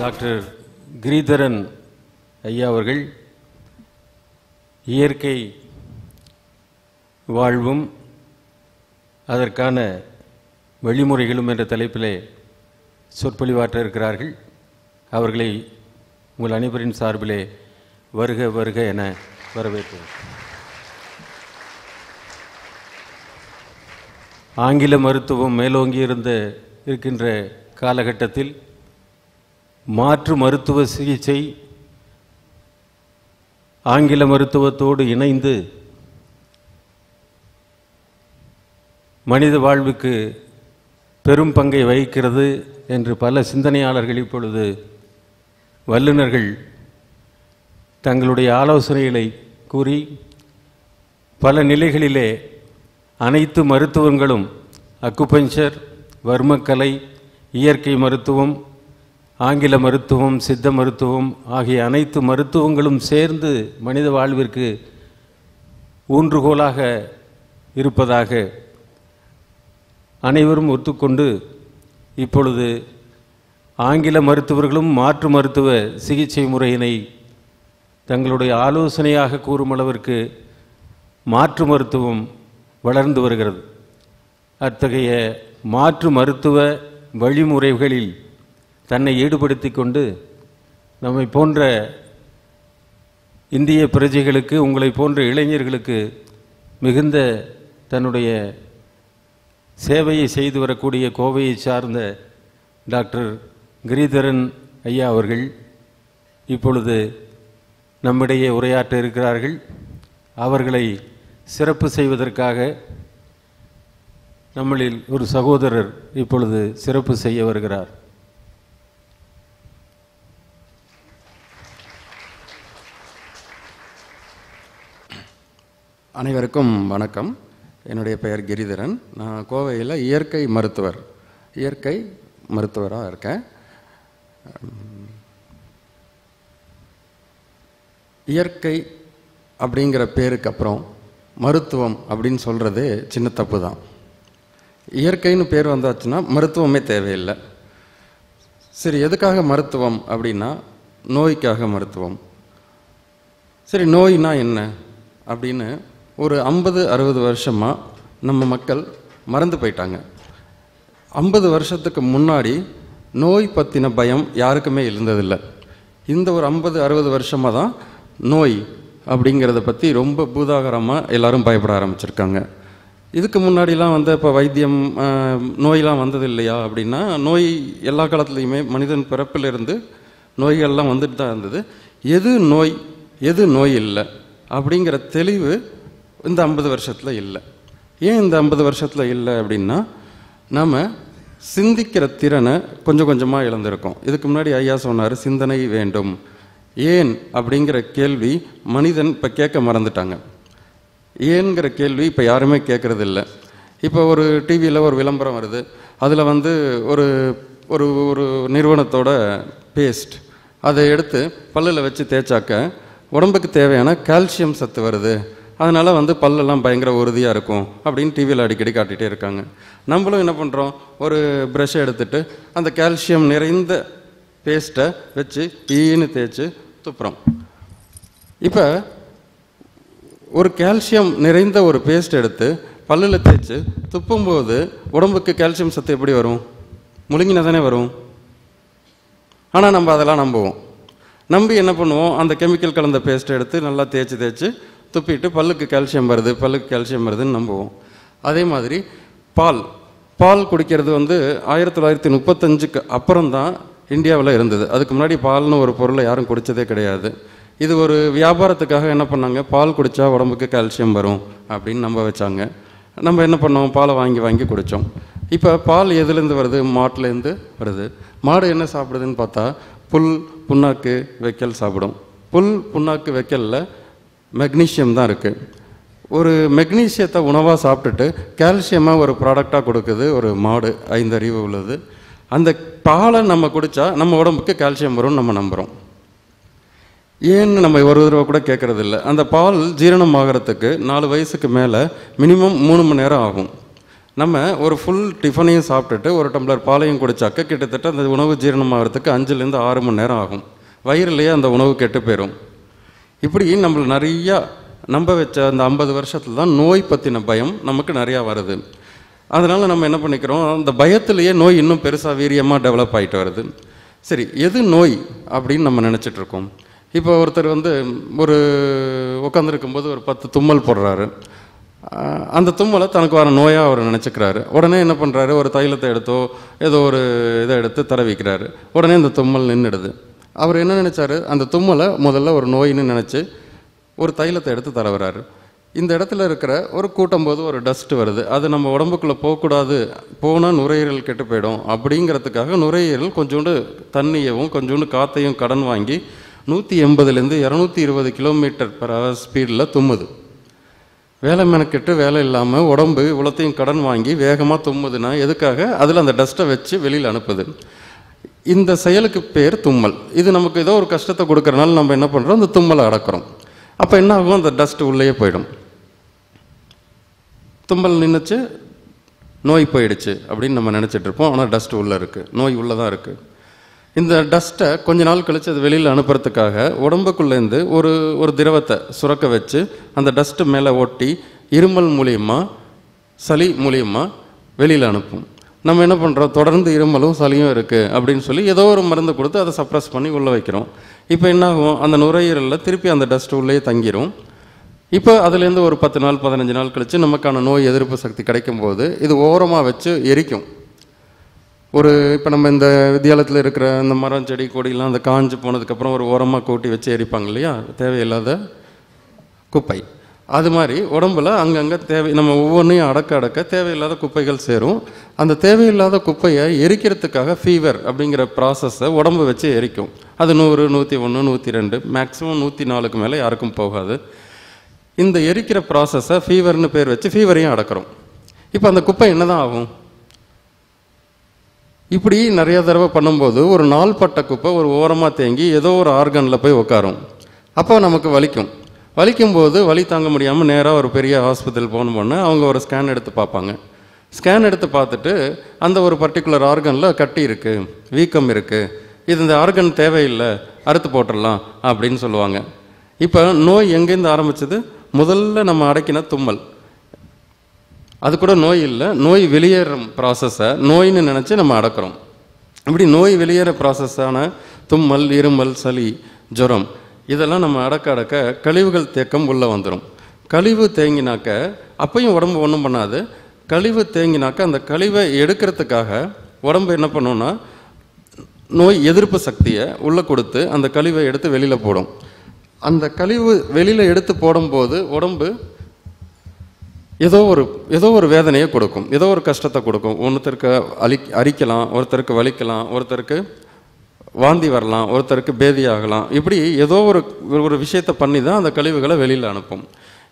Doctor Giridharan ஐயா அவர்கள் இயற்கை வாழ்வும் அதற்கான வழிமுறைகளும் என்ற தலைப்பிலே சொற்பொழிவாற்ற இருக்கிறார்கள். அவர்களை உங்கள் அனைவரின் சார்பிலே வருக வருக என வரவேற்கிறேன். ஆங்கில மருத்துவம் மேலோங்கி இருக்கின்ற காலகட்டத்தில் மாற்று மருத்துவ சிகிச்சை ஆங்கில மருத்துவத்தோடு இணைந்து மனித வாழ்வுக்கு பெரும் பங்கை வகிக்கிறது என்று பல சிந்தனையாளர்கள் இப்பொழுது வல்லுநர்கள் தங்களுடைய ஆலோசனைகளை கூறி பல நிலைகளிலே அனைத்து மருத்துவங்களும் அக்குபஞ்சர், வர்மக்கலை, இயற்கை மருத்துவம், ஆங்கில மருத்துவம், சித்த மருத்துவம் ஆகிய அனைத்து மருத்துவங்களும் சேர்ந்து மனித வாழ்விற்கு ஊன்றுகோலாக இருப்பதாக அனைவரும் ஒத்துக்கொண்டு இப்பொழுது ஆங்கில மருத்துவர்களும் மாற்று மருத்துவ சிகிச்சை முறையினை தங்களுடைய ஆலோசனையாக கூறும் அளவிற்கு மாற்று மருத்துவம் வளர்ந்து வருகிறது. அத்தகைய மாற்று மருத்துவ வழிமுறைகளில் தன்னை ஈடுபடுத்தி கொண்டு நம்மை போன்ற இந்திய பிரஜைகளுக்கு, உங்களை போன்ற இளைஞர்களுக்கு மிகுந்த தன்னுடைய சேவையை செய்து வரக்கூடிய கோவையை சார்ந்த டாக்டர் கிரிதரன் ஐயா அவர்கள் இப்பொழுது நம்மிடையே உரையாற்ற இருக்கிறார்கள். அவர்களை சிறப்பு செய்வதற்காக நம்மளில் ஒரு சகோதரர் இப்பொழுது சிறப்பு செய்ய வருகிறார். அனைவருக்கும் வணக்கம். என்னுடைய பெயர் கிரிதரன். நான் கோவையில் இயற்கை மருத்துவராக இருக்கேன். இயற்கை அப்படிங்கிற பேருக்கு அப்புறம் மருத்துவம் அப்படின்னு சொல்கிறது சின்ன தப்பு தான். இயற்கைன்னு பேர் வந்தாச்சுன்னா மருத்துவமே தேவையில்லை. சரி, எதுக்காக மருத்துவம் அப்படின்னா நோய்க்காக மருத்துவம். சரி, நோய்னா என்ன அப்படின்னு ஒரு 50-60 வருஷமாக நம்ம மக்கள் மறந்து போயிட்டாங்க. 50 வருஷத்துக்கு முன்னாடி நோய் பற்றின பயம் யாருக்குமே இருந்ததில்லை. இந்த ஒரு 50-60 வருஷமாக தான் நோய் அப்படிங்கிறத பற்றி ரொம்ப பூதாகரமாக எல்லாரும் பயப்பட ஆரம்பிச்சிருக்காங்க. இதுக்கு முன்னாடிலாம் இப்போ வைத்தியம் நோயெலாம் வந்தது இல்லையா அப்படின்னா, நோய் எல்லா காலத்துலேயுமே மனிதன் பிறப்பிலிருந்து நோய்கள்லாம் வந்துட்டு தான் இருந்தது. எது நோய் எது நோய் இல்லை அப்படிங்கிற தெளிவு இந்த 50 வருஷத்தில் இல்லை. ஏன் இந்த 50 வருஷத்தில் இல்லை அப்படின்னா, நம்ம சிந்திக்கிற திறனை கொஞ்சம் கொஞ்சமாக இழந்திருக்கோம். இதுக்கு முன்னாடி ஐயா சொன்னார், சிந்தனை வேண்டும். ஏன் அப்படிங்கிற கேள்வி மனிதன் இப்போ கேட்க மறந்துட்டாங்க. ஏன்கிற கேள்வி இப்போ யாருமே கேட்குறது இல்லை. இப்போ ஒரு டிவியில் ஒரு விளம்பரம் வருது, அதில் ஒரு ஒரு ஒரு நிறுவனத்தோட பேஸ்ட் அதை எடுத்து பல்லில் வச்சு தேய்ச்சாக்க உடம்புக்கு தேவையான கால்சியம் சத்து வருது, அதனால் பல்லெல்லாம் பயங்கர உறுதியாக இருக்கும் அப்படின்னு டிவியில் அடிக்கடி காட்டிகிட்டே இருக்காங்க. நம்மளும் என்ன பண்ணுறோம், ஒரு ப்ரஷ்ஷை எடுத்துகிட்டு அந்த கால்சியம் நிறைந்த பேஸ்ட்டை வச்சு ஈன்னு தேய்ச்சி துப்புறோம். இப்போ ஒரு கால்சியம் நிறைந்த ஒரு பேஸ்ட் எடுத்து பல்லில் தேய்ச்சி துப்பும்போது உடம்புக்கு கால்சியம் சத்து எப்படி வரும்? முழுங்கினா தானே வரும். ஆனால் நம்ம அதெல்லாம் நம்பி என்ன பண்ணுவோம், அந்த கெமிக்கல் கலந்த பேஸ்ட்டை எடுத்து நல்லா தேய்ச்சி துப்பிட்டு பல்லுக்கு கால்சியம் வருதுன்னு நம்புவோம். அதே மாதிரி பால் குடிக்கிறது 1935க்கு அப்புறம் தான் இந்தியாவில் இருந்தது. அதுக்கு முன்னாடி பால்னு ஒரு பொருளை யாரும் குடித்ததே கிடையாது. இது ஒரு வியாபாரத்துக்காக என்ன பண்ணாங்க, பால் குடித்தா உடம்புக்கு கால்சியம் வரும் அப்படின்னு நம்ப வச்சாங்க. நம்ம என்ன பண்ணோம், பாலை வாங்கி குடித்தோம். இப்போ பால் எதுலேருந்து வருது? மாட்டுலேருந்து வருது. மாடு என்ன சாப்பிடுதுன்னு பார்த்தா புல், புண்ணாக்கு, வைக்கல் சாப்பிடும். புல், புண்ணாக்கு, வைக்கலில் மெக்னீஷியம் தான் இருக்குது. ஒரு மெக்னீஷியத்தை உணவாக சாப்பிட்டுட்டு கால்சியமாக ஒரு ப்ராடக்டாக கொடுக்குது ஒரு மாடு, 5 அறிவு உள்ளது. அந்த பாலை நம்ம குடித்தா நம்ம உடம்புக்கு கால்சியம் வரும்னு நம்ம நம்புகிறோம். ஏன்னு நம்ம ஒரு தடவை கூட கேட்குறது இல்லை. அந்த பால் ஜீரணம் ஆகிறதுக்கு 4 வயசுக்கு மேலே மினிமம் 3 மணி நேரம் ஆகும். நம்ம ஒரு ஃபுல் டிஃபனையும் சாப்பிட்டுட்டு ஒரு டம்ளர் பாலையும் குடித்தாக்க கிட்டத்தட்ட அந்த உணவு ஜீரணமாகறதுக்கு 5லேருந்து 6 மணி நேரம் ஆகும். வயிறுலேயே அந்த உணவு கெட்டு போயிடும். இப்படி நம்மளை நிறையா நம்ப வச்ச அந்த 50 வருஷத்துல தான் நோய் பற்றின பயம் நமக்கு நிறையா வருது. அதனால் நம்ம என்ன பண்ணிக்கிறோம், அந்த பயத்திலேயே நோய் இன்னும் பெருசாக வீரியமாக டெவலப் ஆகிட்டு வருது. சரி, எது நோய் அப்படின்னு நம்ம நினச்சிட்ருக்கோம். இப்போ ஒருத்தர் ஒரு உட்காந்துருக்கும்போது ஒரு 10 தும்மல் போடுறாரு. அந்த தும்மலை தனக்கு வர நோயாக அவர் நினச்சிக்கிறாரு. உடனே என்ன பண்ணுறாரு, ஒரு தைலத்தை எடுத்தோ ஏதோ ஒரு இதை எடுத்து தடவிக்கிறாரு. உடனே அந்த தும்மல் நின்றுடுது. அவர் என்ன நினச்சாரு, அந்த தும்மலை முதல்ல ஒரு நோயின்னு நினச்சி ஒரு தைலத்தை எடுத்து தடவுறாரு. இந்த இடத்துல இருக்கிற ஒரு கூட்டும்போது ஒரு டஸ்ட் வருது, அது நம்ம உடம்புக்குள்ளே போகக்கூடாது, போனால் நுரையீரல் கெட்டு போயிடும் அப்படிங்கிறதுக்காக நுரையீரல் கொஞ்சோண்டு தண்ணியவும் கொஞ்சோண்டு காற்றையும் கடன் வாங்கி 180லேருந்து 220 km/h ஸ்பீடில் தும்முது. வேலை மெனக்கெட்டு வேலை இல்லாமல் உடம்பு இவ்வளோத்தையும் கடன் வாங்கி வேகமாக தும்முதுன்னா எதுக்காக, அதில் அந்த டஸ்ட்டை வச்சு வெளியில் அனுப்புது. இந்த செயலுக்கு பேர் தும்மல். இது நமக்கு ஏதோ ஒரு கஷ்டத்தை கொடுக்கறனால நம்ம என்ன பண்ணுறோம், அந்த தும்மலை அடக்கிறோம். அப்போ என்ன ஆகும், அந்த டஸ்ட் உள்ளேயே போயிடும். தும்மல் நின்றுச்சு, நோய் போயிடுச்சு அப்படின்னு நம்ம நினச்சிட்டு இருப்போம். ஆனால் டஸ்ட் உள்ளே இருக்குது, நோய் உள்ளே தான் இருக்குது. இந்த டஸ்ட்டை கொஞ்ச நாள் கழித்து அது வெளியில் அனுப்புறதுக்காக உடம்புக்குள்ளேருந்து ஒரு திரவத்தை சுரக்க வச்சு அந்த டஸ்ட்டு மேலே ஒட்டி இருமல் மூலியமாக சளி மூலியமாக வெளியில் அனுப்பும். நம்ம என்ன பண்ணுறோம், தொடர்ந்து இருமலும் சளியும் இருக்குது அப்படின்னு சொல்லி ஏதோ ஒரு மருந்து கொடுத்து அதை சப்ரஸ் பண்ணி உள்ளே வைக்கிறோம். இப்போ என்ன ஆகும், அந்த நுரையீரலில் திருப்பி அந்த டஸ்ட் உள்ளே தங்கிரும். இப்போ அதுலேருந்து ஒரு 10 நாள் 15 நாள் கழித்து நமக்கான நோய் எதிர்ப்பு சக்தி கிடைக்கும்போது இது ஓரமாக வச்சு எரிக்கும். இப்போ நம்ம இந்த வித்தியாலயத்தில் இருக்கிற இந்த மரம் செடி கொடியெலாம் அந்த காஞ்சு போனதுக்கப்புறம் ஒரு ஓரமாக கூட்டி வச்சு எரிப்பாங்க இல்லையா, தேவையில்லாத குப்பை. அது மாதிரி உடம்புல அங்கங்கே நம்ம ஒவ்வொன்றையும் அடக்க தேவையில்லாத குப்பைகள் சேரும். அந்த தேவையில்லாத குப்பையை எரிக்கிறதுக்காக ஃபீவர் அப்படிங்கிற ப்ராசஸை உடம்பு வச்சு எரிக்கும். அது 100, 101, 102, மேக்ஸிமம் 104க்கு மேலே யாருக்கும் போகாது. இந்த எரிக்கிற ப்ராசஸை ஃபீவர்னு பேர் வச்சு ஃபீவரையும் அடக்கிறோம். இப்போ அந்த குப்பை என்ன தான் ஆகும், இப்படி நிறைய தடவை பண்ணும்போது ஒரு நாள்பட்ட குப்பை ஒரு ஓரமாக தேங்கி ஏதோ ஒரு ஆர்கனில் போய் உட்காரும். அப்போ நமக்கு வலிக்கும்போது வலி தாங்க முடியாமல் நேராக ஒரு பெரிய ஹாஸ்பிட்டல் போகணும்னு அவங்க ஒரு ஸ்கேன் எடுத்து பார்ப்பாங்க. ஸ்கேன் எடுத்து பார்த்துட்டு அந்த ஒரு பர்டிகுலர் ஆர்கனில் கட்டி இருக்குது, வீக்கம் இருக்குது, இது இந்த ஆர்கன் தேவையில்லை, அறுத்து போட்டுடலாம் அப்படின்னு சொல்லுவாங்க. இப்போ நோய் எங்கேருந்து ஆரம்பிச்சது, முதல்ல நம்ம அடக்கின தும்மல், அது கூட நோய் இல்லை, நோய் வெளியேறும் ப்ராசஸை நோயின்னு நினச்சி நம்ம அடக்கிறோம். இப்படி நோய் வெளியேற ப்ராசஸான தும்மல், இருமல், சளி, ஜுரம் இதெல்லாம் நம்ம அடக்க கழிவுகள் தேக்கம் உள்ளே வந்துடும். கழிவு தேங்கினாக்க அப்பையும் உடம்பு ஒன்றும் பண்ணாது. கழிவு தேங்கினாக்க அந்த கழிவை எடுக்கிறதுக்காக உடம்பு என்ன பண்ணுன்னா நோய் எதிர்ப்பு சக்தியை உள்ளே கொடுத்து அந்த கழிவை எடுத்து வெளியில் போடும். அந்த கழிவு வெளியில் எடுத்து போடும்போது உடம்பு ஏதோ ஒரு வேதனையை கொடுக்கும், ஏதோ ஒரு கஷ்டத்தை கொடுக்கும். ஒருத்தருக்கு அரிக்கலாம், ஒருத்தருக்கு வலிக்கலாம், ஒருத்தருக்கு வாந்தி வரலாம், ஒருத்தருக்கு பேதி ஆகலாம். இப்படி ஏதோ ஒரு விஷயத்தை பண்ணி தான் அந்த கழிவுகளை வெளியில் அனுப்பும்.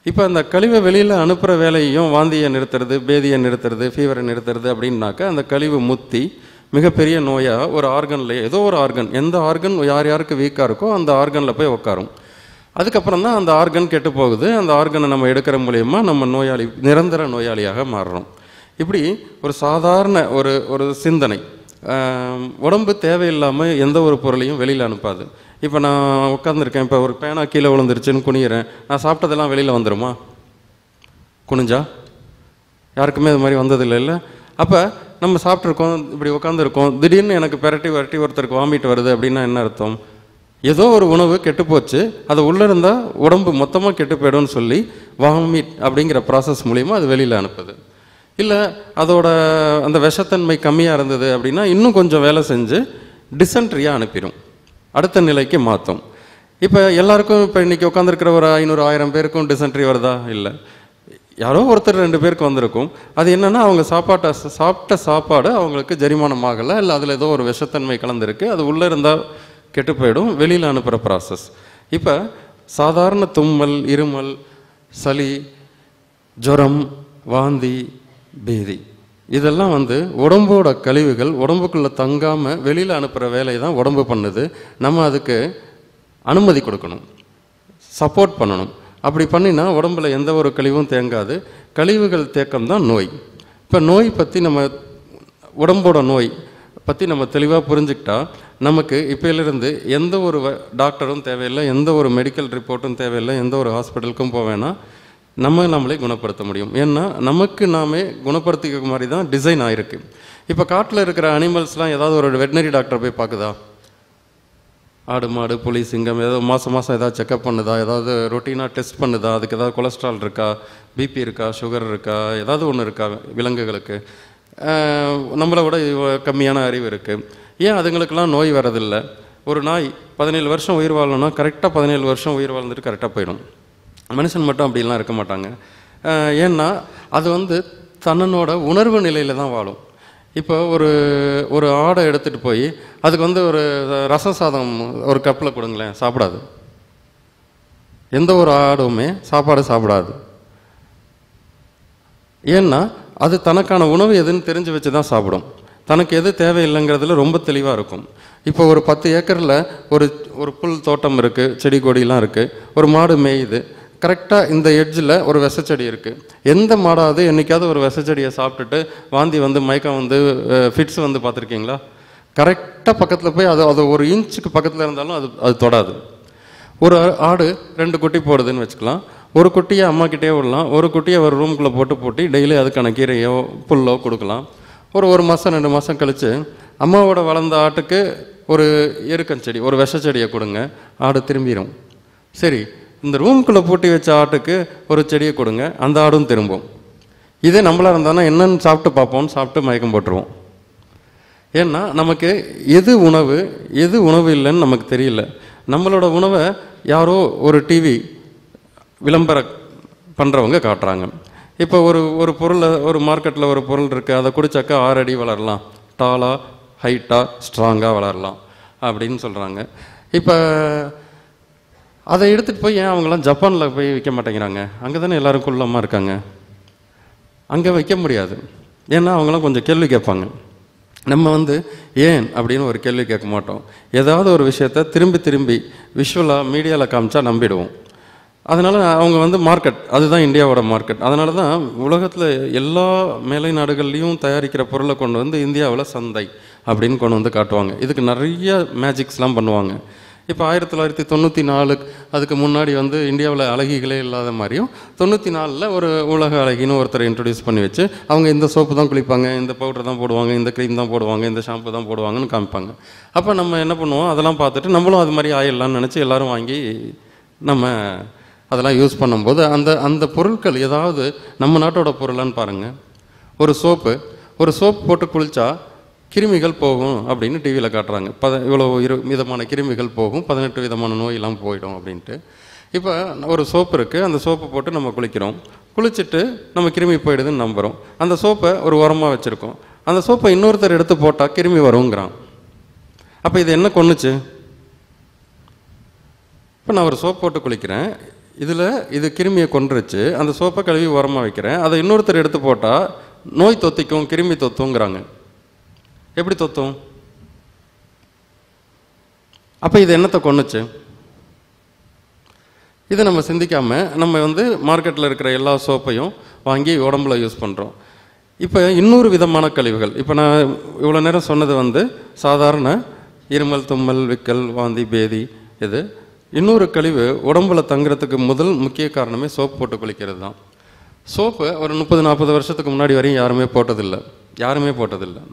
இப்போ அந்த கழிவை வெளியில் அனுப்புகிற வேலையையும் வாந்தியை நிறுத்துறது, பேதியை நிறுத்துறது, ஃபீவரை நிறுத்துறது அப்படின்னாக்க அந்த கழிவு முத்தி மிகப்பெரிய நோயாக ஒரு ஆர்கனில் ஏதோ ஒரு ஆர்கன், எந்த ஆர்கன் யாருக்கு வீக்காக இருக்கோ அந்த ஆர்கனில் போய் உட்காரும். அதுக்கப்புறம் தான் அந்த ஆர்கன் கெட்டு போகுது. அந்த ஆர்கனை நம்ம எடுக்கிற மூலயமா நம்ம நிரந்தர நோயாளியாக மாறுறோம். இப்படி ஒரு சாதாரண ஒரு சிந்தனை, உடம்பு தேவையில்லாமல் எந்த ஒரு பொருளையும் வெளியில் அனுப்பாது. இப்போ நான் உட்காந்துருக்கேன், இப்போ ஒரு பேனா கீழே விழுந்துருச்சுன்னு குனிகிறேன், நான் சாப்பிட்டதெல்லாம் வெளியில் வந்துடுமா? குனிஞ்சா யாருக்குமே அது மாதிரி வந்ததில்லை இல்லை. அப்போ நம்ம சாப்பிட்ருக்கோம், இப்படி உட்காந்துருக்கோம், திடீர்னு எனக்கு பெரட்டி ஒருத்தருக்கு வாமிட் வருது அப்படின்னா என்ன அர்த்தம், ஏதோ ஒரு உணவு கெட்டு போச்சு, அது உள்ளே இருந்தால் உடம்பு மொத்தமாக கெட்டு போய்டும்னு சொல்லி வாமிட் அப்படிங்கிற ப்ராசஸ் மூலிமா அது வெளியில் அனுப்புது. இல்லை அதோட அந்த விஷத்தன்மை கம்மியாக இருந்தது அப்படின்னா இன்னும் கொஞ்சம் வேலை செஞ்சு டிசென்ட்ரியாக அனுப்பிடும், அடுத்த நிலைக்கு மாற்றும். இப்போ எல்லாருக்கும் இப்போ இன்றைக்கி உட்காந்துருக்கிற ஒரு 500-1000 பேருக்கும் டிசென்ட்ரி வருதா? இல்லை, யாரோ ஒருத்தர் 2 பேருக்கு வந்திருக்கும். அது என்னென்னா அவங்க சாப்பிட்ட சாப்பாடு அவங்களுக்கு ஜெரிமானம் ஆகலை, இல்லை அதில் ஏதோ ஒரு விஷத்தன்மை கலந்துருக்கு, அது உள்ளே இருந்தால் கெட்டு போயிடும், வெளியில் அனுப்புகிற ப்ராசஸ். இப்போ சாதாரண தும்மல், இருமல், சளி, ஜுரம், வாந்தி, பேதி இதெல்லாம் உடம்போட கழிவுகள் உடம்புக்குள்ளே தங்காமல் வெளியில் அனுப்புகிற வேலையை தான் உடம்பு பண்ணுது. நம்ம அதுக்கு அனுமதி கொடுக்கணும், சப்போர்ட் பண்ணணும். அப்படி பண்ணினா உடம்புல எந்த ஒரு கழிவும் தேங்காது. கழிவுகள் தேக்கம் தான் நோய். இப்போ நோய் பற்றி நம்ம உடம்போட நோய் பற்றி நம்ம தெளிவாக புரிஞ்சுக்கிட்டா நமக்கு இப்போலேருந்து எந்த ஒரு டாக்டரும் தேவையில்லை, எந்த ஒரு மெடிக்கல் ரிப்போர்ட்டும் தேவையில்லை, எந்த ஒரு ஹாஸ்பிட்டலுக்கும் போவேன்னா நம்மளே குணப்படுத்த முடியும். ஏன்னா நமக்கு நாமே குணப்படுத்திக்க மாதிரி தான் டிசைன் ஆகிருக்கு. இப்போ காட்டில் இருக்கிற அனிமல்ஸ்லாம் ஏதாவது ஒரு வெட்டினரி டாக்டர் போய் பார்க்குதா? ஆடு மாடு புலி சிங்கம் ஏதாவது மாதம் ஏதாவது செக்கப் பண்ணுதா? ஏதாவது ரொட்டீனாக டெஸ்ட் பண்ணுதா? அதுக்கு ஏதாவது கொலஸ்ட்ரால் இருக்கா, பிபி இருக்கா, சுகர் இருக்கா, ஏதாவது ஒன்று இருக்கா? விலங்குகளுக்கு நம்மளை விட கம்மியான அறிவு இருக்குது. ஏன் அதுங்களுக்கெல்லாம் நோய் வரதில்லை? ஒரு நாய் 17 வருஷம் உயிர் வாழணும்னா கரெக்டாக 17 வருஷம் உயிர் வாழ்ந்துட்டு கரெக்டாக போயிடும். மனுஷன் மட்டும் அப்படிலாம் இருக்க மாட்டாங்க. ஏன்னா அது தன்னனோட உணர்வு நிலையில் தான் வாழும். இப்போ ஒரு ஆடை எடுத்துகிட்டு போய் அதுக்கு ஒரு ரச சாதம் ஒரு கப்பில் கொடுங்களேன், சாப்பிடாது. எந்த ஒரு ஆடுமே சாப்பாடு சாப்பிடாது. ஏன்னா அது தனக்கான உணவு எதுன்னு தெரிஞ்சு வச்சு தான் சாப்பிடும். தனக்கு எது தேவையில்லைங்கிறதுல ரொம்ப தெளிவாக இருக்கும். இப்போ ஒரு 10 ஏக்கரில் ஒரு புல் தோட்டம் இருக்குது, செடி கொடியெலாம் இருக்குது. ஒரு மாடு மேயுது. கரெக்டாக இந்த எட்ஜில் ஒரு விசைச்செடி இருக்குது. எந்த மாடாவது என்றைக்காவது ஒரு விசைச்செடியை சாப்பிட்டுட்டு வாந்தி மயக்கம் ஃபிட்ஸ் பார்த்துருக்கீங்களா? கரெக்டாக பக்கத்தில் போய் அது ஒரு இன்ச்சுக்கு பக்கத்தில் இருந்தாலும் அது தொடாது. ஒரு ஆடு 2 குட்டி போடுதுன்னு வச்சுக்கலாம். ஒரு குட்டியை அம்மாக்கிட்டே விடலாம், ஒரு குட்டியை ஒரு ரூம்குள்ளே போட்டு டெய்லி அதுக்கான கீரையோ புல்லோ கொடுக்கலாம். ஒரு மாதம் 2 மாதம் கழித்து அம்மாவோட வளர்ந்த ஆட்டுக்கு ஒரு எருக்கஞ்செடி ஒரு விஷச்செடியை கொடுங்க, ஆடு திரும்பிடும். சரி, இந்த ரூம்குள்ளே பூட்டி வச்ச ஆட்டுக்கு ஒரு செடியை கொடுங்க, அந்த ஆடும் திரும்பும். இதே நம்மளாக இருந்தாலும் என்னன்னு சாப்பிட்டு பார்ப்போம்னு சாப்பிட்டு மயக்கம் போட்டுருவோம். ஏன்னா நமக்கு எது உணவு இல்லைன்னு நமக்கு தெரியல. நம்மளோட உணவை யாரோ ஒரு டிவி விளம்பரம் பண்ணுறவங்க காட்டுறாங்க. இப்போ ஒரு பொருளை ஒரு மார்க்கெட்டில் ஒரு பொருள் இருக்குது, அதை குடிச்சாக்கா 6 அடி வளரலாம், டாலாக ஹைட்டாக ஸ்ட்ராங்காக வளரலாம் அப்படின்னு சொல்கிறாங்க. இப்போ அதை எடுத்துகிட்டு போய் ஏன் அவங்களாம் ஜப்பானில் போய் விற்க மாட்டேங்கிறாங்க? அங்கே தானே எல்லோரும் குள்ளமாக இருக்காங்க. அங்கே வைக்க முடியாது. ஏன்னா அவங்களாம் கொஞ்சம் கேள்வி கேட்பாங்க. நம்ம ஏன் அப்படின்னு ஒரு கேள்வி கேட்க மாட்டோம். ஏதாவது ஒரு விஷயத்த திரும்பி விஷுவலாக மீடியாவில் காமிச்சா நம்பிடுவோம். அதனால் அவங்க மார்க்கெட், அதுதான் இந்தியாவோட மார்க்கெட். அதனால தான் உலகத்தில் எல்லா மேலை நாடுகள்லேயும் தயாரிக்கிற பொருளை கொண்டு இந்தியாவில் சந்தை அப்படின்னு கொண்டு காட்டுவாங்க. இதுக்கு நிறைய மேஜிக்ஸ்லாம் பண்ணுவாங்க. இப்போ 1994 அதுக்கு முன்னாடி இந்தியாவில் அழகிகளே இல்லாத மாதிரியும் 94ல் ஒரு உலக அழகின்னு ஒருத்தரை இன்ட்ரடியூஸ் பண்ணி வச்சு அவங்க இந்த சோப்பு தான் குளிப்பாங்க, இந்த பவுடர் தான் போடுவாங்க, இந்த க்ரீம் தான் போடுவாங்க, இந்த ஷாம்பு தான் போடுவாங்கன்னு காமிப்பாங்க. அப்போ நம்ம என்ன பண்ணுவோம், அதெல்லாம் பார்த்துட்டு நம்மளும் அது மாதிரி ஆயிடலான்னு நினச்சி எல்லோரும் வாங்கி நம்ம அதெல்லாம் யூஸ் பண்ணும்போது அந்த பொருட்கள் ஏதாவது நம்ம நாட்டோட பொருளான்னு பாருங்கள். ஒரு சோப்பு போட்டு குளித்தா கிருமிகள் போகும் அப்படின்னு டிவியில் காட்டுறாங்க. இவ்வளோ விதமான கிருமிகள் போகும், 18 விதமான நோயெல்லாம் போயிடும் அப்படின்ட்டு. இப்போ ஒரு சோப்பு இருக்குது, அந்த சோப்பு போட்டு நம்ம குளிக்கிறோம். குளிச்சுட்டு நம்ம கிருமி போயிடுதுன்னு நம்புகிறோம். அந்த சோப்பை ஒரு உரமாக வச்சுருக்கோம். அந்த சோப்பை இன்னொருத்தர் எடுத்து போட்டால் கிருமி வருங்கிறான். அப்போ இது என்ன கொன்னுச்சு? இப்போ நான் ஒரு சோப்பு போட்டு குளிக்கிறேன், இது கிருமியை கொன்றுச்சு. அந்த சோப்பை கழுவி உரமாக வைக்கிறேன், அதை இன்னொருத்தர் எடுத்து போட்டால் நோய் தொத்திக்கும், கிருமி தொத்துங்கிறாங்க. எப்படி தொத்தும்? அப்போ இது என்னத்தை கொன்னுச்சு? இதை நம்ம சிந்திக்காமல் நம்ம மார்க்கெட்டில் இருக்கிற எல்லா சோப்பையும் வாங்கி உடம்புல யூஸ் பண்ணுறோம். இப்போ இன்னொரு விதமான கழிவுகள், இப்போ நான் இவ்வளோ நேரம் சொன்னது சாதாரண இருமல், தும்மல், விக்கல், வாந்தி, பேதி. இது இன்னொரு கழிவு உடம்புல தங்குறதுக்கு முதல் முக்கிய காரணமே சோப்பு போட்டு குளிக்கிறது தான். சோப்பு ஒரு 30-40 வருஷத்துக்கு முன்னாடி வரையும் யாருமே போட்டதில்லை.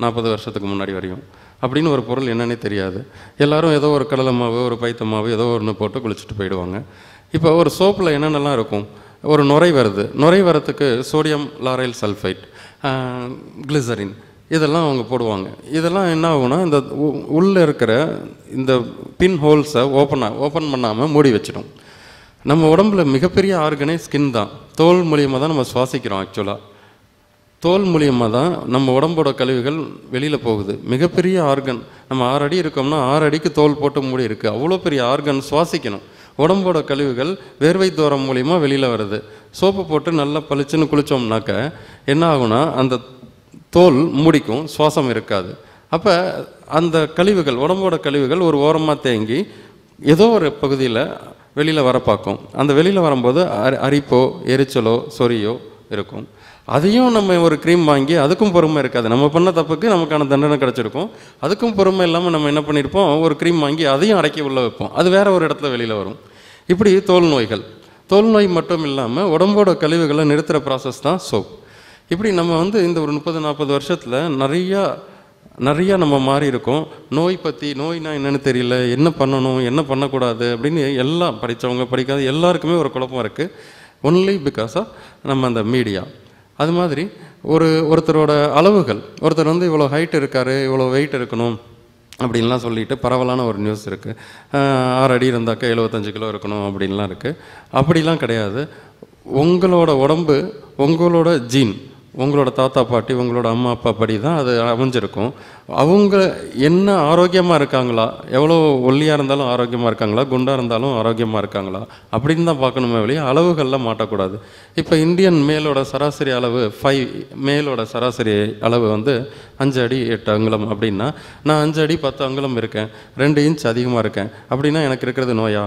40 வருஷத்துக்கு முன்னாடி வரையும் அப்படின்னு ஒரு பொருள் என்னன்னே தெரியாது. எல்லோரும் ஏதோ ஒரு கடலை மாவு, ஒரு பைத்த மாவு, ஏதோ ஒன்று போட்டு குளிச்சுட்டு போயிடுவாங்க. இப்போ ஒரு சோப்பில் என்னென்னலாம் இருக்கும்? ஒரு நுரை வருது. நுரை வரத்துக்கு சோடியம் லாரைல் சல்ஃபைட், கிளிசரின், இதெல்லாம் அவங்க போடுவாங்க. இதெல்லாம் என்ன ஆகும்னா இந்த உள்ளே இருக்கிற இந்த பின் ஹோல்ஸை ஓப்பன் பண்ணாமல் மூடி வச்சிடும். நம்ம உடம்புல மிகப்பெரிய ஆர்கனே ஸ்கின் தான். தோல் மூலியமாக தான் நம்ம சுவாசிக்கிறோம். ஆக்சுவலாக தோல் மூலியமாக தான் நம்ம உடம்போட கழிவுகள் வெளியில் போகுது. மிகப்பெரிய ஆர்கன். நம்ம 6 அடி இருக்கோம்னா 6 அடிக்கு தோல் போட்டு மூடி இருக்குது. அவ்வளோ பெரிய ஆர்கன் சுவாசிக்கணும். உடம்போட கழிவுகள் வேர்வை தோரம் மூலியமாக வெளியில் வருது. சோப்பு போட்டு நல்லா பளிச்சுன்னு குளித்தோம்னாக்க என்ன ஆகுனா அந்த தோல் மூடிக்கும், சுவாசம் இருக்காது. அப்போ அந்த கழிவுகள், உடம்போட கழிவுகள் ஒரு ஓரமாக தேங்கி ஏதோ ஒரு பகுதியில் வெளியில் வர பார்க்கும். அந்த வெளியில் வரும்போது அரிப்போ, எரிச்சலோ, சொறியோ இருக்கும். அதையும் நம்ம ஒரு க்ரீம் வாங்கி அதுக்கும் பொறுமை இருக்காது. நம்ம பண்ண தப்புக்கு நமக்கான தண்டனை கிடச்சிருக்கும். அதுக்கும் பொறுமை இல்லாமல் நம்ம என்ன பண்ணியிருப்போம், ஒரு க்ரீம் வாங்கி அதையும் அடக்கி உள்ள வைப்போம். அது வேற ஒரு இடத்துல வெளியில் வரும். இப்படி தோல் நோய்கள், தோல் நோய் மட்டும் இல்லாமல் உடம்போட கழிவுகளை நிறுத்துகிற ப்ராசஸ் தான் சோப். இப்படி நம்ம இந்த ஒரு 30-40 வருஷத்தில் நிறையா நம்ம மாறி இருக்கோம். நோய் பற்றி, நோய்னா என்னென்னு தெரியல, என்ன பண்ணணும் என்ன பண்ணக்கூடாது அப்படின்னு எல்லாம் படித்தவங்க படிக்காத எல்லாருக்குமே ஒரு குழப்பம் இருக்குது. ஒன்லி பிகாஸ் ஆஃப் நம்ம அந்த மீடியா. அது மாதிரி ஒருத்தரோட அளவுகள், ஒருத்தர் இவ்வளோ ஹைட் இருக்கார், இவ்வளோ வெயிட் இருக்கணும் அப்படின்லாம் சொல்லிட்டு பரவலான ஒரு நியூஸ் இருக்குது. 6 அடி இருந்தாக்கா 75 கிலோ இருக்கணும் அப்படின்லாம் இருக்குது. அப்படிலாம் கிடையாது. உங்களோட உடம்பு, உங்களோட ஜீன், உங்களோட தாத்தா பாட்டி, உங்களோட அம்மா அப்பா படி தான் அது அமைஞ்சிருக்கும். அவங்க என்ன ஆரோக்கியமாக இருக்காங்களா, எவ்வளோ ஒல்லியாக இருந்தாலும் ஆரோக்கியமாக இருக்காங்களா, குண்டாக இருந்தாலும் ஆரோக்கியமாக இருக்காங்களா அப்படின்னு தான் பார்க்கணுமே வெளியே அளவுகளில் மாட்டக்கூடாது. இப்போ இந்தியன் மேலோட சராசரி அளவு 5, மேலோட சராசரி அளவு 5 அடி 8 அங்குலம் அப்படின்னா, நான் 5 அடி 10 அங்குலம் இருக்கேன், 2 இன்ச் அதிகமாக இருக்கேன் அப்படின்னா எனக்கு இருக்கிறது நோயா?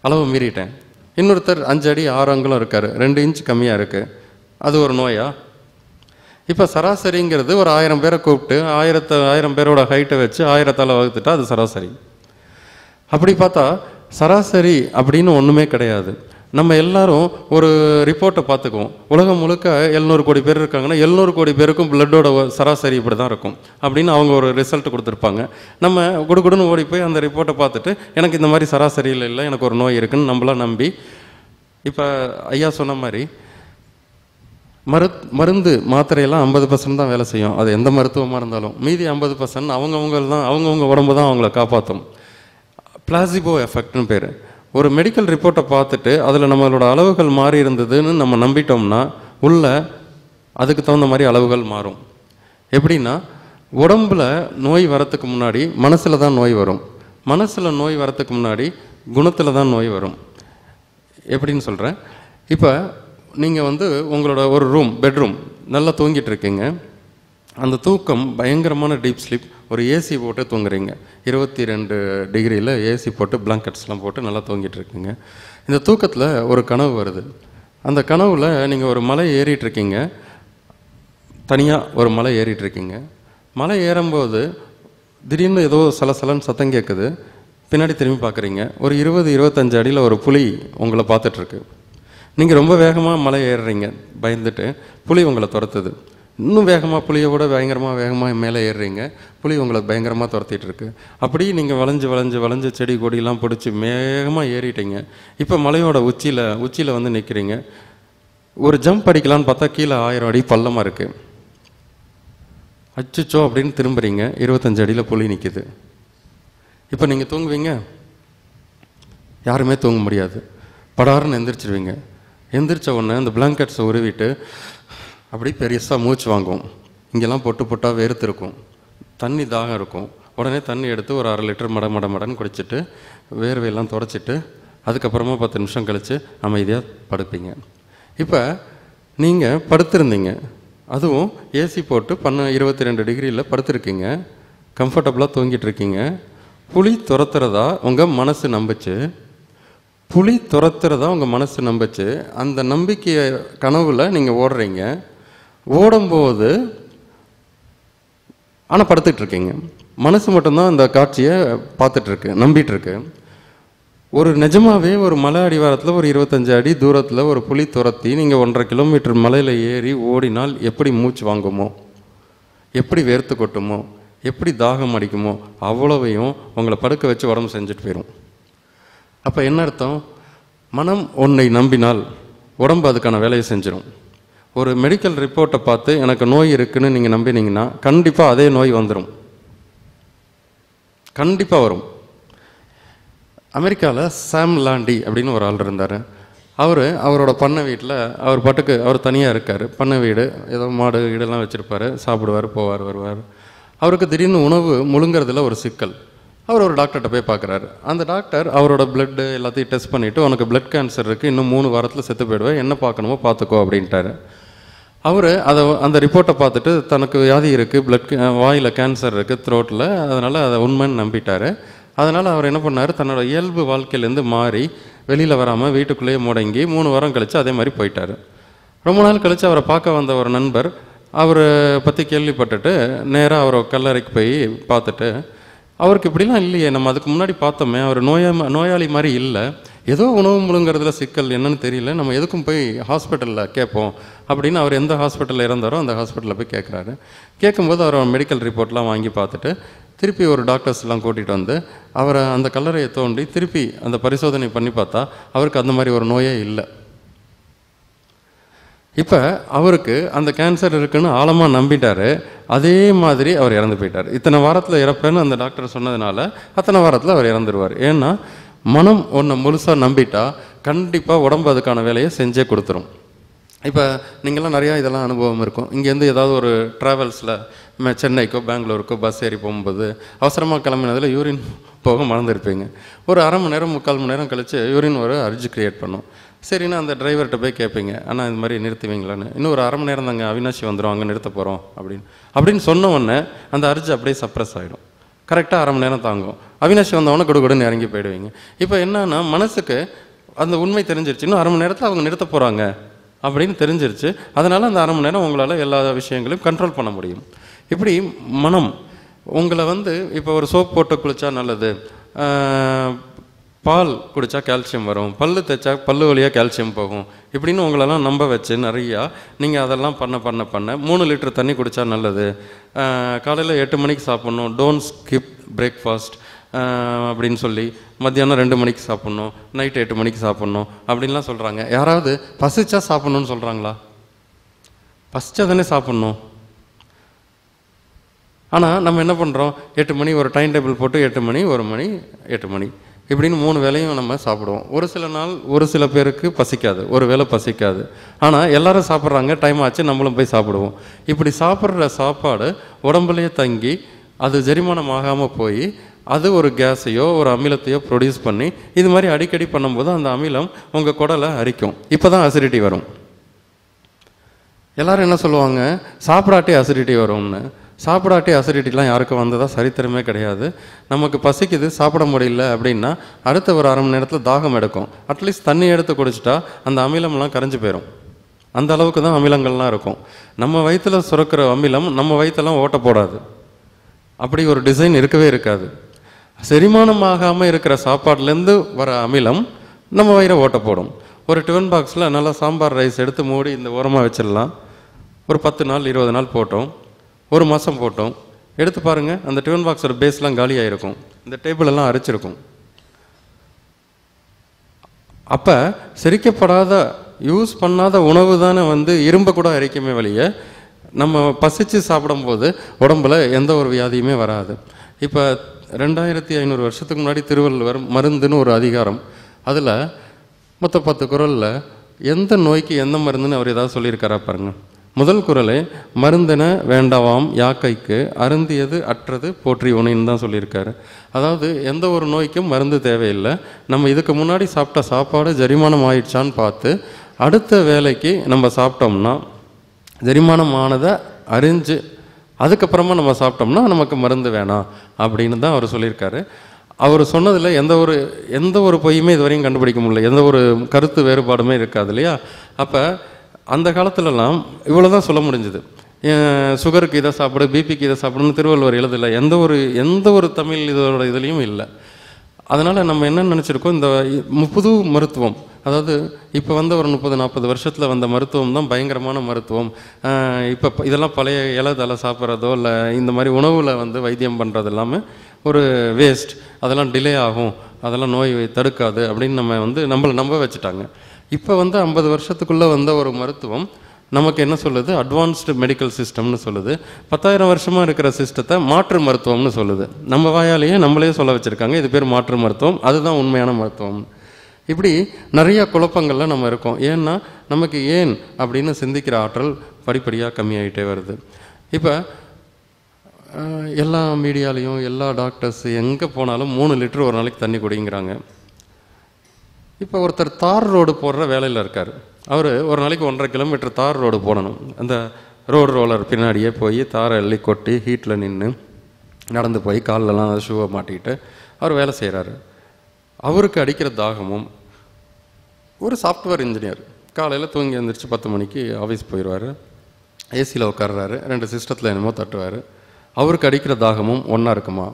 அளவு மீறிட்டேன். இன்னொருத்தர் 5 அடி 6 அங்குலம் இருக்கார், 2 இன்ச் கம்மியாக இருக்குது, அது ஒரு நோயா? இப்போ சராசரிங்கிறது ஒரு 1000 பேரை கூப்பிட்டு 1000 பேரோட ஹைட்டை வச்சு 1000ஆல் வகுத்துட்டா அது சராசரி. அப்படி பார்த்தா சராசரி அப்படின்னு ஒன்றுமே கிடையாது. நம்ம எல்லாரும் ஒரு ரிப்போர்ட்டை பார்த்துக்குவோம். உலகம் முழுக்க 700 கோடி பேர் இருக்காங்கன்னா 700 கோடி பேருக்கும் பிளட்டோட சராசரி இப்படி தான் இருக்கும் அப்படின்னு அவங்க ஒரு ரிசல்ட் கொடுத்துருப்பாங்க. நம்ம குடுகுடுன்னு ஓடி போய் அந்த ரிப்போர்ட்டை பார்த்துட்டு எனக்கு இந்த மாதிரி சராசரியில் இல்லை, எனக்கு ஒரு நோய் இருக்குன்னு நம்மளாம் நம்பி, இப்போ ஐயா சொன்ன மாதிரி மருந்து மாத்திரையெல்லாம் 50% தான் வேலை செய்யும். அது எந்த மருத்துவமாக இருந்தாலும். மீதி 50% அவங்கவுங்க உடம்பு தான் அவங்கள காப்பாற்றும். பிளாசிபோ எஃபெக்ட்னு பேர். ஒரு மெடிக்கல் ரிப்போர்ட்டை பார்த்துட்டு அதில் நம்மளோட அளவுகள் மாறி இருந்ததுன்னு நம்ம நம்பிட்டோம்னா உள்ள அதுக்கு தகுந்த மாதிரி அளவுகள் மாறும். எப்படின்னா, உடம்புல நோய் வரத்துக்கு முன்னாடி மனசில் தான் நோய் வரும், மனசில் நோய் வரத்துக்கு முன்னாடி குணத்தில் தான் நோய் வரும். எப்படின்னு சொல்கிறேன். இப்போ நீங்கள் உங்களோட ஒரு பெட்ரூம் நல்லா தூங்கிட்டு இருக்கீங்க. அந்த தூக்கம் பயங்கரமான டீப் ஸ்லீப். ஒரு ஏசி போட்டு தூங்குறீங்க, 22 டிகிரியில் ஏசி போட்டு பிளாங்கெட்ஸ்லாம் போட்டு நல்லா தூங்கிட்டு இருக்கீங்க. இந்த தூக்கத்தில் ஒரு கனவு வருது. அந்த கனவில் நீங்கள் ஒரு மலை ஏறிட்டுருக்கீங்க, தனியாக ஒரு மலை ஏறிட்டுருக்கீங்க. மலை ஏறும்போது திடீர்னு ஏதோ சலசலன்னு சத்தம் கேட்குது. பின்னாடி திரும்பி பார்க்குறீங்க, ஒரு 20-25 அடியில் ஒரு புலி உங்களை பார்த்துட்ருக்கு. நீங்கள் ரொம்ப வேகமாக மலை ஏறுறீங்க பயந்துட்டு, புலி உங்களை துரத்துது. இன்னும் வேகமாக, புலியை விட வேகமாக மேலே ஏறுறீங்க, புலி உங்களை பயங்கரமாக துரத்திட்டு இருக்கு. அப்படி நீங்கள் வளைஞ்சு செடி கொடியெல்லாம் பிடிச்சி வேகமாக ஏறிட்டீங்க. இப்போ மலையோட உச்சியில் நிற்கிறீங்க. ஒரு ஜம்ப் அடிக்கலான்னு பார்த்தா கீழே 1000 அடி பள்ளமாக இருக்குது. அச்சுச்சோ அப்படின்னு திரும்புறீங்க, 25 அடியில் புலி நிற்கிது. இப்போ நீங்கள் தூங்குவீங்க? யாருமே தூங்க முடியாது. படாருன்னு எந்திரிச்சிருவீங்க. எந்திரிச்ச உடனே அந்த பிளாங்கெட்ஸை உருவிட்டு அப்படி பெருசாக மூச்சு வாங்குவோம். இங்கெல்லாம் பொட்டாக வேர்த்திருக்கும், தண்ணி தாகம் இருக்கும். உடனே தண்ணி எடுத்து ஒரு 1/2 லிட்டர் மடன்னு குடிச்சிட்டு வேர்வையெல்லாம் தொடச்சிட்டு அதுக்கப்புறமா 10 நிமிஷம் கழித்து அமைதியாக படுப்பீங்க. இப்போ நீங்கள் படுத்திருந்தீங்க, அதுவும் ஏசி போட்டு 22 டிகிரியில் படுத்திருக்கீங்க, கம்ஃபர்டபுளாக தூங்கிட்டு இருக்கீங்க. புலி துரத்துறதா உங்கள் மனசு நம்பிச்சு, உங்கள் மனசு நம்பிச்சு. அந்த நம்பிக்கையை கனவுல நீங்கள் ஓடுறீங்க. ஓடும்போது ஆனால் படுத்துட்டு இருக்கீங்க. மனசு மட்டும்தான் அந்த காட்சியை பார்த்துட்ருக்கு, நம்பிட்டுருக்கு. ஒரு நிஜமாவே ஒரு மலை அடிவாரத்தில் ஒரு 25 அடி தூரத்தில் ஒரு புலி துரத்தி நீங்கள் 1.5 கிலோமீட்டர் மலையில் ஏறி ஓடினால் எப்படி மூச்சு வாங்குமோ, எப்படி வேர்த்து கொட்டுமோ, எப்படி தாகம் அடிக்குமோ, அவ்வளவையும் உங்களை படுக்க வச்சு உடம்பு செஞ்சுட்டு போயிடும். அப்போ என்ன அர்த்தம்? மனம் ஒன்றை நம்பினால் உடம்பு அதுக்கான வேலையை செஞ்சிடும். ஒரு மெடிக்கல் ரிப்போர்ட்டை பார்த்து எனக்கு நோய் இருக்குன்னு நீங்கள் நம்பினீங்கன்னா கண்டிப்பாக அதே நோய் வந்துடும், கண்டிப்பாக வரும். அமெரிக்காவில் சாம் லாண்டி அப்படின்னு ஒரு ஆள் இருந்தார். அவரோட பண்ணை வீட்டில் அவர் தனியாக இருக்கார். பண்ணை வீடு, ஏதோ மாடு வீடெல்லாம் வச்சுருப்பார், சாப்பிடுவார், போவார், வருவார். அவருக்கு திடீர்னு உணவு முழுங்கிறதுல ஒரு சிக்கல். அவர் ஒரு டாக்டர்கிட்ட போய் பார்க்குறாரு. அந்த டாக்டர் அவரோட பிளட்டு எல்லாத்தையும் டெஸ்ட் பண்ணிவிட்டு, உனக்கு பிளட் கேன்சர் இருக்குது, இன்னும் 3 வாரத்தில் செத்து போயிடுவேன், என்ன பார்க்கணுமோ பார்த்துக்கோ அப்படின்ட்டாரு. அவர் அந்த ரிப்போர்ட்டை பார்த்துட்டு தனக்கு வியாதி இருக்குது, வாயில் கேன்சர் இருக்குது, த்ரோட்டில், அதனால் அதை உண்மைன்னு நம்பிட்டார். அதனால் அவர் என்ன பண்ணார், தன்னோட இயல்பு வாழ்க்கையிலேருந்து மாறி வெளியில் வராமல் வீட்டுக்குள்ளேயே முடங்கி 3 வாரம் கழித்து அதே மாதிரி போயிட்டார். ரொம்ப நாள் கழித்து அவரை பார்க்க வந்த ஒரு நண்பர் அவரை பற்றி கேள்விப்பட்டுட்டு நேராக அவரை கல்லறைக்கு போய் பார்த்துட்டு, அவருக்கு இப்படிலாம் இல்லையே, நம்ம அதுக்கு முன்னாடி பார்த்தோமே, அவர் நோயாளி மாதிரி இல்லை, ஏதோ உணவு முழுங்கிறதுல சிக்கல் என்னன்னு தெரியல, நம்ம எதுக்கும் போய் ஹாஸ்பிட்டலில் கேட்போம் அப்படின்னு அவர் எந்த ஹாஸ்பிட்டலில் இறந்தாரோ அந்த ஹாஸ்பிட்டலில் போய் கேட்குறாரு. கேட்கும்போது அவர் மெடிக்கல் ரிப்போர்ட்லாம் வாங்கி பார்த்துட்டு திருப்பி ஒரு டாக்டர்ஸ்லாம் கூட்டிகிட்டு வந்து அவரை அந்த கல்லறையை தோண்டி திருப்பி அந்த பரிசோதனை பண்ணி பார்த்தா அவருக்கு அந்த மாதிரி ஒரு நோயே இல்லை. இப்போ அவருக்கு அந்த கேன்சர் இருக்குன்னு ஆழமாக நம்பிட்டார். அதே மாதிரி அவர் இறந்து போயிட்டார். இத்தனை வாரத்தில் இறப்பேன்னு அந்த டாக்டர் சொன்னதுனால அத்தனை வாரத்தில் அவர் இறந்துருவார். ஏன்னா மனம் ஒன்றை முழுசாக நம்பிட்டா கண்டிப்பாக உடம்பு அதுக்கான வேலையை செஞ்சே கொடுத்துரும். இப்போ நீங்கள்லாம் நிறையா இதெல்லாம் அனுபவம் இருக்கும். இங்கேருந்து ஏதாவது ஒரு ட்ராவல்ஸில் சென்னைக்கோ பெங்களூருக்கோ பஸ் ஏறி போகும்போது அவசரமாக கிளம்பினதில் யூரின் போக மறந்துருப்பீங்க. ஒரு அரை மணி நேரம் 3/4 மணி நேரம் கழித்து யூரின் ஒரு அர்ஜி க்ரியேட் பண்ணும். சரின்னா அந்த டிரைவர்கிட்ட போய் கேட்பீங்க, அண்ணா இது மாதிரி நிறுத்துவீங்களான்னு. இன்னும் ஒரு அரை மணி நேரம் தாங்க, அவினாஷி வந்துடும், அங்கே நிறுத்த போகிறோம் அப்படின்னு சொன்ன உடனே அந்த அர்ஜி அப்படியே சப்ரஸ் ஆகிடும். கரெக்டாக அரை மணி நேரம் தாங்கும். அவினாஷி வந்தவொடனே கொடுன்னு இறங்கி போயிடுவீங்க. இப்போ என்னன்னா மனசுக்கு அந்த உண்மை தெரிஞ்சிருச்சு, இன்னும் அரை மணி நேரத்தில் அவங்க நிறுத்த போகிறாங்க அப்படின்னு தெரிஞ்சிருச்சு. அதனால் அந்த அரை மணி நேரம் உங்களால் எல்லா விஷயங்களையும் கண்ட்ரோல் பண்ண முடியும். இப்படி மனம் உங்களை இப்போ ஒரு சோப் போட்டு குளித்தா நல்லது, பால் குடித்தா கால்சியம் வரும், பல்லு தேய்ச்சா பல்லு வழியாக கால்சியம் போகும், இப்படின்னு உங்களெல்லாம் நம்ப வச்சு நிறையா நீங்கள் அதெல்லாம் பண்ண 3 லிட்டர் தண்ணி குடித்தா நல்லது, காலையில் 8 மணிக்கு சாப்பிட்ணும், டோன்ட் ஸ்கிப் பிரேக்ஃபாஸ்ட் அப்படின்னு சொல்லி மத்தியானம் 2 மணிக்கு சாப்பிட்ணும், நைட்டு 8 மணிக்கு சாப்பிட்ணும் அப்படின்லாம் சொல்கிறாங்க. யாராவது பசிச்சா சாப்பிட்ணுன்னு சொல்கிறாங்களா? பசிச்சா தானே சாப்பிட்ணும். ஆனால் நம்ம என்ன பண்ணுறோம், 8 மணி ஒரு டைம் டேபிள் போட்டு 8 மணி 1 மணி 8 மணி இப்படின்னு 3 வேளையும் நம்ம சாப்பிடுவோம். ஒரு சில நாள் ஒரு சில பேருக்கு பசிக்காது, ஒரு வேளை பசிக்காது. ஆனால் எல்லாரும் சாப்பிட்றாங்க, டைம் ஆச்சு, நம்மளும் போய் சாப்பிடுவோம். இப்படி சாப்பிட்ற சாப்பாடு உடம்புலையே தங்கி அது ஜெரிமானம் ஆகாமல் போய் அது ஒரு கேஸையோ ஒரு அமிலத்தையோ ப்ரொடியூஸ் பண்ணி இது மாதிரி அடிக்கடி பண்ணும்போது அந்த அமிலம் உங்கள் குடலை அரிக்கும். இப்போ தான் அசிடிட்டி வரும். எல்லோரும் என்ன சொல்லுவாங்க, சாப்பிடாட்டே அசிடிட்டி வரும்னு. சாப்பிடாட்டே அசிடிட்டிலாம் யாருக்கும் வந்ததாக சரித்திரமே கிடையாது. நமக்கு பசிக்குது, சாப்பிட முடியல அப்படின்னா அடுத்த ஒரு அரை மணி நேரத்தில் தாகம் எடுக்கும். அட்லீஸ்ட் தண்ணி எடுத்து குடிச்சிட்டா அந்த அமிலம்லாம் கரைஞ்சி போயிடும். அந்த அளவுக்கு தான் அமிலங்கள்லாம் இருக்கும். நம்ம வயிற்றில் சுரக்கிற அமிலம் நம்ம வயிற்றெல்லாம் ஓட்ட போடாது. அப்படி ஒரு டிசைன் இருக்கவே இருக்காது. செரிமானம் ஆகாமல் இருக்கிற சாப்பாடுலேருந்து வர அமிலம் நம்ம வயிறை ஓட்ட போடும். ஒரு டிஃபன் பாக்ஸில் நல்லா சாம்பார் ரைஸ் எடுத்து மூடி இந்த ஓரமாக வச்சிடலாம். ஒரு 10 நாள் 20 நாள் போட்டோம், 1 மாதம் போட்டோம், எடுத்து பாருங்கள், அந்த டிஃபன் பாக்ஸோட பேஸ்லாம் காலியாக இருக்கும், இந்த டேபிளெல்லாம் அரிச்சிருக்கும். அப்போ செரிக்கப்படாத யூஸ் பண்ணாத உணவு தானே இரும்பை கூட அரிக்குமே வழிய நம்ம பசித்து சாப்பிடும்போது உடம்புல எந்த ஒரு வியாதியுமே வராது. இப்போ 2500 வருஷத்துக்கு முன்னாடி திருவள்ளுவர் மருந்துன்னு ஒரு அதிகாரம், அதில் மொத்தம் 10 குறளில் எந்த நோய்க்கு எந்த மருந்துன்னு அவர் ஏதாவது சொல்லியிருக்காரா பாருங்கள். முதல் குறளே மருந்தென வேண்டாவாம் யாக்கைக்கு அருந்தியது அற்றது போற்றி உணைன்னு தான் சொல்லியிருக்காரு. அதாவது எந்த ஒரு நோய்க்கும் மருந்து தேவையில்லை. நம்ம இதுக்கு முன்னாடி சாப்பிட்ட சாப்பாடு ஜெரிமானம் ஆயிடுச்சான்னு பார்த்து அடுத்த வேலைக்கு நம்ம சாப்பிட்டோம்னா ஜெரிமானம் ஆனதை அறிஞ்சு அதுக்கப்புறமா நம்ம சாப்பிட்டோம்னா நமக்கு மருந்து வேணாம் அப்படின்னு தான் அவர் சொல்லியிருக்காரு. அவர் சொன்னதில் எந்த ஒரு பொய்யுமே இதுவரையும் கண்டுபிடிக்க முடியல, எந்த ஒரு கருத்து வேறுபாடுமே இருக்காது இல்லையா. அப்போ அந்த காலத்துலலாம் இவ்வளோ தான் சொல்ல முடிஞ்சுது. சுகருக்கு இதை சாப்பிடு, பிபிக்கு இதை சாப்பிடுன்னு திருவள்ளுவர் எழுதலை. எந்த ஒரு தமிழ் இதோட இதுலேயும் இல்லை. அதனால் நம்ம என்ன நினச்சிருக்கோம், இந்த புது மருத்துவம், அதாவது இப்போ ஒரு 30-40 வருஷத்தில் வந்த மருத்துவம் தான் பயங்கரமான மருத்துவம். இப்போ இதெல்லாம் பழைய இலை சாப்பிட்றதோ இல்லை இந்த மாதிரி உணவில் வைத்தியம் பண்ணுறது எல்லாமே ஒரு வேஸ்ட், அதெல்லாம் டிலே ஆகும், அதெல்லாம் நோய் தடுக்காது அப்படின்னு நம்மளை நம்ப வச்சுட்டாங்க. இப்போ 50 வருஷத்துக்குள்ளே ஒரு மருத்துவம் நமக்கு என்ன சொல்லுது, அட்வான்ஸ்டு மெடிக்கல் சிஸ்டம்னு சொல்லுது. 10,000 வருஷமாக இருக்கிற சிஸ்டத்தை மாற்று மருத்துவம்னு சொல்லுது. நம்ம வாயாலேயே நம்மளே சொல்ல வச்சுருக்காங்க, இது பேர் மாற்று மருத்துவம், அதுதான் உண்மையான மருத்துவம். இப்படி நிறையா குழப்பங்களில் நம்ம இருக்கோம். ஏன்னா நமக்கு ஏன் அப்படின்னு சிந்திக்கிற ஆற்றல் படிப்படியாக கம்மியாகிட்டே வருது. இப்போ எல்லா மீடியாலையும் எல்லா டாக்டர்ஸ் எங்கே போனாலும் 3 லிட்டர் ஒரு நாளைக்கு தண்ணி குடிங்கிறாங்க. இப்போ ஒருத்தர் தார் ரோடு போடுற வேலையில் இருக்கார். அவர் ஒரு நாளைக்கு 1.5 கிலோமீட்டர் தார் ரோடு போடணும். அந்த ரோடு ரோலர் பின்னாடியே போய் தாரை அள்ளி கொட்டி ஹீட்டில் நின்று நடந்து போய் கால்லலாம் ஷூவை மாட்டிக்கிட்டு அவர் வேலை செய்கிறாரு. அவருக்கு அடிக்கிற தாகமும் ஒரு சாஃப்ட்வேர் இன்ஜினியர் காலையில் தூங்கி எழுந்திரிச்சு 10 மணிக்கு ஆஃபீஸ் போயிடுவார். ஏசியில் உட்கார்றாரு, 2 சிஸ்டத்தில் என்னமோ தட்டுவார். அவருக்கு அடிக்கிற தாகமும் ஒன்றா இருக்குமா?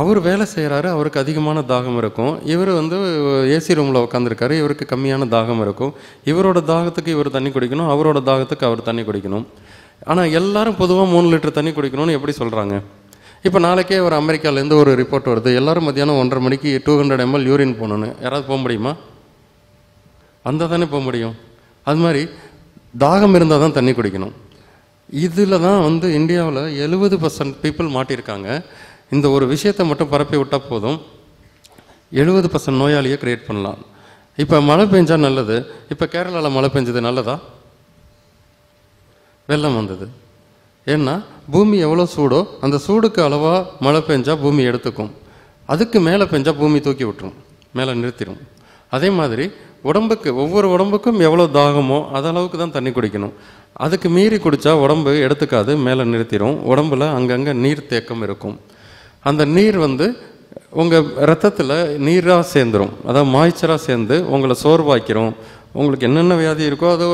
அவர் வேலை செய்கிறாரு, அவருக்கு அதிகமான தாகம் இருக்கும். இவர் ஏசி ரூமில் உட்காந்துருக்காரு, இவருக்கு கம்மியான தாகம் இருக்கும். இவரோட தாகத்துக்கு இவர் தண்ணி குடிக்கணும், அவரோட தாகத்துக்கு அவர் தண்ணி குடிக்கணும். ஆனால் எல்லாரும் பொதுவாக 3 லிட்டர் தண்ணி குடிக்கணும்னு எப்படி சொல்கிறாங்க? இப்போ நாளைக்கே ஒரு அமெரிக்காவிலேருந்து ஒரு ரிப்போர்ட் வருது, எல்லோரும் மத்தியானம் 1:30 மணிக்கு 200 ml யூரின் போகணுன்னு. யாராவது போக முடியுமா? அந்த தானே போக முடியும். அது மாதிரி தாகம் இருந்தால் தான் தண்ணி குடிக்கணும். இதில் தான் இந்தியாவில் 70% பீப்புள் மாட்டியிருக்காங்க. இந்த ஒரு விஷயத்தை மட்டும் பரப்பி விட்டால் போதும், 70% நோயாளியை க்ரியேட் பண்ணலாம். இப்போ மழை பெஞ்சால் நல்லது. இப்போ கேரளாவில் மழை பெஞ்சது நல்லதா? வெள்ளம் வந்தது. ஏன்னா பூமி எவ்வளோ சூடோ அந்த சூடுக்கு அளவாக மழை பெஞ்சால் பூமி எடுத்துக்கும். அதுக்கு மேலே பெஞ்சால் பூமி தூக்கி விட்டுரும், மேலே நிறுத்திடும். அதே மாதிரி உடம்புக்கு, ஒவ்வொரு உடம்புக்கும் எவ்வளோ தாகமோ அதளவுக்கு தான் தண்ணி குடிக்கணும். அதுக்கு மீறி குடித்தா உடம்பு எடுத்துக்காது, மேலே நிறுத்திடும். உடம்புல அங்கங்கே நீர் தேக்கம் இருக்கும். அந்த நீர் உங்கள் ரத்தத்தில் நீராக சேர்ந்துடும், அதாவது மாய்ச்சராக சேர்ந்து உங்களை சோர்வாக்கிறோம். உங்களுக்கு என்னென்ன வியாதி இருக்கோ அது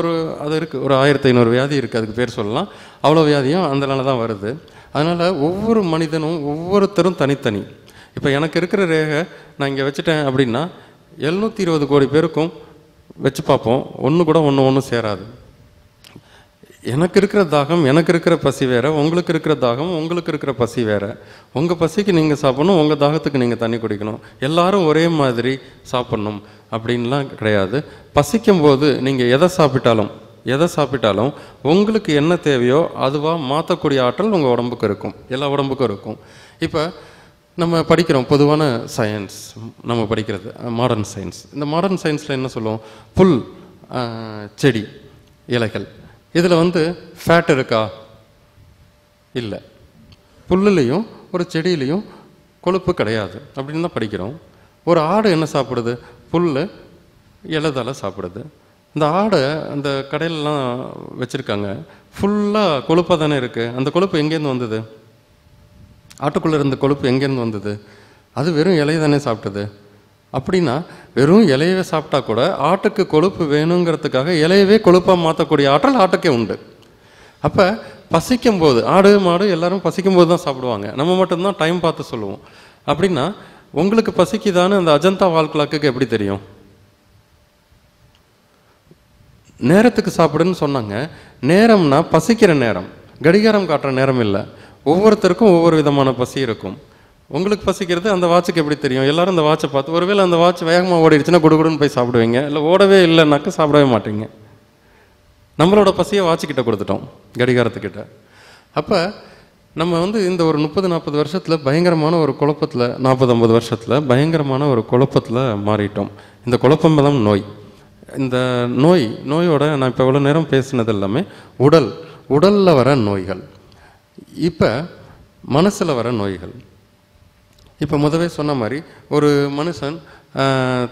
இருக்குது, ஒரு 1500 வியாதி இருக்குது, அதுக்கு பேர் சொல்லலாம். அவ்வளோ வியாதியும் அதனால தான் வருது. அதனால் ஒவ்வொரு மனிதனும் ஒவ்வொருத்தரும் தனித்தனி. இப்போ எனக்கு இருக்கிற ரேகை நான் இங்கே வச்சுட்டேன் அப்படின்னா 720 கோடி பேருக்கும் வச்சு பார்ப்போம், ஒன்று கூட ஒன்று சேராது. எனக்கு இருக்கிற தாகம், எனக்கு இருக்கிற பசி வேறு, உங்களுக்கு இருக்கிற தாகம், உங்களுக்கு இருக்கிற பசி வேறு. உங்கள் பசிக்கு நீங்கள் சாப்பிட்ணும், உங்கள் தாகத்துக்கு நீங்கள் தண்ணி குடிக்கணும். எல்லாரும் ஒரே மாதிரி சாப்பிட்ணும் அப்படின்லாம் கிடையாது. பசிக்கும் போது நீங்கள் எதை சாப்பிட்டாலும் உங்களுக்கு என்ன தேவையோ அதுவாக மாற்றக்கூடிய ஆற்றல் உங்கள் உடம்புக்கு இருக்கும், எல்லா உடம்புக்கும் இருக்கும். இப்போ நம்ம படிக்கிறோம் பொதுவான சயின்ஸ், நம்ம படிக்கிறது மாடர்ன் சயின்ஸ். இந்த மாடர்ன் சயின்ஸில் என்ன சொல்லுவோம்? புல், செடி, இலைகள், இதில் ஃபேட் இருக்கா? இல்லை. புல்லுலேயும் ஒரு செடியிலையும் கொழுப்பு கிடையாது அப்படின்னு தான் படிக்கிறோம். ஒரு ஆடு என்ன சாப்பிடுது? புல், இலைதலை சாப்பிடுது. இந்த ஆடை அந்த கடையிலலாம் வச்சுருக்காங்க, ஃபுல்லாக கொழுப்பாக தானே இருக்குது. அந்த கொழுப்பு எங்கேருந்து வந்தது? ஆட்டுக்குள்ளே இருந்த கொழுப்பு எங்கேருந்து வந்தது? அது வெறும் இலையை தானே சாப்பிட்டது. அப்படின்னா வெறும் இலையவே சாப்பிட்டா கூட ஆட்டுக்கு கொழுப்பு வேணுங்கிறதுக்காக இலையவே கொழுப்பாக மாற்றக்கூடிய ஆற்றல் ஆட்டுக்கே உண்டு. அப்போ பசிக்கும் போது, ஆடு மாடு எல்லாரும் பசிக்கும் போது தான் சாப்பிடுவாங்க, நம்ம மட்டும்தான் டைம் பார்த்து சொல்லுவோம். அப்படின்னா உங்களுக்கு பசிக்குதான்னு அந்த அஜந்தா வால் கிளாக்குக்கு எப்படி தெரியும்? நேரத்துக்கு சாப்பிடுன்னு சொன்னாங்க. நேரம்னா பசிக்கிற நேரம், கடிகாரம் காட்டுற நேரம் இல்லை. ஒவ்வொருத்தருக்கும் ஒவ்வொரு விதமான பசி இருக்கும். உங்களுக்கு பசிக்கிறது அந்த வாட்சுக்கு எப்படி தெரியும்? எல்லாரும் அந்த வாட்சை பார்த்து, ஒருவேளை அந்த வாட்ச் வேகமாக ஓடிடுச்சுன்னா குடுகுடுன்னு போய் சாப்பிடுவீங்க, இல்லை ஓடவே இல்லைன்னாக்க சாப்பிடவே மாட்டீங்க. நம்மளோட பசியை வாட்சுக்கிட்ட கொடுத்துட்டோம், கடிகாரத்துக்கிட்ட. அப்போ நம்ம இந்த ஒரு 30-40 வருஷத்தில் பயங்கரமான ஒரு குழப்பத்தில், 40-50 வருஷத்தில் பயங்கரமான ஒரு குழப்பத்தில் மாறிட்டோம். இந்த குழப்பம் தான் நோய். இந்த நோயோட நான் இப்போ இவ்வளோ நேரம் பேசினது எல்லாமே உடலில் வர நோய்கள். இப்போ மனசில் வர நோய்கள். இப்போ முதவே சொன்ன மாதிரி ஒரு மனுஷன்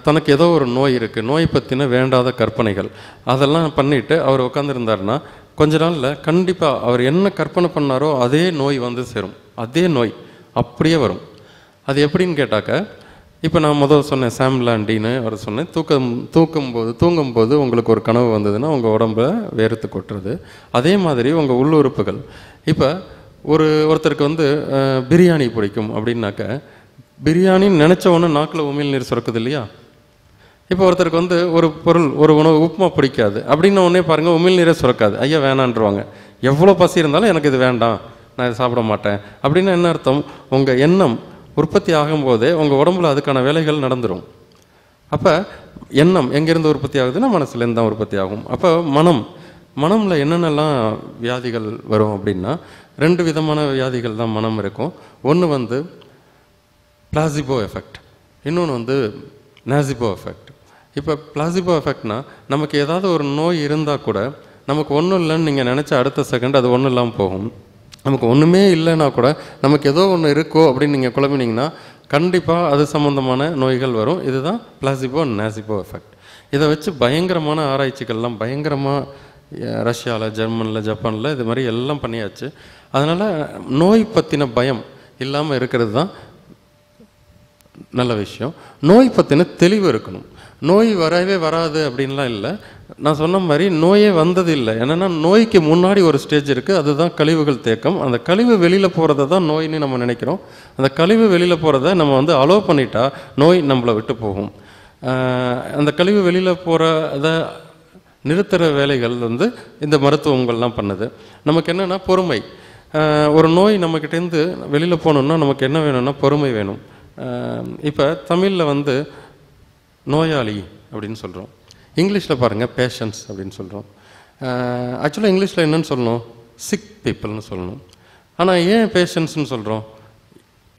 தனக்கு ஏதோ ஒரு நோய் இருக்குது, நோய் பற்றின வேண்டாத கற்பனைகள் அதெல்லாம் பண்ணிவிட்டு அவர் உட்காந்துருந்தாருன்னா கொஞ்ச நாளில் கண்டிப்பாக அவர் என்ன கற்பனை பண்ணாரோ அதே நோய் சேரும். அதே நோய் அப்படியே வரும். அது எப்படின்னு கேட்டாக்க, இப்போ நான் முதல் சொன்னேன் சாம்லாண்டின்னு அவர் சொன்னேன், தூங்கும்போது உங்களுக்கு ஒரு கனவு வந்ததுன்னா உங்கள் உடம்பை வேர்த்து கொட்டுறது. அதே மாதிரி உங்கள் உள்ளுறுப்புகள். இப்போ ஒருத்தருக்கு பிரியாணி பிடிக்கும் அப்படின்னாக்க, பிரியாணின்னு நினச்ச ஒன்று நாக்கில் உமிழ் நீர் சுரக்குது இல்லையா? இப்போ ஒருத்தருக்கு ஒரு பொருள், ஒரு உணவு, உப்புமா பிடிக்காது அப்படின்ன உடனே பாருங்கள் உமிழ் நீரே சுரக்காது, ஐயா வேணான்றுவாங்க. எவ்வளோ பசி இருந்தாலும் எனக்கு இது வேண்டாம், நான் இதை சாப்பிட மாட்டேன் அப்படின்னு என்ன அர்த்தம்? உங்கள் எண்ணம் உற்பத்தி ஆகும்போதே உங்கள் உடம்புல அதுக்கான வேலைகள் நடந்துடும். அப்போ எண்ணம் எங்கேருந்து உற்பத்தி ஆகுதுன்னா மனசுலேருந்து தான் உற்பத்தி ஆகும். அப்போ மனமில் என்னென்னலாம் வியாதிகள் வரும் அப்படின்னா 2 விதமான வியாதிகள் தான் மனம் இருக்கும். ஒன்று பிளாசிபோ எஃபெக்ட், இன்னொன்று நாசிபோ எஃபெக்ட். இப்போ பிளாசிபோ எஃபெக்ட்னா நமக்கு ஏதாவது ஒரு நோய் இருந்தால் கூட நமக்கு ஒன்றும் இல்லைன்னு நீங்கள் நினச்ச அடுத்த செகண்ட் அது ஒன்றும் இல்லாமல் போகும். நமக்கு ஒன்றுமே இல்லைன்னா கூட நமக்கு ஏதோ ஒன்று இருக்கோ அப்படின்னு நீங்கள் குழம்பினீங்கன்னா கண்டிப்பாக அது சம்மந்தமான நோய்கள் வரும். இதுதான் பிளாசிபோ நாசிபோ எஃபெக்ட். இதை வச்சு பயங்கரமான ஆராய்ச்சிகள்லாம் பயங்கரமாக ரஷ்யாவில், ஜெர்மனியில், ஜப்பானில் இது மாதிரி எல்லாம் பண்ணியாச்சு. அதனால் நோய் பற்றின பயம் இல்லாமல் இருக்கிறது தான் நல்ல விஷயம். நோய் பற்றின தெளிவு இருக்கணும். நோய் வரவே வராது அப்படின்லாம் இல்லை. நான் சொன்ன மாதிரி நோயே வந்தது இல்லை. என்னென்னா நோய்க்கு முன்னாடி ஒரு ஸ்டேஜ் இருக்குது, அதுதான் கழிவுகள் தேக்கம். அந்த கழிவு வெளியில் போகிறத தான் நோயின்னு நம்ம நினைக்கிறோம். அந்த கழிவு வெளியில் போகிறத நம்ம வந்து அலோவ் பண்ணிட்டா நோய் நம்மளை விட்டு போகும். அந்த கழிவு வெளியில் போகிறத நிறுத்துகிற வேலைகள் வந்து இந்த மருத்துவங்கள்லாம் பண்ணுது. நமக்கு என்னென்னா பொறுமை. ஒரு நோய் நம்மக்கிட்டேருந்து வெளியில் போகணுன்னா நமக்கு என்ன வேணும்னா பொறுமை வேணும். இப்போ தமிழில் வந்து நோயாளி அப்படின்னு சொல்கிறோம், இங்கிலீஷில் பாருங்கள் பேஷண்ட்ஸ் அப்படின்னு சொல்கிறோம். ஆக்சுவலாக இங்கிலீஷில் என்னன்னு சொல்லணும், சிக் பீப்புள்னு சொல்லணும். ஆனால் ஏன் பேஷண்ட்ஸ்னு சொல்கிறோம்?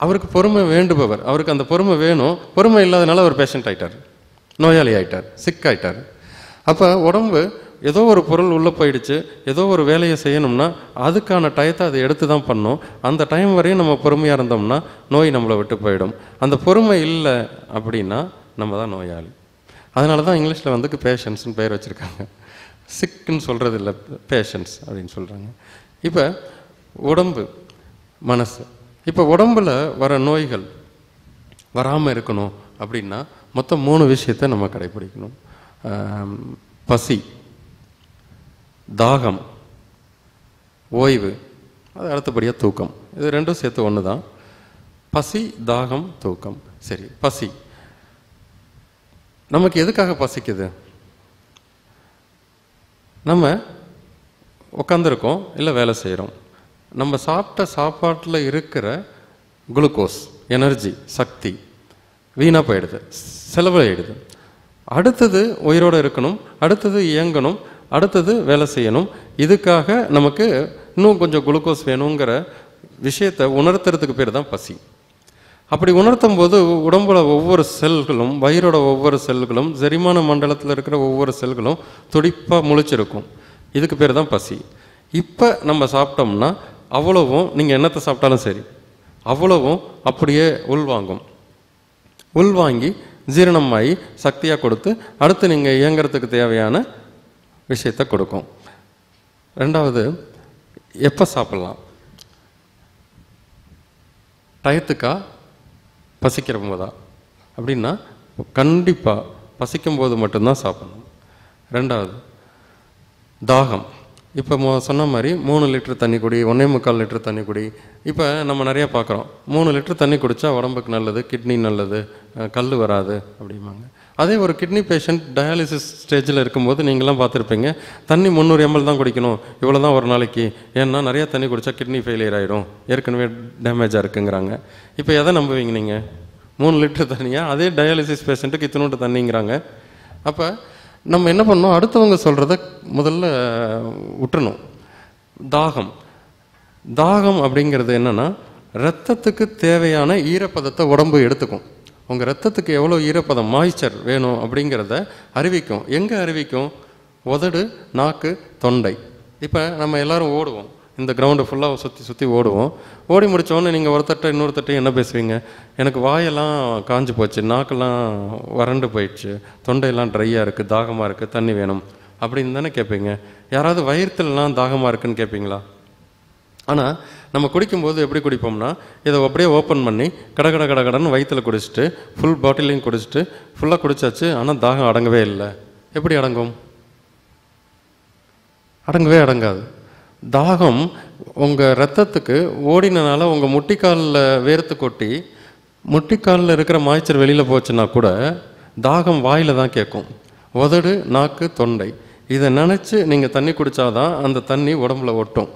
அவருக்கு பொறுமை வேண்டுபவர், அவருக்கு அந்த பொறுமை வேணும். பொறுமை இல்லாதனால அவர் பேஷண்ட் ஆகிட்டார், நோயாளி ஆகிட்டார், சிக் ஆகிட்டார். அப்போ உடம்பு ஏதோ ஒரு பொருள் உள்ளே போயிடுச்சு, ஏதோ ஒரு வேலையை செய்யணும்னா அதுக்கான டயத்தை அதை எடுத்து தான் பண்ணோம். அந்த டைம் வரையும் நம்ம பொறுமையாக இருந்தோம்னா நோய் நம்மளை விட்டு போயிடும். அந்த பொறுமை இல்லை அப்படின்னா நம்ம தான் நோயாளி. அதனால தான் இங்கிலீஷில் வந்து பேஷண்ட்ஸ்னு பெயர் வச்சுருக்காங்க. சிக்குன்னு சொல்கிறது இல்லை, பேஷண்ட்ஸ் அப்படின்னு சொல்கிறாங்க. இப்போ உடம்பு, மனசு. இப்போ உடம்பில் வர நோய்கள் வராமல் இருக்கணும் அப்படின்னா மொத்தம் 3 விஷயத்தை நம்ம கடைப்பிடிக்கணும். பசி, தாகம், ஓய்வு, அது அடுத்தபடியாக தூக்கம். இது ரெண்டும் சேர்த்து ஒன்று தான். பசி, தாகம், தூக்கம். சரி, பசி நமக்கு எதுக்காக பசிக்குது? நம்ம உட்காந்துருக்கோம், இல்லை வேலை செய்கிறோம். நம்ம சாப்பிட்ட சாப்பாட்டில் இருக்கிற குளுக்கோஸ், எனர்ஜி, சக்தி வீணாக போயிடுது, செலவாயிடுது. அடுத்தது உயிரோடு இருக்கணும், அடுத்தது இயங்கணும், அடுத்தது வேலை செய்யணும். இதுக்காக நமக்கு இன்னும் கொஞ்சம் குளுக்கோஸ் வேணுங்கிற விஷயத்தை உணர்த்துறதுக்கு பேர் தான் பசி. அப்படி உணர்த்தும் போது உடம்புல ஒவ்வொரு செல்களும், வயிறோட ஒவ்வொரு செல்களும், செரிமான மண்டலத்தில் இருக்கிற ஒவ்வொரு செல்களும் துடிப்பாக முழிச்சிருக்கும். இதுக்கு பேர் தான் பசி. இப்போ நம்ம சாப்பிட்டோம்னா அவ்வளவும், நீங்கள் என்னத்தை சாப்பிட்டாலும் சரி, அவ்வளவும் அப்படியே உள்வாங்கும். உள்வாங்கி ஜீரணமாகி சக்தியாக கொடுத்து அடுத்து நீங்கள் இயங்கிறதுக்கு தேவையான விஷயத்தை கொடுக்கும். ரெண்டாவது, எப்போ சாப்பிட்லாம்? டயத்துக்கா, பசிக்கிற போதா அப்படின்னா கண்டிப்பாக பசிக்கும்போது மட்டும்தான் சாப்பிடணும். ரெண்டாவது, தாகம். இப்போ சொன்ன மாதிரி 3 லிட்டர் தண்ணி குடி, 1.25 லிட்டர் தண்ணி குடி. இப்போ நம்ம நிறையா பார்க்குறோம், 3 லிட்டர் தண்ணி குடித்தா உடம்புக்கு நல்லது, கிட்னி நல்லது, கல் வராது அப்படிம்பாங்க. அதே ஒரு கிட்னி பேஷண்ட் டயாலிசிஸ் ஸ்டேஜில் இருக்கும்போது நீங்களாம் பார்த்துருப்பீங்க, தண்ணி 300 ml தான் குடிக்கணும், இவ்வளோ தான் ஒரு நாளைக்கு. ஏன்னா நிறையா தண்ணி குடித்தா கிட்னி ஃபெயிலியர் ஆகிடும், ஏற்கனவே டேமேஜாக இருக்குங்கிறாங்க. இப்போ எதை நம்புவீங்க நீங்கள்? 3 லிட்டர் தண்ணியாக? அதே டயாலிசிஸ் பேஷண்ட்டுக்கு இத்தினோட்டு தண்ணிங்கிறாங்க. அப்போ நம்ம என்ன பண்ணோம், அடுத்தவங்க சொல்கிறத முதல்ல விட்டுறணும். தாகம். தாகம் அப்படிங்கிறது என்னென்னா, ரத்தத்துக்கு தேவையான ஈரப்பதத்தை உடம்பு எடுத்துக்கும். உங்கள் ரத்தத்துக்கு எவ்வளோ ஈரப்பதம், மாய்ச்சர் வேணும் அப்படிங்கிறத அறிவிக்கும். எங்கே அறிவிக்கும்? உதடு, நாக்கு, தொண்டை. இப்போ நம்ம எல்லோரும் ஓடுவோம், இந்த கிரவுண்டு ஃபுல்லாக சுற்றி ஓடுவோம். ஓடி முடித்தோடனே நீங்கள் ஒருத்தட்ட இன்னொருத்தட்டையும் என்ன பேசுவீங்க? எனக்கு வாயெல்லாம் காஞ்சி போச்சு, நாக்கெல்லாம் வறண்டு போயிடுச்சு, தொண்டையெல்லாம் ட்ரையாக இருக்குது, தாகமாக இருக்குது, தண்ணி வேணும் அப்படின்னு தானே கேட்பீங்க. யாராவது வயிற்றுலலாம் தாகமாக இருக்குன்னு கேட்பீங்களா? ஆனால் நம்ம குடிக்கும்போது எப்படி குடிப்போம்னா, இதை அப்படியே ஓப்பன் பண்ணி கடன்னு வயிற்றில் குடிச்சிட்டு ஃபுல் பாட்டிலையும் குடிச்சிட்டு ஃபுல்லாக குடிச்சாச்சு. ஆனால் தாகம் அடங்கவே இல்லை. எப்படி அடங்கும்? அடங்கவே அடங்காது. தாகம் உங்கள் ரத்தத்துக்கு ஓடினால உங்கள் முட்டிக்காலில் வேர்த்து கொட்டி முட்டிக்காலில் இருக்கிற மாய்ச்சல் வெளியில் போச்சுன்னா கூட தாகம் வாயில் தான் கேட்கும். உதடு, நாக்கு, தொண்டை இதை நினச்சி நீங்கள் தண்ணி குடித்தாதான் அந்த தண்ணி உடம்புல ஒட்டும்.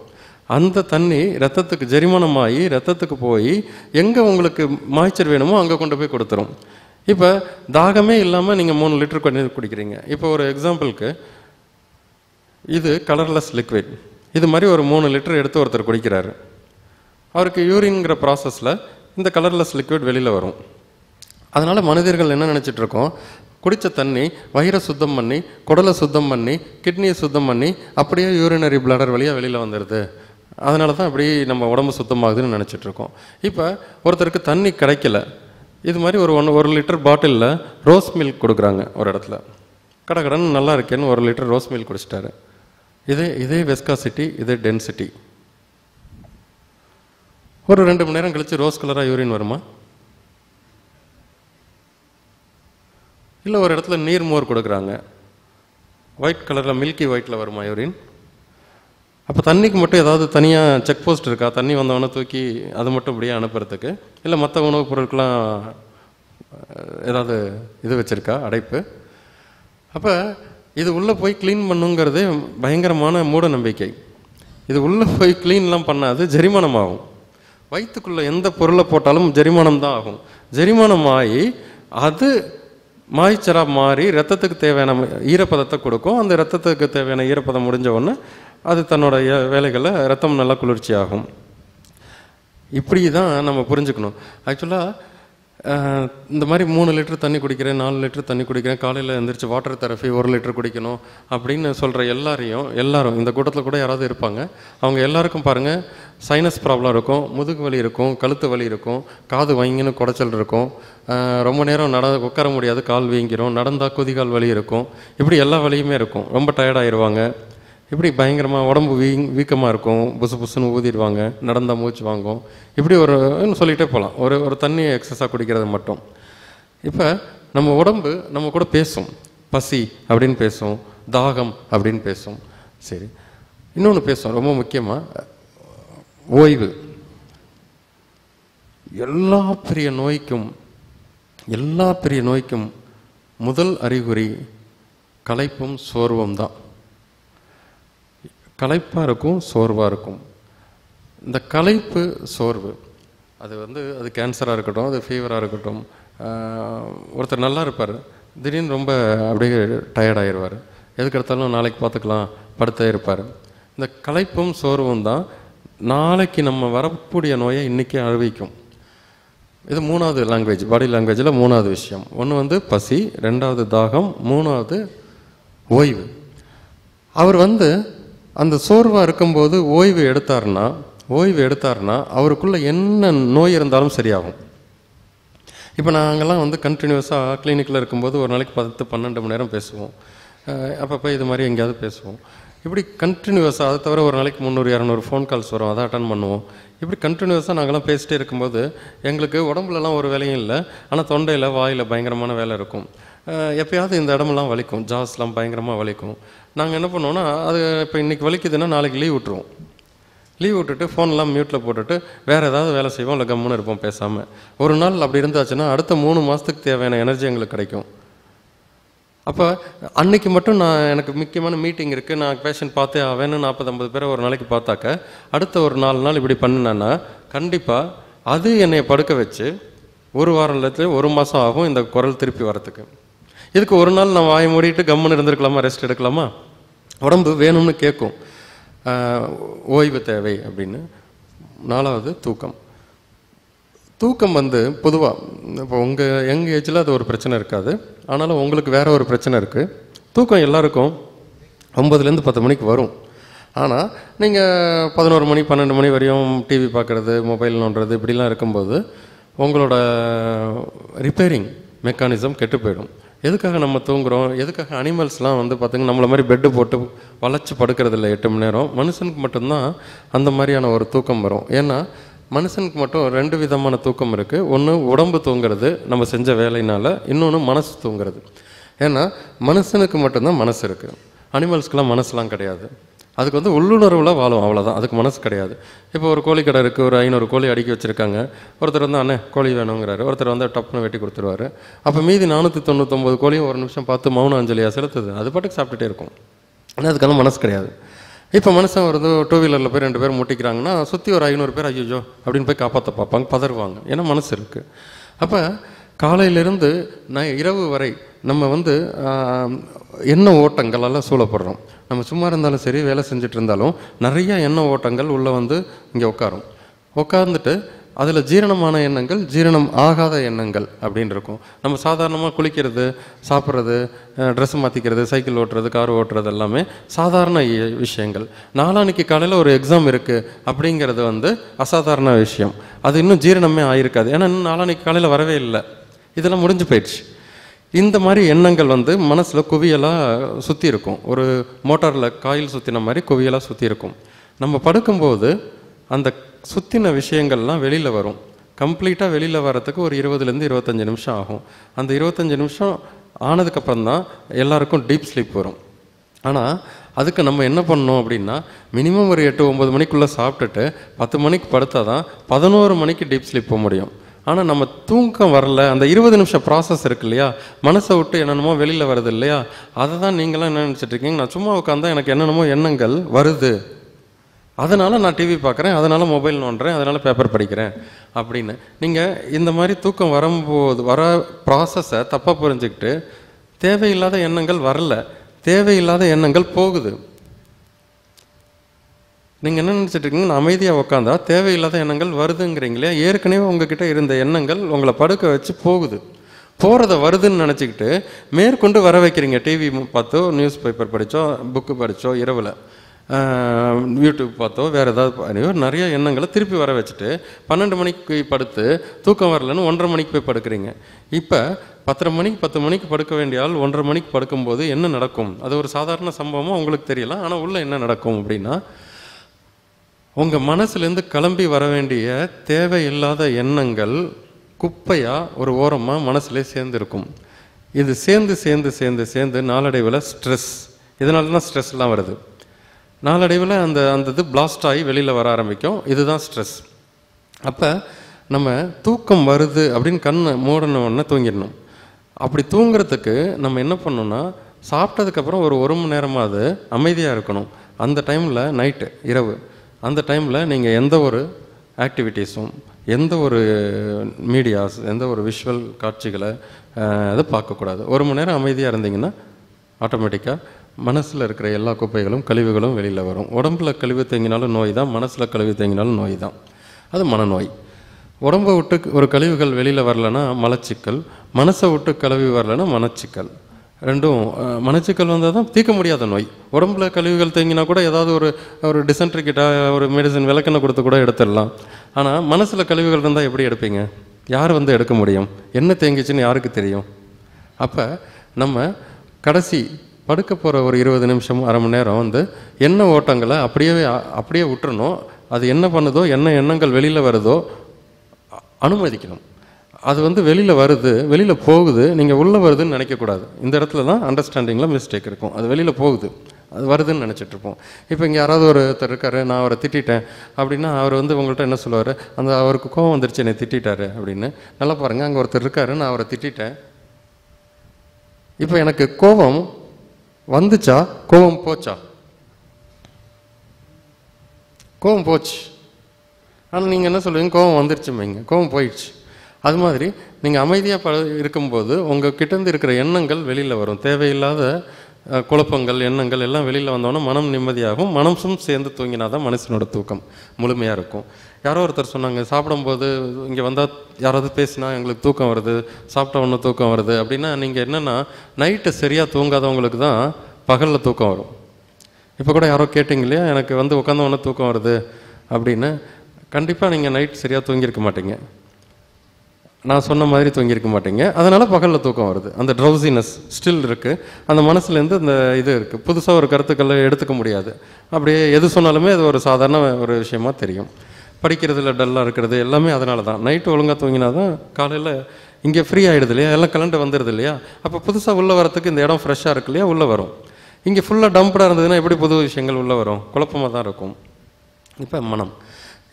அந்த தண்ணி ரத்தத்துக்கு ஜெரிமானமாகி ரத்தத்துக்கு போய் எங்கே உங்களுக்கு மாய்ச்சல் வேணுமோ அங்கே கொண்டு போய் கொடுத்துரும். இப்போ தாகமே இல்லாமல் நீங்கள் 3 லிட்டர் தண்ணி குடிக்கிறீங்க. இப்போ ஒரு எக்ஸாம்பிளுக்கு, இது கலர்லெஸ் லிக்விட். இது மாதிரி ஒரு 3 லிட்டர் எடுத்து ஒருத்தர் குடிக்கிறாரு. அவருக்கு யூரின்ங்கிற ப்ராசஸில் இந்த கலர்லெஸ் லிக்விட் வெளியில் வரும். அதனால் மனிதர்கள் என்ன நினச்சிட்ருக்கோம், குடித்த தண்ணி வயிறை சுத்தம் பண்ணி, குடலை சுத்தம் பண்ணி, கிட்னியை சுத்தம் பண்ணி அப்படியே யூரினரி பிளாடர் வழியாக வெளியில் வந்துடுது, அதனால தான் அப்படி நம்ம உடம்பு சுத்தமாகுதுன்னு நினச்சிட்ருக்கோம். இப்போ ஒருத்தருக்கு தண்ணி கிடைக்கல, இது மாதிரி ஒரு 1 லிட்டர் பாட்டிலில் ரோஸ் மில்க் கொடுக்குறாங்க ஒரு இடத்துல. கடன்னு நல்லா இருக்கேன்னு 1 லிட்டர் ரோஸ் மில்க் குடிச்சிட்டாரு. இதே வெஸ்காசிட்டி, இதே டென்சிட்டி. ஒரு 2 மணி நேரம் கழித்து ரோஸ் கலராக யூரின் வருமா? இல்லை ஒரு இடத்துல நீர் மோர் கொடுக்குறாங்க, ஒயிட் கலரில் மில்கி ஒயிட்டில் வருமா யூரின். அப்போ தண்ணிக்கு மட்டும் ஏதாவது தனியாக செக் போஸ்ட் இருக்கா, தண்ணி வந்தவொடனே தூக்கி அது மட்டும் இப்படியே அனுப்புறதுக்கு? இல்லை மற்ற உணவுப் பொருட்கள்லாம் ஏதாவது இது வச்சுருக்கா, அடைப்பு? அப்போ இது உள்ளே போய் க்ளீன் பண்ணுங்கிறதே பயங்கரமான மூட நம்பிக்கை. இது உள்ளே போய் க்ளீன்லாம் பண்ணாது, ஜெரிமானம் ஆகும். வயிற்றுக்குள்ளே எந்த பொருளை போட்டாலும் ஜெரிமானம் தான் ஆகும். ஜெரிமானம் ஆகி அது மாய்ச்சராக மாறி ரத்தத்துக்கு தேவையான ஈரப்பதத்தை கொடுக்கும். அந்த ரத்தத்துக்கு தேவையான ஈரப்பதம் முடிஞ்ச உடனே அது தன்னோட வேலைகளை ரத்தம் நல்லா குளிர்ச்சி ஆகும். இப்படி தான் நம்ம புரிஞ்சுக்கணும். ஆக்சுவலாக இந்த மாதிரி 3 லிட்டர் தண்ணி குடிக்கிறேன், 4 லிட்டர் தண்ணி குடிக்கிறேன், காலையில் எழுந்திரிச்சு வாட்டர் தெரப்பி 1 லிட்டர் குடிக்கணும் அப்படின்னு சொல்கிற எல்லாரும் இந்த கூட்டத்தில் கூட யாராவது இருப்பாங்க. அவங்க எல்லாருக்கும் பாருங்கள், சைனஸ் ப்ராப்ளம் இருக்கும், முதுகு வலி இருக்கும், கழுத்து வலி இருக்கும், காது வைங்கன்னு குடைச்சல் இருக்கும், ரொம்ப நேரம் உட்கார முடியாது, கால் வீங்கிரும், நடந்தால் குதிகால் வலி இருக்கும், இப்படி எல்லா வலியுமே இருக்கும். ரொம்ப டயர்டாகிடுவாங்க, இப்படி பயங்கரமாக உடம்பு வீக்கமாக இருக்கும், புசு புசுன்னு ஊதிடுவாங்க, நடந்தால் மூச்சு வாங்கும். இப்படி சொல்லிகிட்டே போகலாம், ஒரு தண்ணி எக்ஸஸாக குடிக்கிறது மட்டும். இப்போ நம்ம உடம்பு நம்ம கூட பேசும், பசி அப்படின்னு பேசும், தாகம் அப்படின்னு பேசும். சரி, இன்னொன்று பேசும் ரொம்ப முக்கியமாக, ஓய்வு. எல்லா பெரிய நோய்க்கும் முதல் அறிகுறி களைப்பும் சோர்வும் தான். களைப்பாக இருக்கும், சோர்வாக இருக்கும். இந்த களைப்பு சோர்வு அது கேன்சராக இருக்கட்டும், அது ஃபீவராக இருக்கட்டும். ஒருத்தர் நல்லா இருப்பார், திடீர்னு ரொம்ப அப்படியே டயர்டாகிடுவார், எதுக்கு எடுத்தாலும் நாளைக்கு பார்த்துக்கலாம் படுத்தே இருப்பார். இந்த களைப்பும் சோர்வும் தான் நாளைக்கு நம்ம வரக்கூடிய நோயை இன்றைக்கி அறிவிக்கும். இது 3வது லாங்குவேஜ், பாடி லாங்குவேஜில் 3வது விஷயம். ஒன்று பசி, 2வது தாகம், 3வது ஓய்வு. அவர் அந்த சோர்வாக இருக்கும்போது ஓய்வு எடுத்தார்னா அவருக்குள்ளே என்ன நோய் இருந்தாலும் சரியாகும். இப்போ நாங்கள்லாம் கண்டினியூஸாக கிளினிக்கில் இருக்கும்போது ஒரு நாளைக்கு 10-12 மணி நேரம் பேசுவோம். அப்பப்போ இது மாதிரி எங்கேயாவது பேசுவோம். இப்படி கண்டினியூஸாக, அதை தவிர ஒரு நாளைக்கு 300-200 ஃபோன் கால்ஸ் வரும், அதை அட்டன் பண்ணுவோம். இப்படி கண்டினியூஸாக நாங்கள்லாம் பேசிட்டே இருக்கும்போது எங்களுக்கு உடம்புலலாம் ஒரு வேலையும் இல்லை, ஆனால் தொண்டையில் வாயில் பயங்கரமான வேலை இருக்கும். எப்போயாவது இந்த இடமெல்லாம் வலிக்கும், ஜாஸ்லாம் பயங்கரமாக வலிக்கும். நாங்கள் என்ன பண்ணுவோன்னா, அது இப்போ இன்றைக்கி வலிக்குதுன்னா நாளைக்கு லீவ் விட்டுட்டு ஃபோன்லாம் மியூட்டில் போட்டுட்டு வேறு ஏதாவது வேலை செய்வோம், இல்லை கம்முன்னு இருப்போம் பேசாமல். ஒரு நாள் அப்படி இருந்தாச்சுன்னா அடுத்த 3 மாதத்துக்கு தேவையான எனர்ஜி எங்களுக்கு கிடைக்கும். அப்போ அன்றைக்கி மட்டும் எனக்கு முக்கியமான மீட்டிங் இருக்குது, நான் பேஷண்ட் பார்த்தே ஆவேன்னு 40-50 பேரை ஒரு நாளைக்கு பார்த்தாக்க, அடுத்த ஒரு 4 நாள் இப்படி பண்ணினேன்னா கண்டிப்பாக அது என்னை படுக்க வச்சு 1 வாரத்துலேயே 1 மாதம் ஆகும் இந்த குரல் திருப்பி வரத்துக்கு. இதுக்கு ஒரு நாள் நான் வாயை மூடிட்டு கம்முன்னு இருந்திருக்கலாமா, ரெஸ்ட் எடுக்கலாமா? உடம்பு வேணும்னு கேட்கும், ஓய்வு தேவை அப்படின்னு. 4வது தூக்கம். பொதுவாக இப்போ எங்கள் ஏஜில் அது ஒரு பிரச்சனை இருக்காது, ஆனாலும் உங்களுக்கு வேறு ஒரு பிரச்சனை இருக்குது. தூக்கம் எல்லாருக்கும் 9லேருந்து 10 மணிக்கு வரும். ஆனால் நீங்கள் 11 மணி 12 மணி வரையும் டிவி பார்க்குறது, மொபைல் நோண்டுறது இப்படிலாம் இருக்கும்போது உங்களோட ரிப்பேரிங் மெக்கானிசம் கெட்டு போயிடும். எதுக்காக நம்ம தூங்குகிறோம், எதுக்காக அனிமல்ஸ்லாம் பார்த்திங்கன்னா நம்மளை மாதிரி பெட்டு போட்டு வளைச்சி படுக்கிறதில்ல 8 மணி நேரம். மனுஷனுக்கு மட்டும்தான் அந்த மாதிரியான ஒரு தூக்கம் வரும். ஏன்னா மனுஷனுக்கு மட்டும் 2 விதமான தூக்கம் இருக்குது. ஒன்று உடம்பு தூங்குறது நம்ம செஞ்ச வேலையினால், இன்னொன்று மனசு தூங்குறது. ஏன்னா மனுஷனுக்கு மட்டும்தான் மனசு இருக்குது, அனிமல்ஸ்க்கெலாம் மனசுலாம் கிடையாது. அதுக்கு உள்ளுணர்வில் வாழும், அவ்வளோதான், அதுக்கு மனசு கிடையாது. இப்போ ஒரு கோழி கடை இருக்குது, ஒரு 500 கோழி அடுக்கி வச்சுருக்காங்க. ஒருத்தர் அண்ணே கோழி வேணுங்கிறாரு, ஒருத்தர் டப்புன்னு வெட்டி கொடுத்துருவாரு. அப்போ மீதி 499 கோழியும் ஒரு நிமிஷம் பார்த்து மௌன அஞ்சலியாக செலுத்துது, அது பாட்டுக்கு சாப்பிட்டுட்டே இருக்கும். ஆனால் அதுக்கெல்லாம் மனசு கிடையாது. இப்போ மனுஷன் 2 வீலரில் போய் 2 பேர் முட்டிக்கிறாங்கன்னா சுற்றி ஒரு 500 பேர் ஐயோ அப்படின்னு போய் காப்பாற்ற பார்ப்பாங்க, பதறுவாங்க, ஏன்னா மனசு இருக்குது. அப்போ காலையிலேருந்து இரவு வரை நம்ம எண்ண ஓட்டங்களெல்லாம் சூழப்படுறோம். நம்ம சும்மா இருந்தாலும் சரி, வேலை செஞ்சுட்டு இருந்தாலும் நிறைய எண்ண ஓட்டங்கள் உள்ளே இங்கே உட்காந்துட்டு அதில் ஜீரணமான எண்ணங்கள், ஜீரணம் ஆகாத எண்ணங்கள் அப்படின்னு இருக்கும். நம்ம சாதாரணமாக குளிக்கிறது, சாப்பிட்றது, ட்ரெஸ் மாற்றிக்கிறது, சைக்கிள் ஓட்டுறது, கார் ஓட்டுறது எல்லாமே சாதாரண விஷயங்கள். நாளான்னைக்கு காலையில் ஒரு எக்ஸாம் இருக்குது அப்படிங்கிறது அசாதாரண விஷயம். அது இன்னும் ஜீரணமே ஆகிருக்காது, ஏன்னா இன்னும் நாளான்னைக்கு காலையில் வரவே இல்லை, இதெல்லாம் முடிஞ்சு போயிடுச்சு. இந்த மாதிரி எண்ணங்கள் மனசில் குவியலாக சுற்றி இருக்கும். ஒரு மோட்டாரில் காயில் சுற்றின மாதிரி குவியலாக சுற்றி இருக்கும். நம்ம படுக்கும்போது அந்த சுற்றின விஷயங்கள்லாம் வெளியில் வரும். கம்ப்ளீட்டாக வெளியில் வர்றதுக்கு ஒரு 20லேருந்து 25 நிமிஷம் ஆகும். அந்த 25 நிமிஷம் ஆனதுக்கப்புறம் தான் எல்லாருக்கும் டீப் ஸ்லீப் வரும். ஆனால் அதுக்கு நம்ம என்ன பண்ணணும் அப்படின்னா, மினிமம் ஒரு 8-9 மணிக்குள்ளே சாப்பிட்டுட்டு 10 மணிக்கு படுத்தா தான் 11 மணிக்கு டீப் ஸ்லீப் போக முடியும். ஆனால் நம்ம தூக்கம் வரல, அந்த 20 நிமிஷம் ப்ராசஸ் இருக்கு இல்லையா, மனசை விட்டு என்னென்னமோ வெளியில் வருது இல்லையா, அதை தான் நீங்களாம் என்ன நினச்சிட்டு இருக்கீங்க, நான் சும்மா உட்காந்தா எனக்கு என்னென்னமோ எண்ணங்கள் வருது, அதனால் நான் டிவி பார்க்குறேன், அதனால் மொபைல் நோண்டுறேன், அதனால் பேப்பர் படிக்கிறேன் அப்படின்னு. நீங்கள் இந்த மாதிரி தூக்கம் வரும்போது வர ப்ராசஸை தப்பாக புரிஞ்சுக்கிட்டு தேவையில்லாத எண்ணங்கள் வரல, தேவையில்லாத எண்ணங்கள் போகுது. நீங்கள் என்ன நினச்சிட்டு இருக்கீங்க, நான் அமைதியாக உட்காந்தா தேவையில்லாத எண்ணங்கள் வருதுங்கிறீங்களே, ஏற்கனவே உங்ககிட்ட இருந்த எண்ணங்கள் உங்களை படுக்க வச்சு போகுது. போகிறத வருதுன்னு நினச்சிக்கிட்டு மேற்கொண்டு வர வைக்கிறீங்க. டிவி பார்த்தோ, நியூஸ் பேப்பர் படித்தோ, புக்கு படித்தோ, இரவில் யூடியூப் பார்த்தோ, வேறு ஏதாவது நிறைய எண்ணங்களை திருப்பி வர வச்சுட்டு 12 மணிக்கு படுத்து தூக்கம் வரலன்னு 1:30 மணிக்கு போய் படுக்கிறீங்க. இப்போ 10 மணிக்கு படுக்க வேண்டிய ஆள் 1:30 மணிக்கு படுக்கும்போது என்ன நடக்கும்? அது ஒரு சாதாரண சம்பவமாக உங்களுக்கு தெரியலாம். ஆனால் உள்ளே என்ன நடக்கும் அப்படின்னா, உங்கள் மனசுலேருந்து கிளம்பி வர வேண்டிய தேவையில்லாத எண்ணங்கள் குப்பையாக ஒரு ஓரமாக மனசுலே சேர்ந்துருக்கும். இது சேர்ந்து சேர்ந்து சேர்ந்து சேர்ந்து நாளடைவில் ஸ்ட்ரெஸ், இதனால தான் ஸ்ட்ரெஸ்லாம் வருது. நாளடைவில் அந்த இது பிளாஸ்ட் ஆகி வெளியில் வர ஆரம்பிக்கும். இதுதான் ஸ்ட்ரெஸ். அப்போ நம்ம தூக்கம் வருது அப்படின்னு கண்ணை மூடின உடனே தூங்கிடணும். அப்படி தூங்குறதுக்கு நம்ம என்ன பண்ணணும்னா, சாப்பிட்டதுக்கப்புறம் ஒரு மணி நேரமாவது அமைதியாக இருக்கணும். அந்த டைமில் நைட்டு இரவு அந்த டைமில் நீங்கள் எந்த ஒரு ஆக்டிவிட்டீஸும், எந்த ஒரு மீடியாஸ், எந்த ஒரு விஷுவல் காட்சிகளை அதை பார்க்கக்கூடாது. 1 மணி நேரம் அமைதியாக இருந்தீங்கன்னா ஆட்டோமேட்டிக்காக மனசில் இருக்கிற எல்லா குப்பைகளும் கழிவுகளும் வெளியில் வரும். உடம்புல கழிவு தேங்கினாலும் நோய் தான், மனசில் கழிவு தேங்கினாலும் நோய் தான். அது மனநோய். உடம்பை விட்டு ஒரு கழிவுகள் வெளியில் வரலைன்னா மலச்சிக்கல், மனசை விட்டு கழிவு வரலைன்னா மனச்சிக்கல். ரெண்டும் மனச்சிக்கல் வந்தால் தான் தீர்க்க முடியாத நோய். உடம்புல கழிவுகள் தேங்கினா கூட ஏதாவது ஒரு டிசென்ட்ரி கிட்ட ஒரு மெடிசன் விளக்கெண்ணை கொடுத்து கூட எடுத்துடலாம். ஆனால் மனசில் கழிவுகள் இருந்தால் எப்படி எடுப்பீங்க? யார் வந்து எடுக்க முடியும்? என்ன தேங்கிச்சுன்னு யாருக்கு தெரியும்? அப்போ நம்ம கடைசி படுக்க போகிற ஒரு 20 நிமிஷம், அரை மணி நேரம் வந்து எண்ண ஓட்டங்களை அப்படியே விட்டுறணும். அது என்ன பண்ணுதோ, என்ன எண்ணங்கள் வெளியில் வருதோ அனுமதிக்கணும். அது வந்து வெளியில் வருது, வெளியில் போகுது, நீங்கள் உள்ளே வருதுன்னு நினைக்கக்கூடாது. இந்த இடத்துல தான் அண்டர்ஸ்டாண்டிங்கில் மிஸ்டேக் இருக்கும். அது வெளியில் போகுது, அது வருதுன்னு நினச்சிட்ருப்போம். இப்போ இங்கே யாராவது ஒருத்தர் இருக்கார், நான் அவரை திட்டேன் அப்படின்னா அவர் வந்து உங்கள்கிட்ட என்ன சொல்லுவார், அவருக்கு கோவம் வந்துருச்சு, என்னை திட்டாரு அப்படின்னு. நல்லா பாருங்கள், அங்கே ஒருத்தர் இருக்காரு, நான் அவரை திட்டேன். இப்போ எனக்கு கோபம் வந்துச்சா, கோபம் போச்சா? கோபம் போச்சு. ஆனால் நீங்கள் என்ன சொல்லுவீங்க, கோபம் வந்துருச்சுமைங்க, கோபம் போயிடுச்சு. அது மாதிரி நீங்கள் அமைதியாக இருக்கும்போது உங்கள் கிட்டேருந்து இருக்கிற எண்ணங்கள் வெளியில் வரும். தேவையில்லாத குழப்பங்கள், எண்ணங்கள் எல்லாம் வெளியில் வந்தோன்னா மனம் நிம்மதியாகும். மனசும் சேர்ந்து தூங்கினா தான் மனுஷனோட தூக்கம் முழுமையாக இருக்கும். யாரோ ஒருத்தர் சொன்னாங்க, சாப்பிடும்போது இங்கே வந்தால் யாராவது பேசினா எங்களுக்கு தூக்கம் வருது, சாப்பிட்ட ஒன்று தூக்கம் வருது அப்படின்னா, நீங்கள் என்னென்னா நைட்டு சரியாக தூங்காதவங்களுக்கு தான் பகலில் தூக்கம் வரும். இப்போ கூட யாரோ கேட்டிங்க இல்லையா, எனக்கு வந்து உட்காந்த ஒன்று தூக்கம் வருது அப்படின்னு. கண்டிப்பாக நீங்கள் நைட் சரியாக தூங்கியிருக்க மாட்டீங்க, நான் சொன்ன மாதிரி தூங்கியிருக்க மாட்டீங்க. அதனால் பகலில் தூக்கம் வருது. அந்த ட்ரௌசினஸ் ஸ்டில் இருக்குது, அந்த மனசுலேருந்து அந்த இது இருக்குது. புதுசாக ஒரு கருத்துக்களை எடுத்துக்க முடியாது. அப்படியே எது சொன்னாலுமே அது ஒரு சாதாரண ஒரு விஷயமா தெரியும். படிக்கிறதுல டல்லாக இருக்கிறது எல்லாமே அதனால தான். நைட்டு ஒழுங்காக தூங்கினா தான் காலையில் இங்கே ஃப்ரீ ஆகிடுது இல்லையா, எல்லாம் கலண்டு வந்துடுது இல்லையா. அப்போ புதுசாக உள்ளே வரத்துக்கு இந்த இடம் ஃப்ரெஷ்ஷாக இருக்கு இல்லையா, உள்ளே வரும். இங்கே ஃபுல்லாக டம்ப்டாக இருந்ததுன்னா எப்படி புது விஷயங்கள் உள்ளே வரும்? குழப்பமாக தான் இருக்கும். இப்போ மனம்,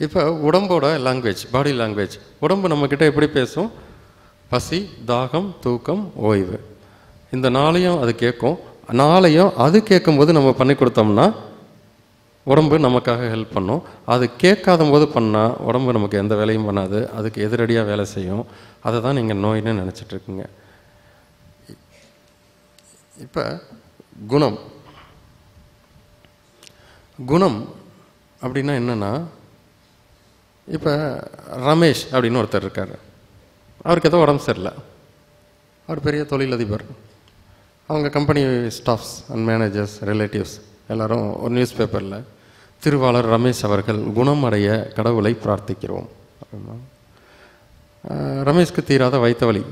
இப்போ உடம்போட லாங்குவேஜ், பாடி லாங்குவேஜ். உடம்பு நம்மக்கிட்ட எப்படி பேசும்? பசி, தாகம், தூக்கம், ஓய்வு, இந்த நாளையும் அது கேட்கும். நாளையும் அது கேட்கும்போது நம்ம பண்ணி கொடுத்தோம்னா உடம்பு நமக்காக ஹெல்ப் பண்ணும். அது கேட்காத போது பண்ணால் உடம்பு நமக்கு எந்த வேலையும் பண்ணாது, அதுக்கு எதிரடியாக வேலை செய்யும். அதை தான் நீங்கள் நோயின்னு நினச்சிட்ருக்குங்க. இப்போ குணம், குணம் அப்படின்னா என்னென்னா, இப்போ ரமேஷ் அப்படின்னு ஒருத்தர் இருக்கார். அவருக்கு ஏதோ உடம்பு சரியில்லை. அவர் பெரிய தொழிலதிபர். அவங்க company staffs and managers, relatives எல்லோரும் ஒரு நியூஸ் பேப்பரில், திருவாளர் ரமேஷ் அவர்கள் குணமடைய கடவுளை பிரார்த்திக்கிறோம் அப்படின்னா, ரமேஷ்க்கு தீராத வயிற்று வலி,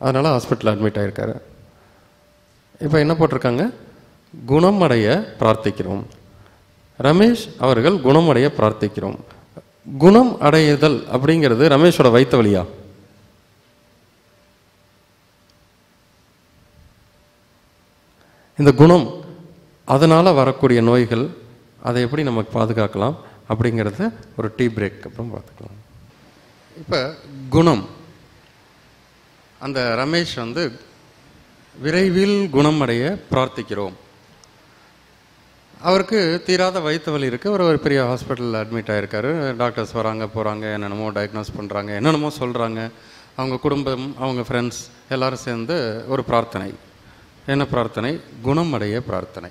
அதனால் ஹாஸ்பிட்டலில் அட்மிட் ஆகியிருக்காரு. இப்போ என்ன போட்டிருக்காங்க? குணமடைய பிரார்த்திக்கிறோம். ரமேஷ் அவர்கள் குணமடைய பிரார்த்திக்கிறோம். குணம் அடையுதல் அப்படிங்கிறது ரமேஷோட வயிற்று வலியா? இந்த குணம் அதனால் வரக்கூடிய நோய்கள் அதை எப்படி நமக்கு பாதுகாக்கலாம் அப்படிங்கிறத ஒரு டீ பிரேக் அப்புறம் பார்த்துக்கலாம். இப்போ குணம், அந்த ரமேஷ் விரைவில் குணமடைய பிரார்த்திக்கிறோம். அவருக்கு தீராத வயிற்று வலி இருக்குது. அவர் ஒரு பெரிய ஹாஸ்பிட்டலில் அட்மிட் ஆகிருக்காரு. டாக்டர்ஸ் வராங்க போகிறாங்க, என்னென்னமோ டயக்னோஸ் பண்ணுறாங்க, என்னென்னமோ சொல்கிறாங்க. அவங்க குடும்பம், அவங்க ஃப்ரெண்ட்ஸ் எல்லோரும் சேர்ந்து ஒரு பிரார்த்தனை. என்ன பிரார்த்தனை? குணமடைய பிரார்த்தனை.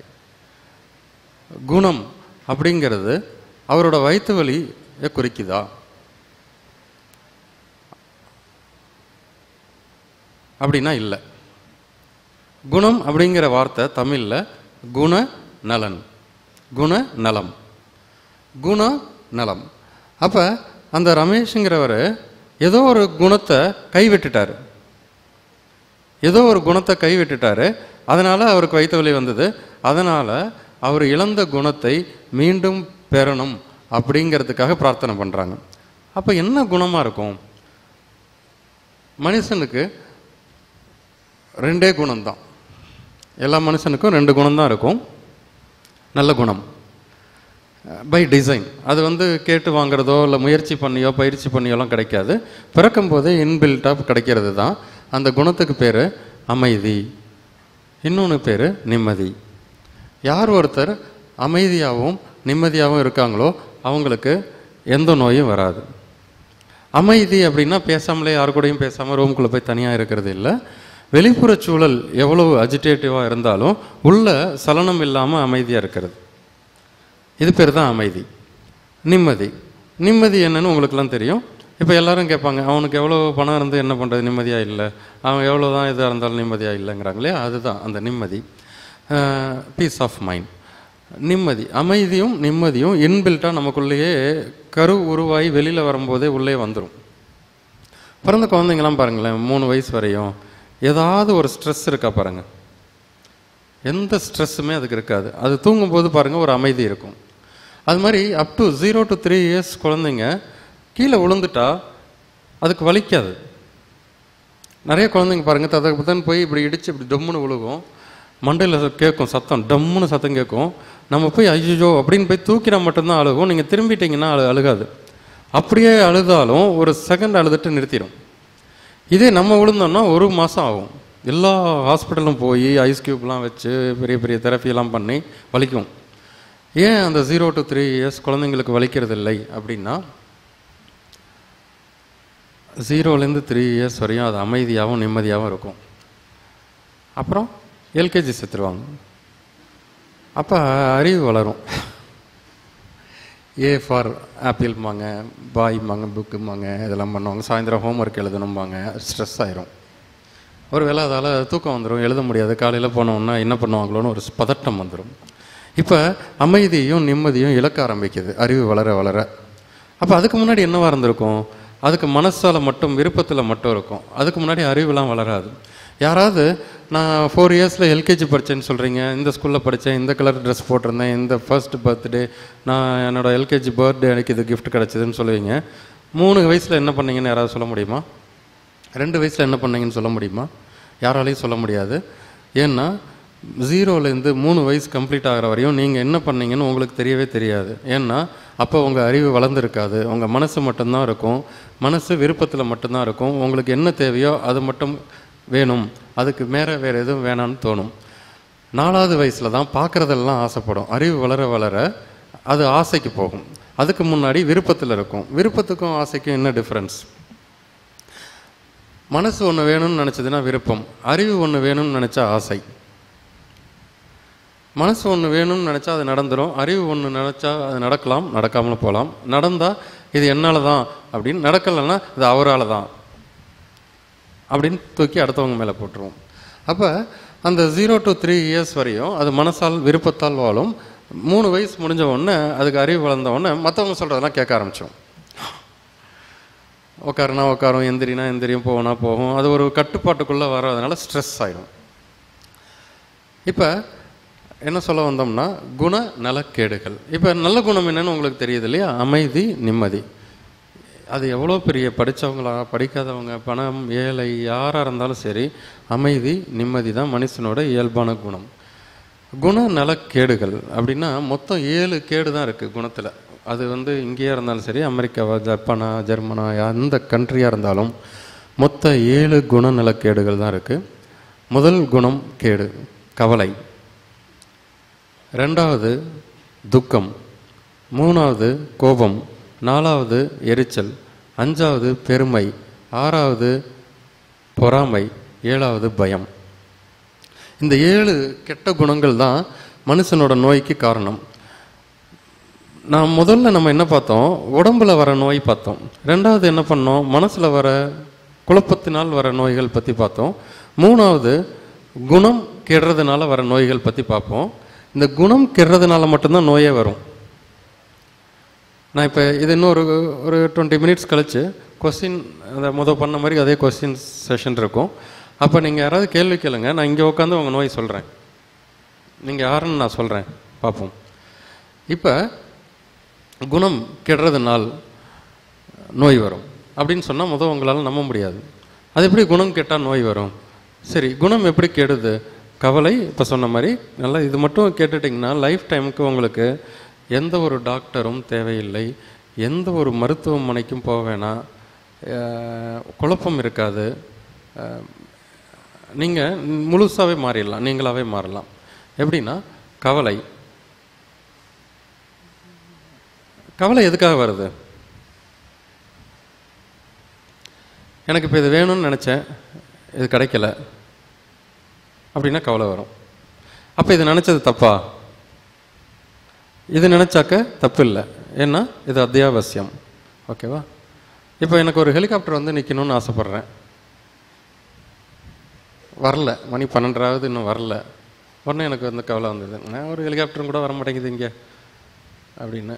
குணம் அப்படிங்கிறது அவரோட வயிற்று வலியை குறிக்குதா? அப்படின்னா இல்லை. குணம் அப்படிங்கிற வார்த்தை தமிழில் குண நலன், குண நலம், குண நலம். அப்போ அந்த ரமேஷுங்கிறவர் ஏதோ ஒரு குணத்தை கைவிட்டுட்டார், ஏதோ ஒரு குணத்தை கைவிட்டுட்டார். அதனால் அவருக்கு வயிற்று வலி வந்தது. அதனால் அவர் இழந்த குணத்தை மீண்டும் பெறணும் அப்படிங்கிறதுக்காக பிரார்த்தனை பண்ணுறாங்க. அப்போ என்ன குணமாக இருக்கும்? மனுஷனுக்கு ரெண்டே குணம்தான். எல்லா மனுஷனுக்கும் 2 குணம்தான் இருக்கும். நல்ல குணம் பை டிசைன். அது கேட்டு வாங்குறதோ இல்லை முயற்சி பண்ணியோ பயிற்சி பண்ணியோலாம் கிடைக்காது. பிறக்கும் போதே இன்பில்ட்டாக கிடைக்கிறது தான். அந்த குணத்துக்கு பேர் அமைதி, இன்னொன்று பேர் நிம்மதி. யார் ஒருத்தர் அமைதியாகவும் நிம்மதியாகவும் இருக்காங்களோ அவங்களுக்கு எந்த நோயும் வராது. அமைதி அப்படின்னா பேசாமலே, யாரு கூடயும் பேசாமல் ரூம்குள்ளே போய் தனியாக இருக்கிறது இல்லை. வெளிப்புற சூழல் எவ்வளவு அஜிடேட்டிவாக இருந்தாலும் உள்ள சலனம் இல்லாமல் அமைதியாக இருக்கிறது. இது பேர் தான் அமைதி. நிம்மதி, நிம்மதி என்னன்னு உங்களுக்கெல்லாம் தெரியும். இப்போ எல்லாரும் கேட்பாங்க, அவனுக்கு எவ்வளோ பணம் இருந்து என்ன பண்ணுறது, நிம்மதியாக இல்லை, அவன் எவ்வளோ தான் இதாக இருந்தாலும் நிம்மதியாக இல்லைங்கிறாங்களே, அதுதான் அந்த நிம்மதி. பீஸ் ஆஃப் மைண்ட், நிம்மதி. அமைதியும் நிம்மதியும் இன்பில்ட்டாக நமக்குள்ளேயே கரு உருவாகி வெளியில் வரும்போதே உள்ளே வந்துடும். பிறந்த குழந்தைங்களாம் பாருங்களேன், 3 வயசு வரையும் ஏதாவது ஒரு ஸ்ட்ரெஸ் இருக்கா பாருங்கள். எந்த ஸ்ட்ரெஸ்ஸுமே அதுக்கு இருக்காது. அது தூங்கும்போது பாருங்கள் ஒரு அமைதி இருக்கும். அது மாதிரி அப் டு 0 to 3 years குழந்தைங்க கீழே விழுந்துட்டா அதுக்கு வலிக்காது. நிறைய குழந்தைங்க பாருங்கள், ததன் போய் இப்படி இடித்து இப்படி டம்முன்னு விழுகும். மண்டையில் கேட்கும் சத்தம், டம்முன்னு சத்தம் கேட்கும். நம்ம போய் ஐயோ அப்படின்னு போய் தூக்கினா மட்டும்தான் அழுகும். நீங்கள் திரும்பிட்டீங்கன்னா அழுகாது. அப்படியே அழுதாலும் ஒரு செகண்ட் அழுதுட்டு நிறுத்திடும். இதே நம்ம விழுந்தோம்னா 1 மாதம் ஆகும். எல்லா ஹாஸ்பிட்டலும் போய் ஐஸ் க்யூப்லாம் வச்சு பெரிய பெரிய தெரப்பியெல்லாம் பண்ணி வலிக்கும். ஏன் அந்த 0 to 3 years குழந்தைங்களுக்கு வலிக்கிறது இல்லை அப்படின்னா, 0லேருந்து 3 years வரையும் அது அமைதியாகவும் நிம்மதியாகவும் இருக்கும். அப்புறம் எல்கேஜி சேர்த்துருவாங்க. அப்போ அறிவு வளரும். ஏ ஃபார் ஆப்பிள்பாங்க, பாய்பாங்க, புக்கும்பாங்க, இதெல்லாம் பண்ணுவாங்க. சாயந்தரம் ஹோம்ஒர்க் எழுதணும்பாங்க. ஸ்ட்ரெஸ் ஆயிரும். ஒரு வேளை அதால் தூக்கம் வந்துடும், எழுத முடியாது. காலையில் போனோம்னா என்ன பண்ணுவாங்களோன்னு ஒரு பதட்டம் வந்துடும். இப்போ அமைதியும் நிம்மதியும் இழக்க ஆரம்பிக்குது அறிவு வளர வளர. அப்போ அதுக்கு முன்னாடி என்னவாக இருந்திருக்கும்? அதுக்கு மனசால் மட்டும், விருப்பத்தில் மட்டும் இருக்கும். அதுக்கு முன்னாடி அறிவுலாம் வளராது. யாராவது நான் 4 yearsல எல்கேஜி படித்தேன்னு சொல்கிறீங்க, இந்த ஸ்கூலில் படித்தேன், இந்த கலர் ட்ரெஸ் போட்டிருந்தேன், இந்த ஃபர்ஸ்ட் பர்த்டே, நான் என்னோடய எல்கேஜி பர்த்டே எனக்கு இது கிஃப்ட் கிடச்சிதுன்னு சொல்லுவீங்க. 3 வயசில் என்ன பண்ணீங்கன்னு யாராவது சொல்ல முடியுமா? 2 வயசில் என்ன பண்ணீங்கன்னு சொல்ல முடியுமா? யாராலையும் சொல்ல முடியாது. ஏன்னா 0லேருந்து 3 வயசு கம்ப்ளீட் ஆகிற வரையும் நீங்கள் என்ன பண்ணீங்கன்னு உங்களுக்கு தெரியவே தெரியாது. ஏன்னா அப்போ உங்கள் அறிவு வளர்ந்துருக்காது. உங்கள் மனசு மட்டும்தான் இருக்கும். மனசு விருப்பத்தில் மட்டும்தான் இருக்கும். உங்களுக்கு என்ன தேவையோ அது மட்டும் வேணும், அதுக்கு வேறு எதுவும் வேணான்னு தோணும். 4வது வயசில் தான் பார்க்குறதெல்லாம் ஆசைப்படும். அறிவு வளர வளர அது ஆசைக்கு போகும். அதுக்கு முன்னாடி விருப்பத்தில் இருக்கும். விருப்பத்துக்கும் ஆசைக்கும் என்ன டிஃப்ரென்ஸ்? மனசு ஒன்று வேணும்னு நினச்சதுன்னா விருப்பம், அறிவு ஒன்று வேணும்னு நினச்சா ஆசை. மனசு ஒன்று வேணும்னு நினச்சா அது நடந்துடும். அறிவு ஒன்று நினச்சா அது நடக்கலாம், நடக்காமலும் போகலாம். நடந்தால் இது என்னால் தான் அப்படின்னு, நடக்கலைன்னா இது அவரால் தான் அப்படின்னு தூக்கி அடுத்தவங்க மேலே போட்டுருவோம். அப்போ அந்த 0 to 3 years வரையும் அது மனசால் விருப்பத்தால் வாழும். 3 வயசு முடிஞ்ச உடனே அதுக்கு அறிவு வளர்ந்த உடனே மற்றவங்க சொல்கிறதெல்லாம் கேட்க ஆரம்பித்தோம். உட்காருனா உட்காரும், எந்திரினா எந்திரியும், போனா போகும். அது ஒரு கட்டுப்பாட்டுக்குள்ளே வர்றதுனால ஸ்ட்ரெஸ் ஆகிடும். இப்போ என்ன சொல்ல வந்தோம்னா குண நலக்கேடுகள். இப்போ நல்ல குணம் என்னன்னு உங்களுக்கு தெரியுது இல்லையா? அமைதி, நிம்மதி. அது எவ்வளோ பெரிய படித்தவங்களா படிக்காதவங்க, பணம், ஏழை, யாராக இருந்தாலும் சரி, அமைதி நிம்மதி தான் மனுஷனோட இயல்பான குணம். குணநலக்கேடுகள் அப்படின்னா மொத்தம் 7 கேடு தான் இருக்குது குணத்தில். அது இங்கேயா இருந்தாலும் சரி, அமெரிக்காவா, ஜப்பானா, ஜெர்மனா, எந்த கண்ட்ரியாக இருந்தாலும் மொத்த 7 குணநலக்கேடுகள் தான் இருக்குது. முதல் குணம் கேடு கவலை, 2வது துக்கம், 3வது கோபம், 4வது எரிச்சல், 5வது பெருமை, 6வது பொறாமை, 7வது பயம். இந்த 7 கெட்ட குணங்கள் தான் மனுஷனோட நோய்க்கு காரணம். முதல்ல நம்ம என்ன பார்த்தோம்? உடம்புல வர நோய் பார்த்தோம். 2வது என்ன பண்ணோம்? மனசில் வர குழப்பத்தினால் வர நோய்கள் பற்றி பார்த்தோம். 3வது குணம் கெடுறதுனால வர நோய்கள் பற்றி பார்ப்போம். இந்த குணம் கெடுறதுனால மட்டும்தான் நோயே வரும். நான் இப்போ இது இன்னும் ஒரு 20 மினிட்ஸ் கழிச்சு கொஸ்டின், அந்த பண்ண மாதிரி அதே கொஸ்டின் செஷன் இருக்கும். அப்போ நீங்கள் யாராவது கேள்வி கேளுங்க, நான் இங்கே உட்காந்து உங்கள் நோய் சொல்கிறேன், நீங்கள் யாருன்னு நான் சொல்கிறேன், பார்ப்போம். இப்போ குணம் கெடுறதுனால் நோய் வரும் அப்படின்னு சொன்னால் உங்களால் நம்ப முடியாது. அது எப்படி குணம் கெட்டால் நோய் வரும்? சரி, குணம் எப்படி கெடுது? கவலை, இப்போ சொன்ன மாதிரி நல்லா இது மட்டும் கேட்டுட்டிங்கன்னா லைஃப் டைமுக்கு உங்களுக்கு எந்த ஒரு டாக்டரும் தேவையில்லை, எந்த ஒரு மருத்துவமனைக்கும் போக வேணாம், குழப்பம் இருக்காது, நீங்கள் முழுசாகவே மாறிடலாம், நீங்களாகவே மாறலாம். எப்படின்னா கவலை. கவலை எதுக்காக வருது? எனக்கு இப்போ இது வேணும்னு நினச்சேன், இது கிடைக்கல அப்படின்னா கவலை வரும். அப்போ இது நினச்சது தப்பா? இது நினச்சாக்க தப்பு இல்லை, ஏன்னா இது அத்தியாவசியம். ஓகேவா? இப்போ எனக்கு ஒரு ஹெலிகாப்டர் நிற்கணும்னு ஆசைப்பட்றேன், வரல, மணி 12 இன்னும் வரல. உடனே எனக்கு கவலை வந்தது, நான் ஒரு ஹெலிகாப்டரும் கூட வர மாட்டேங்குது இங்கே அப்படின்னு.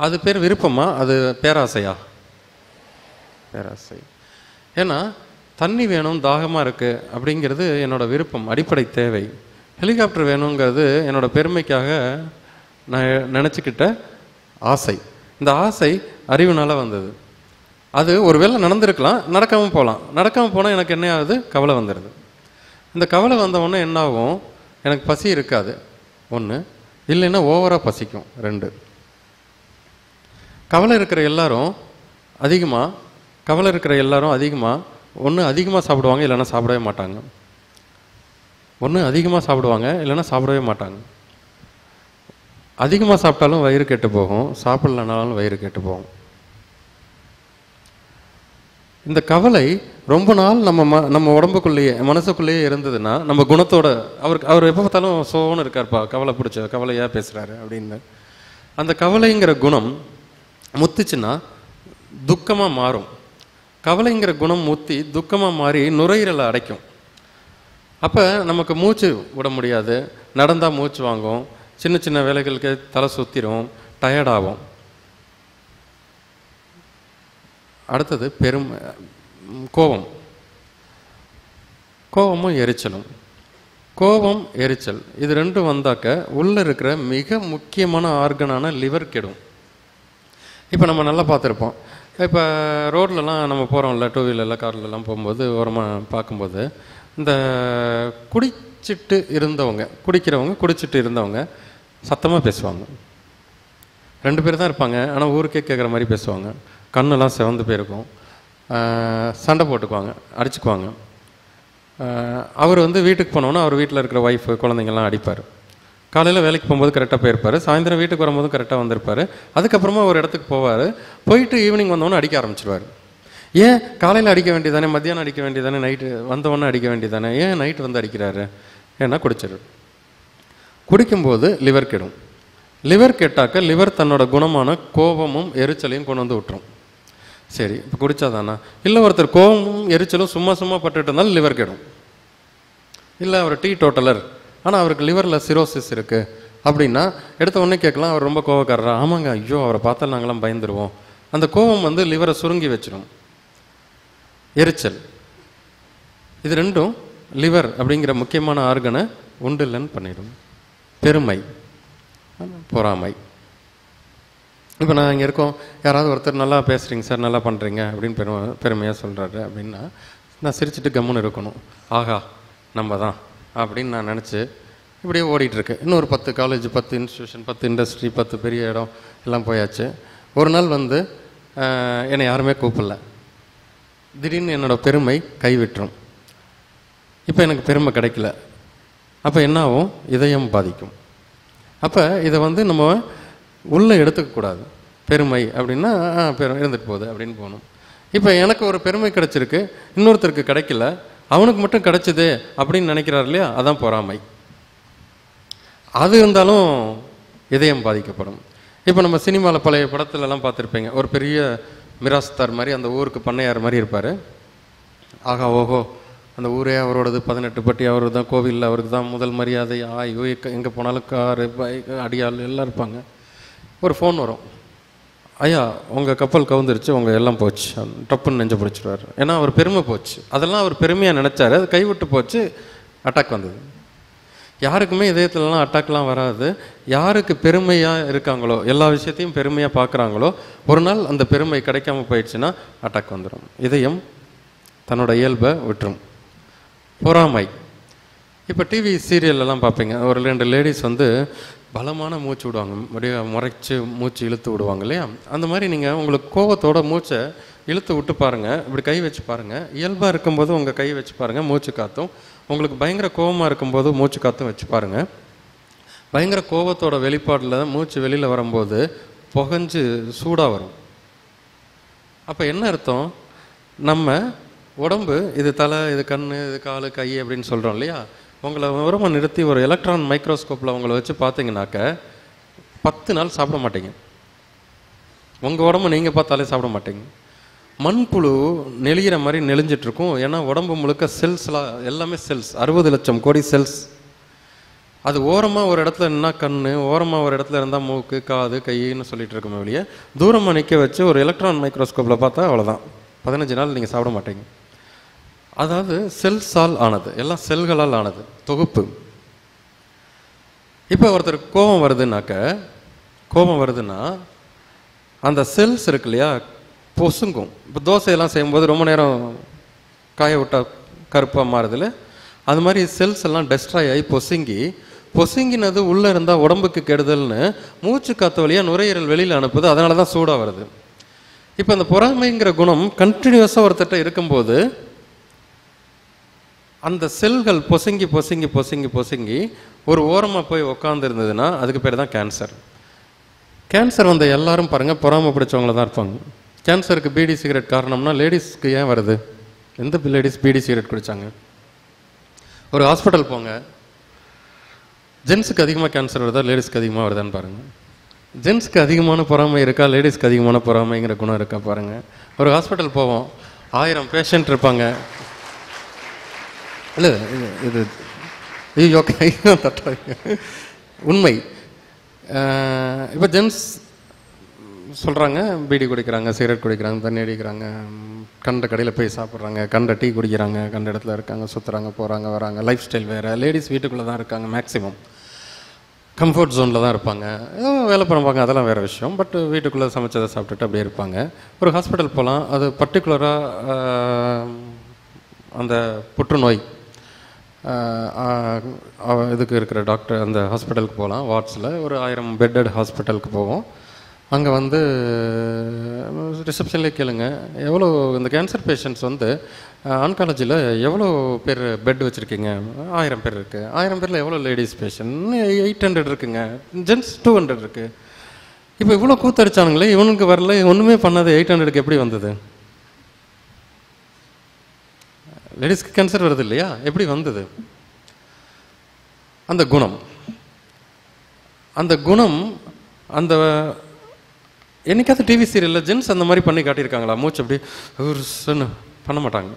அது பேர் விருப்பமா? அது பேராசையா? பேராசை. ஏன்னா தண்ணி வேணும், தாகமாக இருக்குது அப்படிங்கிறது என்னோடய விருப்பம், அடிப்படை தேவை. ஹெலிகாப்டர் வேணுங்கிறது என்னோடய பெருமைக்காக நான் நினச்சிக்கிட்ட ஆசை. இந்த ஆசை அறிவுனால் வந்தது. அது ஒரு வேளை நடந்திருக்கலாம், நடக்காமல் போகலாம். நடக்காமல் போனால் எனக்கு என்ன ஆகுது? கவலை வந்துடுது. இந்த கவலை வந்தவொடனே என்ன ஆகும்? எனக்கு பசி இருக்காது, 1, இல்லைன்னா ஓவராக பசிக்கும், 2. கவலை இருக்கிற எல்லாரும் அதிகமாக ஒன்று அதிகமாக சாப்பிடுவாங்க, இல்லைன்னா சாப்பிடவே மாட்டாங்க. அதிகமாக சாப்பிட்டாலும் வயிறு கெட்டு போகும், சாப்பிடலனாலும் வயிறு கெட்டு போகும். இந்த கவலை ரொம்ப நாள் நம்ம உடம்புக்குள்ளேயே, மனசுக்குள்ளேயே இருந்ததுன்னா நம்ம குணத்தோட அவர் எப்போ பார்த்தாலும் சோன்னு இருக்கார்ப்பா, கவலை பிடிச்ச கவலையாக பேசுகிறாரு அப்படின்னு. அந்த கவலைங்கிற குணம் முத்துச்சுன்னா துக்கமாக மாறும். கவலைங்கிற குணம் முத்தி துக்கமாக மாறி நுரையீரலை அடைக்கும். அப்போ நமக்கு மூச்சு விட முடியாது, நடந்தால் மூச்சு வாங்கும், சின்ன சின்ன வேலைகளுக்கு தலை சுற்றிடும், டயர்டாகும். அடுத்தது கோபமும் எரிச்சலும். கோபம், எரிச்சல் இது 2 வந்தாக்க உள்ளே இருக்கிற மிக முக்கியமான ஆர்கனான லிவர் கெடும். இப்போ நம்ம நல்லா பார்த்துருப்போம். இப்போ ரோட்லலாம் நம்ம போகிறோம்ல, 2 வீலரில், கார்லலாம் போகும்போது ஓரமாக பார்க்கும்போது இந்த குடிச்சிட்டு இருந்தவங்க சத்தமாக பேசுவாங்க. 2 பேர் தான் இருப்பாங்க, ஆனால் ஊருக்கே கேட்குற மாதிரி பேசுவாங்க. கண்ணெல்லாம் சிவந்து போயிருக்கும், சண்டை போட்டுக்குவாங்க, அடிச்சுக்குவாங்க. அவர் வீட்டுக்கு போனோன்னா அவர் வீட்டில் இருக்கிற ஒய்ஃபு, குழந்தைங்கள்லாம் அடிப்பார். காலையில் வேலைக்கு போகும்போது கரெக்டாக போயிருப்பார், சாயந்தரம் வீட்டுக்கு வரும்போதும் கரெக்டாக வந்திருப்பார். அதுக்கப்புறமா ஒரு இடத்துக்கு போயிட்டு ஈவினிங் வந்தோன்னே அடிக்க ஆரம்பிச்சிடுவார். ஏன் காலையில் அடிக்க வேண்டியதானே, மத்தியானம் அடிக்க வேண்டியதானே, நைட்டு வந்தவொடனே அடிக்க வேண்டியதானே, ஏன் நைட்டு அடிக்கிறாரு? ஏன்னா குடிக்கும்போது லிவர் கெடும். லிவர் கெட்டாக்க லிவர் தன்னோட குணமான கோபமும் எரிச்சலையும் கொண்டு விட்டுரும். சரி, இப்போ குடித்தாதானா? இல்லை, ஒருத்தர் கோபமும் எரிச்சலும் சும்மா பட்டுட்டு இருந்தாலும் லிவர் கெடும். இல்லை, அவர் டீ டோட்டலர், ஆனால் அவருக்கு லிவரில் சிரோசிஸ் இருக்குது அப்படின்னா எடுத்த உடனே கேட்கலாம், அவர் ரொம்ப கோவக்காரரா? ஆமாங்க, ஐயோ அவரை பார்த்தா நாங்களாம் பயந்துருவோம். அந்த கோபம் லிவரை சுருங்கி வச்சிடும். எரிச்சல், இது 2ம் லிவர் அப்படிங்கிற முக்கியமான ஆர்கனை உண்டு இல்லைன்னு பண்ணிடும். பெருமை, பொறாமை. இப்போ நான் இங்கே இருக்கோம், யாராவது ஒருத்தர் நல்லா பேசுகிறீங்க சார், நல்லா பண்ணுறீங்க அப்படின்னு பெருமையாக சொல்கிறாரு அப்படின்னா நான் சிரிச்சுட்டு கம்முன்னு இருக்கணும். ஆகா நம்ம தான் அப்படின்னு நான் நினச்சி இப்படியே ஓடிட்டுருக்கு. இன்னும் ஒரு 10 காலேஜ், 10 இன்ஸ்டியூஷன், 10 இண்டஸ்ட்ரி, 10 பெரிய இடம் எல்லாம் போயாச்சு. ஒரு நாள் வந்து என்னை யாருமே கூப்பிடல. திடீர்னு என்னோடய பெருமை கைவிட்டுரும். இப்போ எனக்கு பெருமை கிடைக்கல. அப்போ என்ன ஆகும்? இதயம் பாதிக்கும். அப்போ இதை வந்து நம்ம உள்ளே எடுத்துக்கக்கூடாது. பெருமை அப்படின்னா இருந்துட்டு போகுது அப்படின்னு போகணும். இப்போ எனக்கு ஒரு பெருமை கிடைச்சிருக்கு, இன்னொருத்தருக்கு கிடைக்கல, அவனுக்கு மட்டும் கிடைச்சிது அப்படின்னு நினைக்கிறார் இல்லையா? அதான் பொறாமை. அது இருந்தாலும் இதயம் பாதிக்கப்படும். இப்போ நம்ம சினிமாவில் பழைய படத்துலலாம் பார்த்துருப்பீங்க, ஒரு பெரிய மிராஸ்தார் மாதிரி அந்த ஊருக்கு பண்ணையார் மாதிரி இருப்பார். ஆகா ஓஹோ, அந்த ஊரே அவரோடது, 18 பட்டி அவரு தான், கோவிலில் அவருக்கு தான் முதல் மரியாதை, ஆய்வு, எங்கே போனாலும் காரு, பைக், அடியாள் எல்லாம் இருப்பாங்க. ஒரு ஃபோன் வரும், ஐயா உங்கள் கப்பல் கவுந்துருச்சு, உங்கள் எல்லாம் போச்சு, டப்புன்னு நெஞ்ச பிடிச்சிடுவார். ஏன்னா அவர் பெருமை போச்சு. அதெல்லாம் அவர் பெருமையாக நினச்சாரு, அது கைவிட்டு போச்சு, அட்டாக் வந்தது. யாருக்குமே இதயத்துலலாம் அட்டாக்லாம் வராது. யாருக்கு பெருமையாக இருக்காங்களோ, எல்லா விஷயத்தையும் பெருமையாக பார்க்குறாங்களோ, ஒரு நாள் அந்த பெருமை கிடைக்காம போயிடுச்சுன்னா அட்டாக் வந்துடும். இதயம் தன்னோட இயல்பை விட்டுரும். பொறாமை. இப்போ டிவி சீரியல்லாம் பார்ப்பீங்க, ஒரு 2 லேடிஸ் வந்து பலமான மூச்சு விடுவாங்க, அப்படியே முறைச்சி மூச்சு இழுத்து விடுவாங்க இல்லையா? அந்த மாதிரி நீங்கள் உங்களுக்கு கோபத்தோட மூச்சை இழுத்து விட்டு பாருங்கள், இப்படி கை வச்சு பாருங்கள். இயல்பாக இருக்கும்போது உங்கள் கை வச்சு பாருங்கள், மூச்சு காற்றும். உங்களுக்கு பயங்கர கோபமாக இருக்கும்போது மூச்சு காற்றும் வச்சு பாருங்கள். பயங்கர கோபத்தோட வெளிப்பாடில் மூச்சு வெளியில் வரும்போது புகஞ்சு சூடாக வரும். அப்போ என்ன அர்த்தம்? நம்ம உடம்பு, இது தலை, இது கண், இது கால், கை அப்படின்னு சொல்கிறோம் இல்லையா? உங்களை உரமாக நிறுத்தி ஒரு எலக்ட்ரான் மைக்ரோஸ்கோப்பில் உங்களை வச்சு பார்த்தீங்கன்னாக்க 10 நாள் சாப்பிட மாட்டீங்க. உங்கள் உடம்பு நீங்கள் பார்த்தாலே சாப்பிட மாட்டீங்க. மண்புழு நெளிகிற மாதிரி நெளிஞ்சிட்ருக்கும். ஏன்னா உடம்பு முழுக்க செல்ஸ்லாம், எல்லாமே செல்ஸ், 60 லட்சம் கோடி செல்ஸ். அது ஓரமாக ஒரு இடத்துல நின்னா கண், ஓரமாக ஒரு இடத்துல இருந்தால் மூக்கு, காது, கைன்னு சொல்லிட்டு இருக்கோமே வெளியே. தூரமாக நிற்க வச்சு ஒரு எலக்ட்ரான் மைக்ரோஸ்கோப்பில் பார்த்தா அவ்வளோதான், 15 நாள் நீங்கள் சாப்பிட மாட்டீங்க. அதாவது செல்ஸால் ஆனது, எல்லாம் செல்களால் ஆனது, தொகுப்பு. இப்போ ஒருத்தருக்கு கோபம் வருதுன்னா அந்த செல்ஸ் இருக்கு இல்லையா, பொசுங்கும். இப்போ தோசையெல்லாம் செய்யும்போது ரொம்ப நேரம் காய விட்டால் கருப்பாக மாறுதில்ல, அது மாதிரி செல்ஸ் எல்லாம் டெஸ்ட்ராய் ஆகி பொசுங்கினது உள்ளே இருந்தால் உடம்புக்கு கெடுதல்னு மூச்சு காற்று வழியாக நுரையீரல் வெளியில் அனுப்புது. அதனால தான் சூடாக வருது. இப்போ அந்த பொறாமைங்கிற குணம் கண்டினியூஸாக ஒருத்தட்ட இருக்கும்போது அந்த செல்கள் பொசுங்கி ஒரு ஓரமாக போய் உக்காந்து இருந்ததுன்னா அதுக்கு பேர் தான் கேன்சர். கேன்சர் வந்த எல்லாரும் பாருங்கள் பொறாமை பிடிச்சவங்கள தான் இருப்பாங்க. கேன்சருக்கு பீடி சிகரெட் காரணம்னா லேடிஸ்க்கு ஏன் வருது? எந்த லேடிஸ் பீடி சிகரெட் குடித்தாங்க? ஒரு ஹாஸ்பிட்டல் போங்க, ஜென்ஸுக்கு அதிகமாக கேன்சர் வருதா, லேடிஸ்க்கு அதிகமாக வருதான்னு பாருங்கள். ஜென்ஸுக்கு அதிகமான பொறாமை இருக்கா, லேடிஸ்க்கு அதிகமான பொறாமைங்கிற குணம் இருக்கா பாருங்கள். ஒரு ஹாஸ்பிட்டல் போவோம், 1000 பேஷண்ட் இருப்பாங்க. இல்லை இது ஐயோ தட்டாங்க, உண்மை. இப்போ ஜென்ஸ் சொல்கிறாங்க, பீடி குடிக்கிறாங்க, சிகரெட் குடிக்கிறாங்க, தண்ணி அடிக்கிறாங்க, கண்ட கடையில் போய் சாப்பிட்றாங்க, கண்ட டீ குடிக்கிறாங்க, கண்ட இடத்துல இருக்காங்க, சுற்றுறாங்க, போகிறாங்க, வராங்க. லைஃப் ஸ்டைல் வேறு. லேடிஸ் வீட்டுக்குள்ளே தான் இருக்காங்க, மேக்ஸிமம் கம்ஃபர்ட் ஜோனில் தான் இருப்பாங்க. வேலை பண்ணுவாங்க, அதெல்லாம் வேறு விஷயம். பட் வீட்டுக்குள்ளே சமைச்சதை சாப்பிட்டுட்டு அப்படியே இருப்பாங்க. ஒரு ஹாஸ்பிட்டல் போகலாம், அது பர்டிகுலராக அந்த புற்றுநோய் இதுக்கு இருக்கிற டாக்டர் அந்த ஹாஸ்பிட்டலுக்கு போகலாம். வார்ட்ஸில் ஒரு 1000 பெட்டட் ஹாஸ்பிட்டலுக்கு போவோம். அங்கே வந்து ரிசப்ஷன்லேயே கேளுங்க, எவ்வளோ இந்த கேன்சர் பேஷண்ட்ஸ் வந்து ஆன்காலஜியில் எவ்வளோ பேர் பெட் வச்சுருக்கீங்க? 1000 பேர் இருக்குது. 1000 பேரில் எவ்வளோ லேடிஸ் பேஷண்ட்? 800 இருக்குங்க. ஜென்ஸ் 200 இருக்குது. இப்போ இவ்வளோ கூத்தடிச்சானுங்களே, இவனுக்கு வரல, ஒன்றுமே பண்ணாது, 800க்கு எப்படி வந்தது? லேடிஸ்க்கு கேன்சர் வருது இல்லையா, எப்படி வந்தது? அந்த குணம் அந்த என்னைக்காவது டிவி சீரியலில் ஜென்ஸ் அந்த மாதிரி பண்ணி காட்டியிருக்காங்களா? மூச்சு அப்படி பண்ண மாட்டாங்க.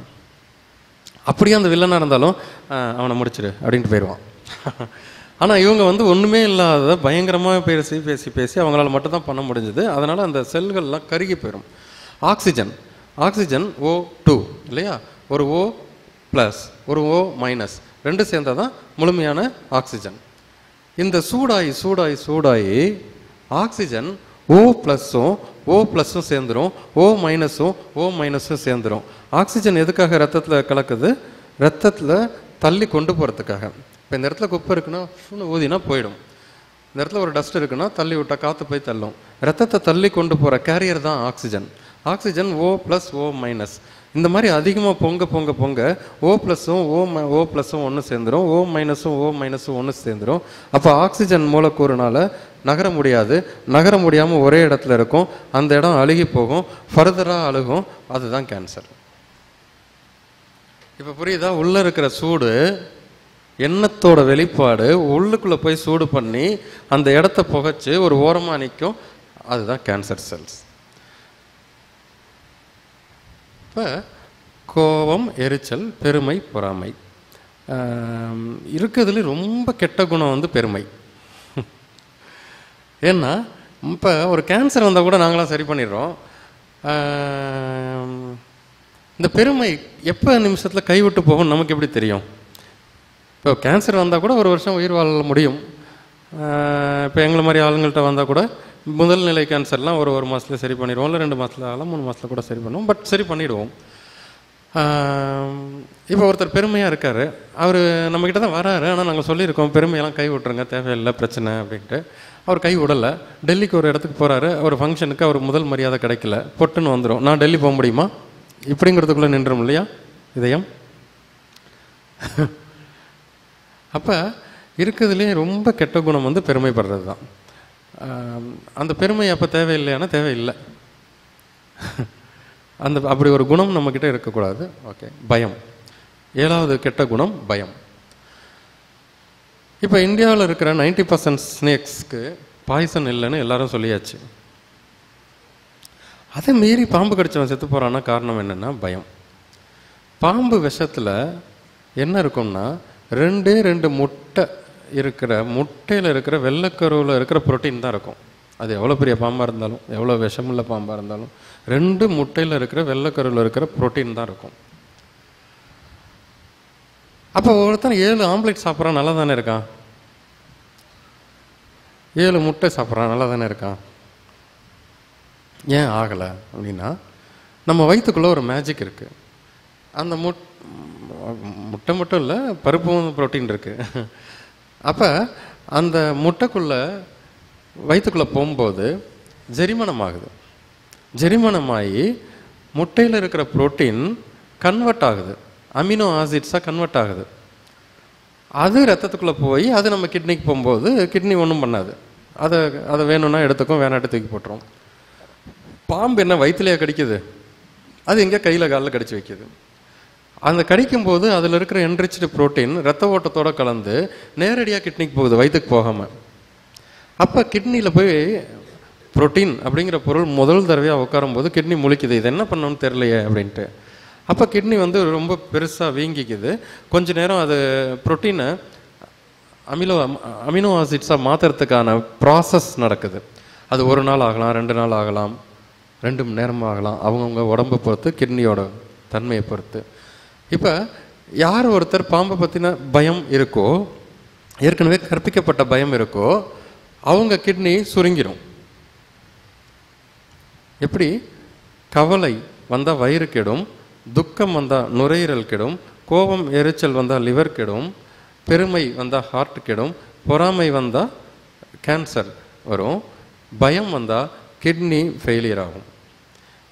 அப்படியே அந்த வில்லனாக இருந்தாலும் அவனை முடிச்சிடு அப்படின்ட்டு போயிடுவான். ஆனால் இவங்க வந்து ஒன்றுமே இல்லாத பயங்கரமாக பேசி அவங்களால மட்டும்தான் பண்ண முடிஞ்சது. அதனால் அந்த செல்கள்லாம் கருகி போயிடும். ஆக்சிஜன் O2 இல்லையா, ஒரு O ப்ளஸ் ஒரு O மைனஸ், 2 சேர்ந்தால் தான் முழுமையான ஆக்சிஜன். இந்த சூடாகி ஆக்சிஜன் O ப்ளஸ்ஸும் சேர்ந்துடும், O மைனஸும் சேர்ந்துடும். ஆக்சிஜன் எதுக்காக ரத்தத்தில் கலக்குது? ரத்தத்தில் தள்ளி கொண்டு போகிறதுக்காக. இப்போ இந்த இடத்துல குப்பை இருக்குன்னா ஊதினா போயிடும். இந்த இடத்துல ஒரு டஸ்ட் இருக்குன்னா தள்ளி விட்டால் காற்று போய் தள்ளும். ரத்தத்தை தள்ளி கொண்டு போகிற கேரியர் தான் ஆக்சிஜன். Oxygen O+O-. இந்த மாதிரி அதிகமாக பொங்க பொங்க பொங்க O+ம் ஒன்று சேர்ந்துடும், O-ம் ஒன்று சேர்ந்துடும். அப்போ ஆக்சிஜன் மூலக்கூறுனால நகர முடியாது. நகர முடியாமல் ஒரே இடத்துல இருக்கும். அந்த இடம் அழுகி போகும், ஃபர்தராக அழுகும். அதுதான் கேன்சர். இப்போ புரியுதா? உள்ளே இருக்கிற சூடு எண்ணத்தோட வெளிப்பாடு உள்ளுக்குள்ளே போய் சூடு பண்ணி அந்த இடத்த புகைச்சு ஒரு ஓரமாக நிற்கும். அதுதான் கேன்சர் செல்ஸ். இப்போ கோபம், எரிச்சல், பெருமை, பொறாமை இருக்கிறதுல ரொம்ப கெட்ட குணம் வந்து பெருமை. ஏன்னா இப்போ ஒரு கேன்சர் வந்தால் கூட நாங்களாம் சரி பண்ணிடுறோம். இந்த பெருமை எப்போ நிமிஷத்தில் கைவிட்டு போகும் நமக்கு எப்படி தெரியும்? இப்போ கேன்சர் வந்தால் கூட ஒரு வருஷம் உயிர் வாழ முடியும். இப்போ எங்களை மாதிரி ஆளுங்கள்ட்ட வந்தால் கூட முதல் நிலை கேன்சர்லாம் ஒரு மாதத்தில் சரி பண்ணிடுவோம், இல்லை 2 மாதத்தில் ஆகலாம், 3 மாதத்தில் கூட சரி பண்ணுவோம். பட் சரி பண்ணிவிடுவோம். இப்போ ஒருத்தர் பெருமையாக இருக்கார், அவர் நம்மக்கிட்ட தான் வராரு. ஆனால் நாங்கள் சொல்லியிருக்கோம் பெருமையெல்லாம் கை விட்டுருங்க, தேவையில்லை, பிரச்சனை அப்படின்ட்டு. அவர் கை விடலை. டெல்லிக்கு ஒரு இடத்துக்கு போகிறாரு. ஒரு ஃபங்க்ஷனுக்கு அவர் முதல் மரியாதை கிடைக்கல, பொட்டுன்னு வந்துடும். நான் டெல்லி போக முடியுமா இப்படிங்கிறதுக்குள்ளே நின்றும் இல்லையா இதயம்? அப்போ இருக்கிறதுலே ரொம்ப கெட்ட குணம் வந்து பெருமைப்படுறது தான். அந்த பெருமை அப்போ தேவையில்லையானா தேவையில்லை. அப்படி ஒரு குணம் நம்மக்கிட்ட இருக்கக்கூடாது. ஓகே. பயம், 7வது கெட்ட குணம் பயம். இப்போ இந்தியாவில் இருக்கிற 90% ஸ்னேக்ஸ்க்கு பாய்சன் இல்லைன்னு எல்லாரும் சொல்லியாச்சு. அதை மீறி பாம்பு கடிச்சவன் செத்து போகிறான்னா காரணம் என்னென்னா பயம். பாம்பு விஷத்தில் என்ன இருக்கும்னா 2 முட்டை இருக்கிற முட்டையில் இருக்கிற வெள்ளைக்கருவில் இருக்கிற புரோட்டீன் தான் இருக்கும். அது எவ்வளோ பெரிய பாம்பாக இருந்தாலும், எவ்வளோ விஷமுள்ள பாம்பாக இருந்தாலும் 2 முட்டையில் இருக்கிற வெள்ளைக்கருவில் இருக்கிற புரோட்டீன் தான் இருக்கும். அப்போ ஒருத்தன் 7 ஆம்லேட் சாப்பிட்றான், நல்லா தானே இருக்கான். 7 முட்டை சாப்பிட்றான், நல்லா தானே இருக்கான். ஏன் ஆகலை அப்படின்னா நம்ம வயிற்றுக்குள்ளே ஒரு மேஜிக் இருக்குது. அந்த முட்டை மட்டும் இல்லை, பருப்பும் புரோட்டீன் இருக்குது. அப்போ அந்த முட்டைக்குள்ளே வயிற்றுக்குள்ளே போகும்போது ஜெரிமனம் ஆகுது. ஜெரிமனமாகி முட்டையில் இருக்கிற புரோட்டீன் கன்வெர்ட் ஆகுது, அமினோ ஆசிட்ஸாக கன்வெர்ட் ஆகுது. அது ரத்தத்துக்குள்ளே போய் அது நம்ம கிட்னிக்கு போகும்போது கிட்னி ஒன்றும் பண்ணாது. அதை வேணும்னா எடுத்துக்கும், வேணாட்டு தூக்கி போட்டுரும். பாம்பு என்ன வயிற்றுலையா கடிக்குது? அது எங்கே கையில் காலில் கடிச்சு வைக்கிது. அந்த கடிக்கும்போது அதில் இருக்கிற என்ரிச்டு புரோட்டீன் ரத்த ஓட்டத்தோடு கலந்து நேரடியாக கிட்னிக்கு போகுது, வயிற்றுக்கு போகாமல். அப்போ கிட்னியில் போய் புரோட்டீன் அப்படிங்கிற பொருள் முதல் தடவையாக உட்காரும்போது கிட்னி முழிக்குது, இது என்ன பண்ணணும்னு தெரியலையே அப்படின்ட்டு. அப்போ கிட்னி வந்து ரொம்ப பெருசாக வீங்கிக்குது. கொஞ்ச நேரம் அது புரோட்டீனை அமினோ ஆசிட்ஸாக மாற்றுறதுக்கான ப்ராசஸ் நடக்குது. அது 1 நாள் ஆகலாம், 2 நாள் ஆகலாம், 2 மணி நேரம் ஆகலாம், அவங்கவுங்க உடம்பை பொறுத்து, கிட்னியோட தன்மையை பொறுத்து. இப்போ யார் ஒருத்தர் பாம்பை பற்றின பயம் இருக்கோ, ஏற்கனவே கற்பிக்கப்பட்ட பயம் இருக்கோ, அவங்க கிட்னி சுருங்கிடும். எப்படி? கவலை வந்தால் வயிறு கெடும், துக்கம் வந்தால் நுரையீரல் கெடும், கோபம் எரிச்சல் வந்தால் லிவர் கெடும், பெருமை வந்தால் ஹார்ட் கெடும், பொறாமை வந்தால் கேன்சர் வரும், பயம் வந்தால் கிட்னி ஃபெயிலியர் ஆகும்.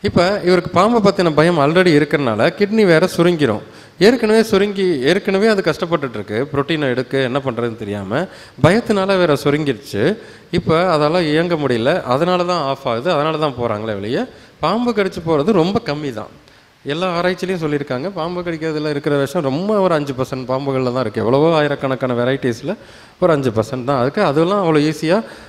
இப்போ இவருக்கு பாம்பை பற்றின பயம் ஆல்ரெடி இருக்கிறனால கிட்னி வேறு சுருங்கிடும். ஏற்கனவே அது கஷ்டப்பட்டுருக்கு, புரோட்டீனை எடுக்க என்ன பண்ணுறதுன்னு தெரியாமல் பயத்தினால வேறு சுருங்கிடுச்சு. இப்போ அதெல்லாம் இயங்க முடியல, அதனால தான் ஆஃப் ஆகுது, அதனால தான் போகிறாங்களே வெளியே. பாம்பு கடிச்சு போகிறது ரொம்ப கம்மி தான். எல்லா ஆராய்ச்சிலையும் சொல்லியிருக்காங்க பாம்பு கடிக்கிறதுல இருக்கிற விஷயம் ரொம்ப ஒரு 5% பாம்புகளில் தான் இருக்குது. எவ்வளவோ ஆயிரக்கணக்கான வெரைட்டிஸில் ஒரு 5% தான் இருக்குது. அதெல்லாம் அவ்வளோ ஈஸியாக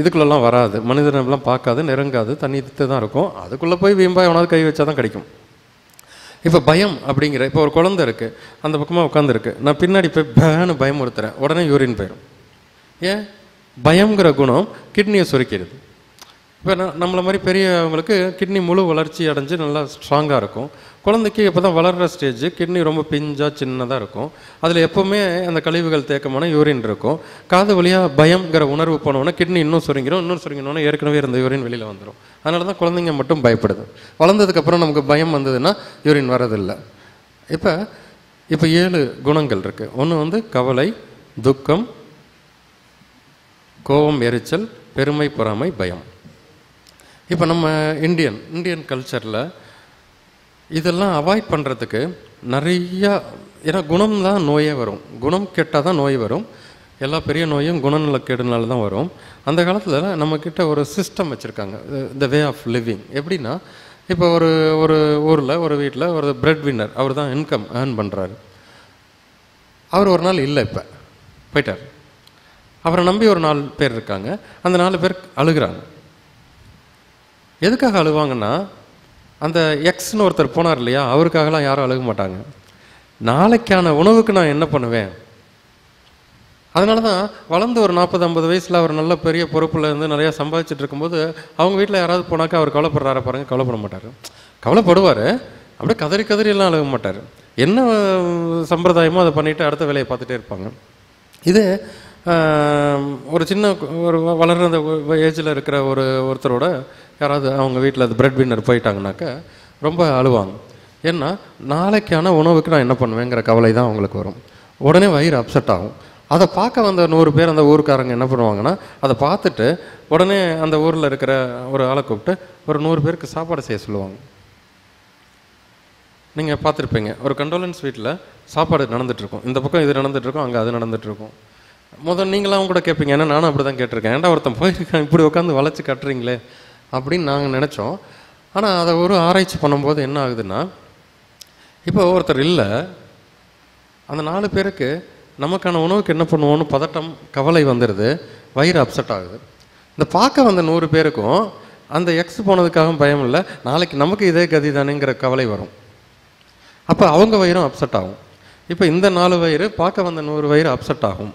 இதுக்குள்ளெல்லாம் வராது, மனிதனெல்லாம் பார்க்காது, நெருங்காது, தண்ணித்து தான் இருக்கும். அதுக்குள்ளே போய் வீம்பாக எவனாவது கை வச்சா தான் கிடைக்கும். இப்போ பயம் அப்படிங்கிற, இப்போ ஒரு குழந்தை இருக்குது, அந்த பக்கமாக உட்காந்துருக்கு, நான் பின்னாடி போய் பேன்னு பயமுறுத்துறேன், உடனே யூரின் போயிடும். ஏன்? பயங்கிற குணம் கிட்னியை சுருக்கிறது. இப்போ நம்மளை மாதிரி பெரியவங்களுக்கு கிட்னி முழு வளர்ச்சி அடைஞ்சு நல்லா ஸ்ட்ராங்காக இருக்கும். குழந்தைக்கு இப்போ தான் வளர்கிற ஸ்டேஜ், கிட்னி ரொம்ப பிஞ்சாக சின்னதாக இருக்கும். அதில் எப்போவுமே அந்த கழிவுகள் தேக்கமான யூரின் இருக்கும். காது வழியாக பயங்கிற உணர்வு போனோன்னா கிட்னி இன்னும் சுருங்கினோன்னா ஏற்கனவே இருந்த யூரின் வெளியில் வந்துடும். அதனால தான் குழந்தைங்க மட்டும் பயப்படுது. வளர்ந்ததுக்கப்புறம் நமக்கு பயம் வந்ததுன்னா யூரின் வரதில்லை. இப்போ இப்போ 7 குணங்கள் இருக்குது. ஒன்று வந்து கவலை, துக்கம், கோபம், எரிச்சல், பெருமை, பொறாமை, பயம். இப்போ நம்ம இந்தியன் கல்ச்சரில் இதெல்லாம் அவாய்ட் பண்ணுறதுக்கு நிறையா, ஏன்னா குணம் தான் நோயே வரும், குணம் கெட்டால் தான் நோய் வரும். எல்லா பெரிய நோயும் குணநல கேடுனால தான் வரும். அந்த காலத்தில் நம்மக்கிட்ட ஒரு சிஸ்டம் வச்சுருக்காங்க, த வே ஆஃப் லிவிங். எப்படின்னா, இப்போ ஒரு ஊரில் ஒரு வீட்டில் ஒரு பிரெட் வின்னர், அவர் தான் இன்கம் ஏர்ன் பண்ணுறாரு. அவர் ஒரு நாள் இல்லை, இப்போ போயிட்டார். அவரை நம்பி ஒரு 4 பேர் இருக்காங்க. அந்த 4 பேர் அழுகிறாங்க. எதுக்காக அழுவாங்கன்னா, அந்த எக்ஸ்ன்னு ஒருத்தர் போனார் இல்லையா, அவருக்காகலாம் யாரும் அழுக மாட்டாங்க. நாளைக்கான உணவுக்கு நான் என்ன பண்ணுவேன்? அதனால தான் வளர்ந்து ஒரு 40-50 வயசில் அவர் நல்ல பெரிய பொறுப்பில் இருந்து நிறையா சம்பாதிச்சுட்டு இருக்கும்போது அவங்க வீட்டில் யாராவது போனாக்கா அவர் கவலைப்படுறாரு பாருங்கள், கவலைப்பட மாட்டார். கவலைப்படுவார், அப்படியே கதறி எல்லாம் அழுக மாட்டார். என்ன சம்பிரதாயமோ அதை பண்ணிவிட்டு அடுத்த வேலையை பார்த்துட்டே இருப்பாங்க. இது ஒரு சின்ன ஒரு வளர்கிற அந்த ஏஜில் இருக்கிற ஒருத்தரோட யாராவது அவங்க வீட்டில் அது பிரெட் வின்னர் போயிட்டாங்கனாக்கா ரொம்ப அழுவாங்க. ஏன்னா நாளைக்கான உணவுக்கு நான் என்ன பண்ணுவேங்கிற கவலை தான் அவங்களுக்கு வரும். உடனே வயிறு அப்செட் ஆகும். அதை பார்க்க வந்த 100 பேர் அந்த ஊருக்காரங்க என்ன பண்ணுவாங்கன்னா, அதை பார்த்துட்டு உடனே அந்த ஊரில் இருக்கிற ஒரு ஆளை கூப்பிட்டு ஒரு 100 பேருக்கு சாப்பாடு செய்ய சொல்லுவாங்க. நீங்கள் பார்த்துருப்பீங்க, ஒரு கண்டோலன்ஸ் வீட்டில் சாப்பாடு நடந்துகிட்ருக்கும், இந்த பக்கம் இது நடந்துகிட்ருக்கும், அங்கே அது நடந்துகிட்ருக்கும். நீங்களாம் கூட கேட்பீங்க, ஏன்னா நானும் அப்படி தான் கேட்டிருக்கேன், ஏன்டா ஒருத்தன் போயிருக்கேன் இப்படி உட்காந்து வளைச்சி கட்டுறீங்களே அப்படின்னு நாங்கள் நினச்சோம். ஆனால் அதை ஒரு ஆராய்ச்சி பண்ணும்போது என்ன ஆகுதுன்னா, இப்போ ஒருத்தர் இல்லை, அந்த 4 பேருக்கு நமக்கான உணவுக்கு என்ன பண்ணுவோன்னு பதட்டம், கவலை வந்துடுது, வயிறு அப்செட் ஆகுது. இந்த பார்க்க வந்த 100 பேருக்கும் அந்த எக்ஸ் போனதுக்காக பயம் இல்லை, நாளைக்கு நமக்கு இதே கதி தானேங்கிற கவலை வரும். அப்போ அவங்க வயிறும் அப்செட் ஆகும். இப்போ இந்த 4 வயிறு பார்க்க வந்த 100 வயிறு அப்செட் ஆகும்.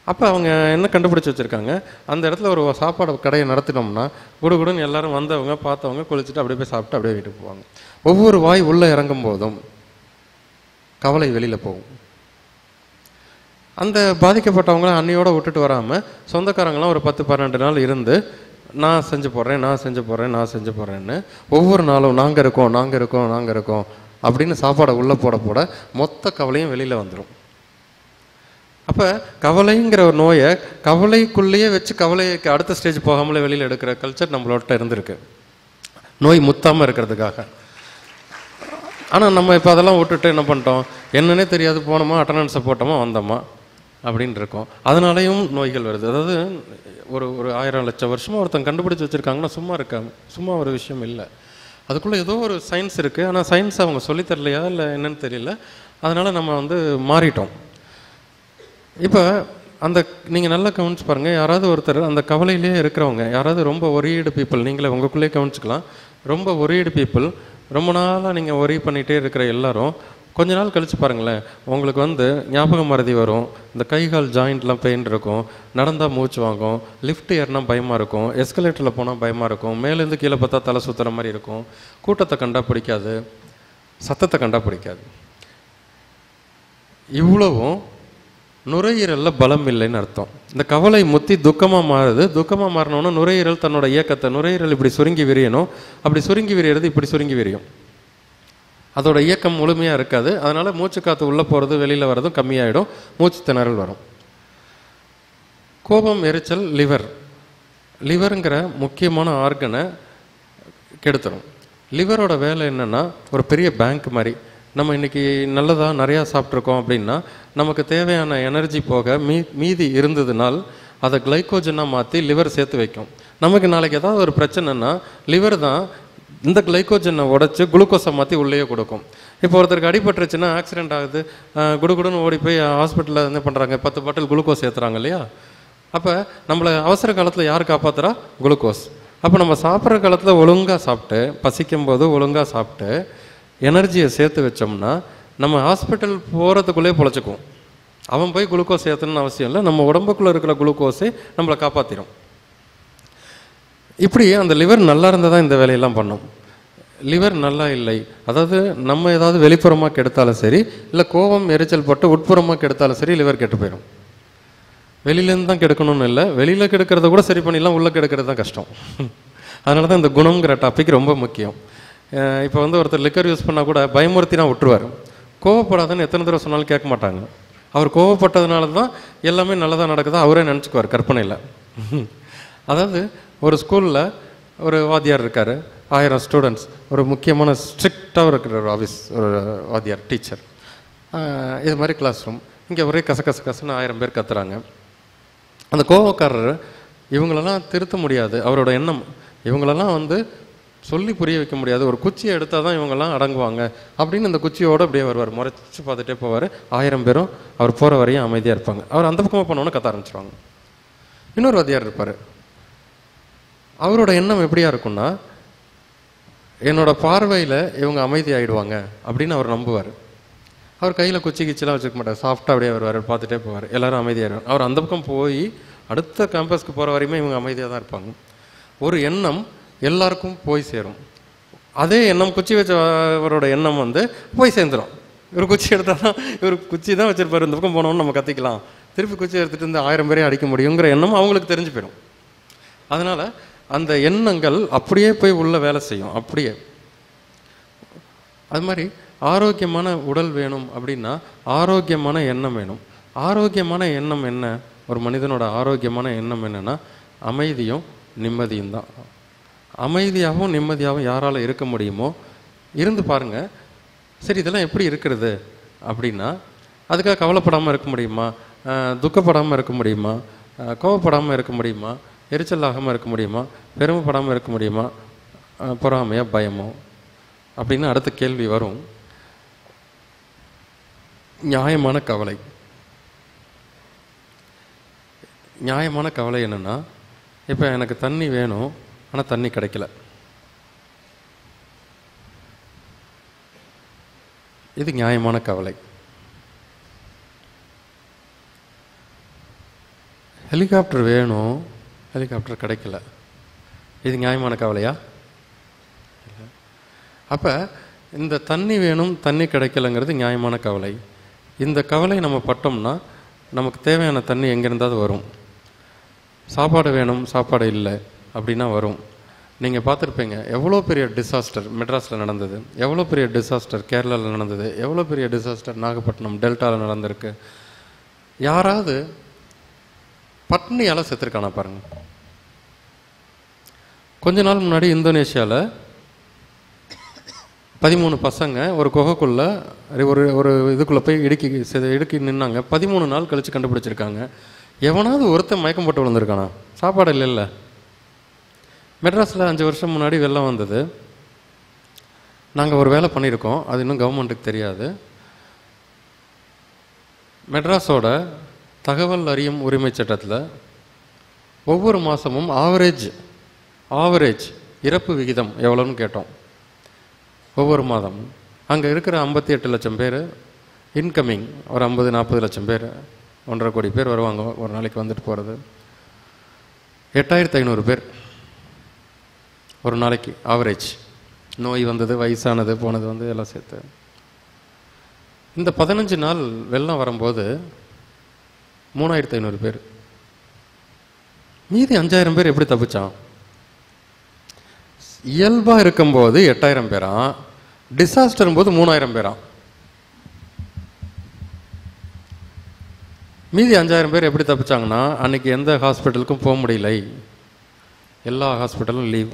அப்போ அவங்க என்ன கண்டுபிடிச்சி வச்சுருக்காங்க, அந்த இடத்துல ஒரு சாப்பாடு கடையை நடத்தினோம்னா குடுகுடுன்னு எல்லாரும் வந்தவங்க பார்த்தவங்க குளிச்சுட்டு அப்படியே போய் சாப்பிட்டு அப்படியே வீட்டுக்கு போவாங்க. ஒவ்வொரு வாய் உள்ளே இறங்கும் போதும் கவலை வெளியில் போகும். அந்த பாதிக்கப்பட்டவங்கள அன்னையோடு விட்டுட்டு வராமல் சொந்தக்காரங்களாம் ஒரு 10-12 நாள் இருந்து நான் செஞ்சு போடுறேன்னு ஒவ்வொரு நாளும் நாங்கள் இருக்கோம் அப்படின்னு சாப்பாடை உள்ளே போட மொத்த கவலையும் வெளியில் வந்துடும். அப்போ கவலைங்கிற ஒரு நோயை கவலைக்குள்ளேயே வச்சு கவலைக்கு அடுத்த ஸ்டேஜ் போகாமலே வெளியில் எடுக்கிற கல்ச்சர் நம்மளோட இருந்திருக்கு, நோய் முத்தாமல் இருக்கிறதுக்காக. ஆனால் நம்ம இப்போ அதெல்லாம் விட்டுட்டு என்ன பண்ணிட்டோம், என்னன்னே தெரியாது, போனோமா அட்டண்டன்ஸை போட்டோமா வந்தோமா அப்படின்னு இருக்கோம். அதனாலேயும் நோய்கள் வருது. அதாவது ஒரு 1000 லட்சம் வருஷமாக ஒருத்தன் கண்டுபிடிச்சி வச்சுருக்காங்கன்னா சும்மா ஒரு விஷயம் இல்லை. அதுக்குள்ளே ஏதோ ஒரு சயின்ஸ் இருக்குது. ஆனால் சயின்ஸ் அவங்க சொல்லித்தரலையா இல்லை என்னன்னு தெரியல. அதனால் நம்ம மாறிட்டோம். இப்போ அந்த நீங்கள் நல்லா கவனிச்சு பாருங்கள், யாராவது ஒருத்தர் அந்த கவலையிலே இருக்கிறவங்க, யாராவது ரொம்ப ஒரீடு பீப்புள், நீங்களே உங்களுக்குள்ளேயே கவனிச்சுக்கலாம், ரொம்ப ஒரீடு பீப்புள், ரொம்ப நாளாக நீங்கள் ஒரீ பண்ணிகிட்டே இருக்கிற எல்லாரும் கொஞ்ச நாள் கழித்து பாருங்களேன், உங்களுக்கு ஞாபக மறதி வரும், இந்த கை கால் ஜாயிண்ட்லாம் பெயின் இருக்கும், நடந்தால் மூச்சு வாங்கும், லிஃப்ட் ஏறினா பயமாக இருக்கும், எஸ்கலேட்டரில் போனால் பயமாக இருக்கும், மேலேருந்து கீழே பார்த்தா தலை சுற்றுற மாதிரி இருக்கும், கூட்டத்தை கண்டா பிடிக்காது, சத்தத்தை கண்டா பிடிக்காது. இவ்வளவும் நுரையீரலில் பலம் இல்லைன்னு அர்த்தம். இந்த கவலை முத்தி துக்கமாக மாறுது. துக்கமாக மாறினோன்னா நுரையீரல் தன்னோட இயக்கத்தை, நுரையீரல் இப்படி சுருங்கி விரியணும், அப்படி சுருங்கி விரியறது இப்படி சுருங்கி விரியும், அதோட இயக்கம் முழுமையாக இருக்காது. அதனால் மூச்சு காற்று உள்ளே போகிறது வெளியில் வர்றதும் கம்மியாயிடும், மூச்சு திணறல் வரும். கோபம், எரிச்சல் லிவருங்கிற முக்கியமான ஆர்கனை கெடுத்துரும். லிவரோட வேலை என்னென்னா, ஒரு பெரிய பேங்க் மாதிரி. நம்ம இன்றைக்கி நல்லதாக நிறையா சாப்பிட்ருக்கோம் அப்படின்னா நமக்கு தேவையான எனர்ஜி போக மீதி இருந்ததுனால் அதை கிளைக்கோஜனாக மாற்றி லிவர் சேர்த்து வைக்கும். நமக்கு நாளைக்கு ஏதாவது ஒரு பிரச்சனைனா லிவர் தான் இந்த கிளைக்கோஜனை உடச்சி குளுக்கோஸை மாற்றி உள்ளேயே கொடுக்கும். இப்போ ஒருத்தருக்கு அடிபட்டுருச்சுன்னா, ஆக்சிடென்ட் ஆகுது, குடுகுடுன்னு ஓடி போய் ஹாஸ்பிட்டலில் என்ன பண்ணுறாங்க, 10 பாட்டில் குளுக்கோஸ் ஏற்றுறாங்க இல்லையா? அப்போ நம்மளை அவசர காலத்தில் யார் காப்பாற்றுறா? குளுக்கோஸ். அப்போ நம்ம சாப்பிட்ற காலத்தில் ஒழுங்காக சாப்பிட்டு, பசிக்கும் போது ஒழுங்காக சாப்பிட்டு எனர்ஜியை சேர்த்து வச்சோம்னா நம்ம ஹாஸ்பிட்டல் போகிறதுக்குள்ளே பொழைச்சிக்குவோம். அவன் போய் குளுக்கோஸ் ஏற்றணும்னு அவசியம் இல்லை, நம்ம உடம்புக்குள்ளே இருக்கிற குளுக்கோஸை நம்மளை காப்பாற்றிடும். இப்படி அந்த லிவர் நல்லா இருந்தால் தான் இந்த வேலையெல்லாம் பண்ணும். லிவர் நல்லா இல்லை, அதாவது நம்ம ஏதாவது வெளிப்புறமாக கெடுத்தாலும் சரி, இல்லை கோபம் எரிச்சல் பட்டு உட்புறமாக கெடுத்தாலும் சரி, லிவர் கெட்டு போயிடும். வெளியிலேருந்து தான் கெடுக்கணும்னு இல்லை, வெளியில் கெடுக்கிறத கூட சரி பண்ணிடலாம், உள்ளே கெடுக்கிறது தான் கஷ்டம். அதனால தான் இந்த குணங்கிற டாபிக் ரொம்ப முக்கியம். இப்போ ஒருத்தர் லிக்கர் யூஸ் பண்ணால் கூட பயமுறுத்தினா விட்டுருவார். கோவப்படாதுன்னு எத்தனை தடவை சொன்னாலும் கேட்க மாட்டாங்க. அவர் கோவப்பட்டதுனால தான் எல்லாமே நல்லதாக நடக்குதா அவரே நினச்சிக்குவார் கற்பனையில். அதாவது ஒரு ஸ்கூலில் ஒரு வாத்தியார் இருக்கார், 1000 ஸ்டூடெண்ட்ஸ், ஒரு முக்கியமான ஸ்ட்ரிக்டாக இருக்கிற ஒரு ஆஃபீஸ், ஒரு வாத்தியார் டீச்சர். இது மாதிரி கிளாஸ் ரூம், இங்கே ஒரே கசன்னு 1000 பேர் கத்துறாங்க. அந்த கோவக்காரர் இவங்களெல்லாம் திருத்த முடியாது, அவரோட எண்ணம் இவங்களெல்லாம் சொல்லி புரிய வைக்க முடியாது, ஒரு குச்சியை எடுத்தால் தான் இவங்கெல்லாம் அடங்குவாங்க அப்படின்னு அந்த குச்சியோடு அப்படியே வருவார், முறைச்சி பார்த்துட்டே போவார். 1000 பேரும் அவர் போகிற வரையும் அமைதியாக இருப்பாங்க. அவர் அந்த பக்கமாக போனோன்னு கத்த ஆரம்பிச்சிருவாங்க. இன்னொரு வாத்தியார் இருப்பார், அவரோட எண்ணம் எப்படியா இருக்குன்னா, என்னோட பார்வையில் இவங்க அமைதி ஆகிடுவாங்க அப்படின்னு அவர் நம்புவார். அவர் கையில் குச்சி கிச்சிலாம் வச்சுக்க மாட்டார், சாஃப்டாக அப்படியே வருவார், பார்த்துட்டே போவார், எல்லோரும் அமைதியாகிடுவார். அவர் அந்த பக்கம் போய் அடுத்த கேம்பஸ்க்கு போகிற வரையுமே இவங்க அமைதியாக தான் இருப்பாங்க. ஒரு எண்ணம் எல்லாருக்கும் போய் சேரும். அதே எண்ணம் குச்சி வச்சவரோட எண்ணம் போய் சேர்ந்துடும். இவர் குச்சி எடுத்தால் இவர் குச்சி தான் வச்சுருப்பார், இந்த பக்கம் போனோன்னு நம்ம கத்திக்கலாம், திருப்பி குச்சி எடுத்துகிட்டு 1000 பேரையும் அடிக்க முடியுங்கிற எண்ணம் அவங்களுக்கு தெரிஞ்சு போயிடும். அதனால் அந்த எண்ணங்கள் அப்படியே போய் உள்ள வேலை செய்யும். அப்படியே அது மாதிரி ஆரோக்கியமான உடல் வேணும் அப்படின்னா ஆரோக்கியமான எண்ணம் வேணும். ஆரோக்கியமான எண்ணம் என்ன? ஒரு மனிதனோட ஆரோக்கியமான எண்ணம் என்னென்னா அமைதியும் நிம்மதியும் தான். அமைதியாகவும் நிம்மதியாகவும் யாரால் இருக்க முடியுமோ இருந்து பாருங்கள். சரி, இதெல்லாம் எப்படி இருக்கிறது அப்படின்னா, அதுக்காக கவலைப்படாமல் இருக்க முடியுமா? துக்கப்படாமல் இருக்க முடியுமா? கோவப்படாமல் இருக்க முடியுமா? எரிச்சல் ஆகாமல் இருக்க முடியுமா? பெருமைப்படாமல் இருக்க முடியுமா? பொறாமையா பயமோ அப்படின்னு அடுத்த கேள்வி வரும். நியாயமான கவலை. நியாயமான கவலை என்னென்னா, இப்போ எனக்கு தண்ணி வேணும், ஆனால் தண்ணி கிடைக்கல. இது நியாயமான கவலை. ஹெலிகாப்டர் வேணும், ஹெலிகாப்டர் கிடைக்கல. இது நியாயமான கவலையா? அப்போ இந்த தண்ணி வேணும், தண்ணி கிடைக்கலங்கிறது நியாயமான கவலை. இந்த கவலை நம்ம பட்டோம்னா நமக்கு தேவையான தண்ணி எங்கேருந்தாவது வரும். சாப்பாடு வேணும், சாப்பாடு இல்லை அப்படின்னா வரும். நீங்கள் பார்த்துருப்பீங்க, எவ்வளோ பெரிய டிசாஸ்டர் மெட்ராஸில் நடந்தது, எவ்வளோ பெரிய டிசாஸ்டர் கேரளாவில் நடந்தது, எவ்வளோ பெரிய டிசாஸ்டர் நாகப்பட்டினம் டெல்டாவில் நடந்திருக்கு. யாராவது பட்னியால் செத்துருக்கானா பாருங்க. கொஞ்ச நாள் முன்னாடி இந்தோனேஷியாவில் 13 பசங்க ஒரு குகைக்குள்ளே ஒரு இதுக்குள்ளே போய் இடுக்கி நின்னாங்க. 13 நாள் கழித்து கண்டுபிடிச்சிருக்காங்க. எவனாவது ஒருத்தன் மயக்கம் போட்டு விழுந்திருக்கானா? சாப்பாடு இல்லைல்ல. மெட்ராஸில் 5 வருஷம் முன்னாடி வெள்ளம் வந்தது. நாங்கள் ஒரு வேலை பண்ணியிருக்கோம், அது இன்னும் கவர்மெண்ட்டுக்கு தெரியாது. மெட்ராஸோட தகவல் அறியும் உரிமை சட்டத்தில் ஒவ்வொரு மாதமும் ஆவரேஜ் இறப்பு விகிதம் எவ்வளோன்னு கேட்டோம். ஒவ்வொரு மாதம் அங்கே இருக்கிற 58 லட்சம் பேர் இன்கமிங், ஒரு 50-40 லட்சம் பேர், 1.5 கோடி பேர் வருவாங்க ஒரு நாளைக்கு வந்துட்டு போகிறது. 8500 பேர் ஒரு நாளைக்கு ஆவரேஜ். நோய் வந்தது, வயசானது, போனது எல்லாம் சேர்த்து. இந்த 15 நாள் வெள்ளம் வரும்போது 3500 பேர். மீதி 5000 பேர் எப்படி தப்பிச்சான்? இயல்பாக இருக்கும்போது 8000 பேராம், டிசாஸ்டர் போது 3000 பேராம். மீதி 5000 பேர் எப்படி தப்பிச்சாங்கன்னா, அன்னைக்கு எந்த ஹாஸ்பிட்டலுக்கும் போக முடியலை, எல்லா ஹாஸ்பிட்டலும் லீவ்.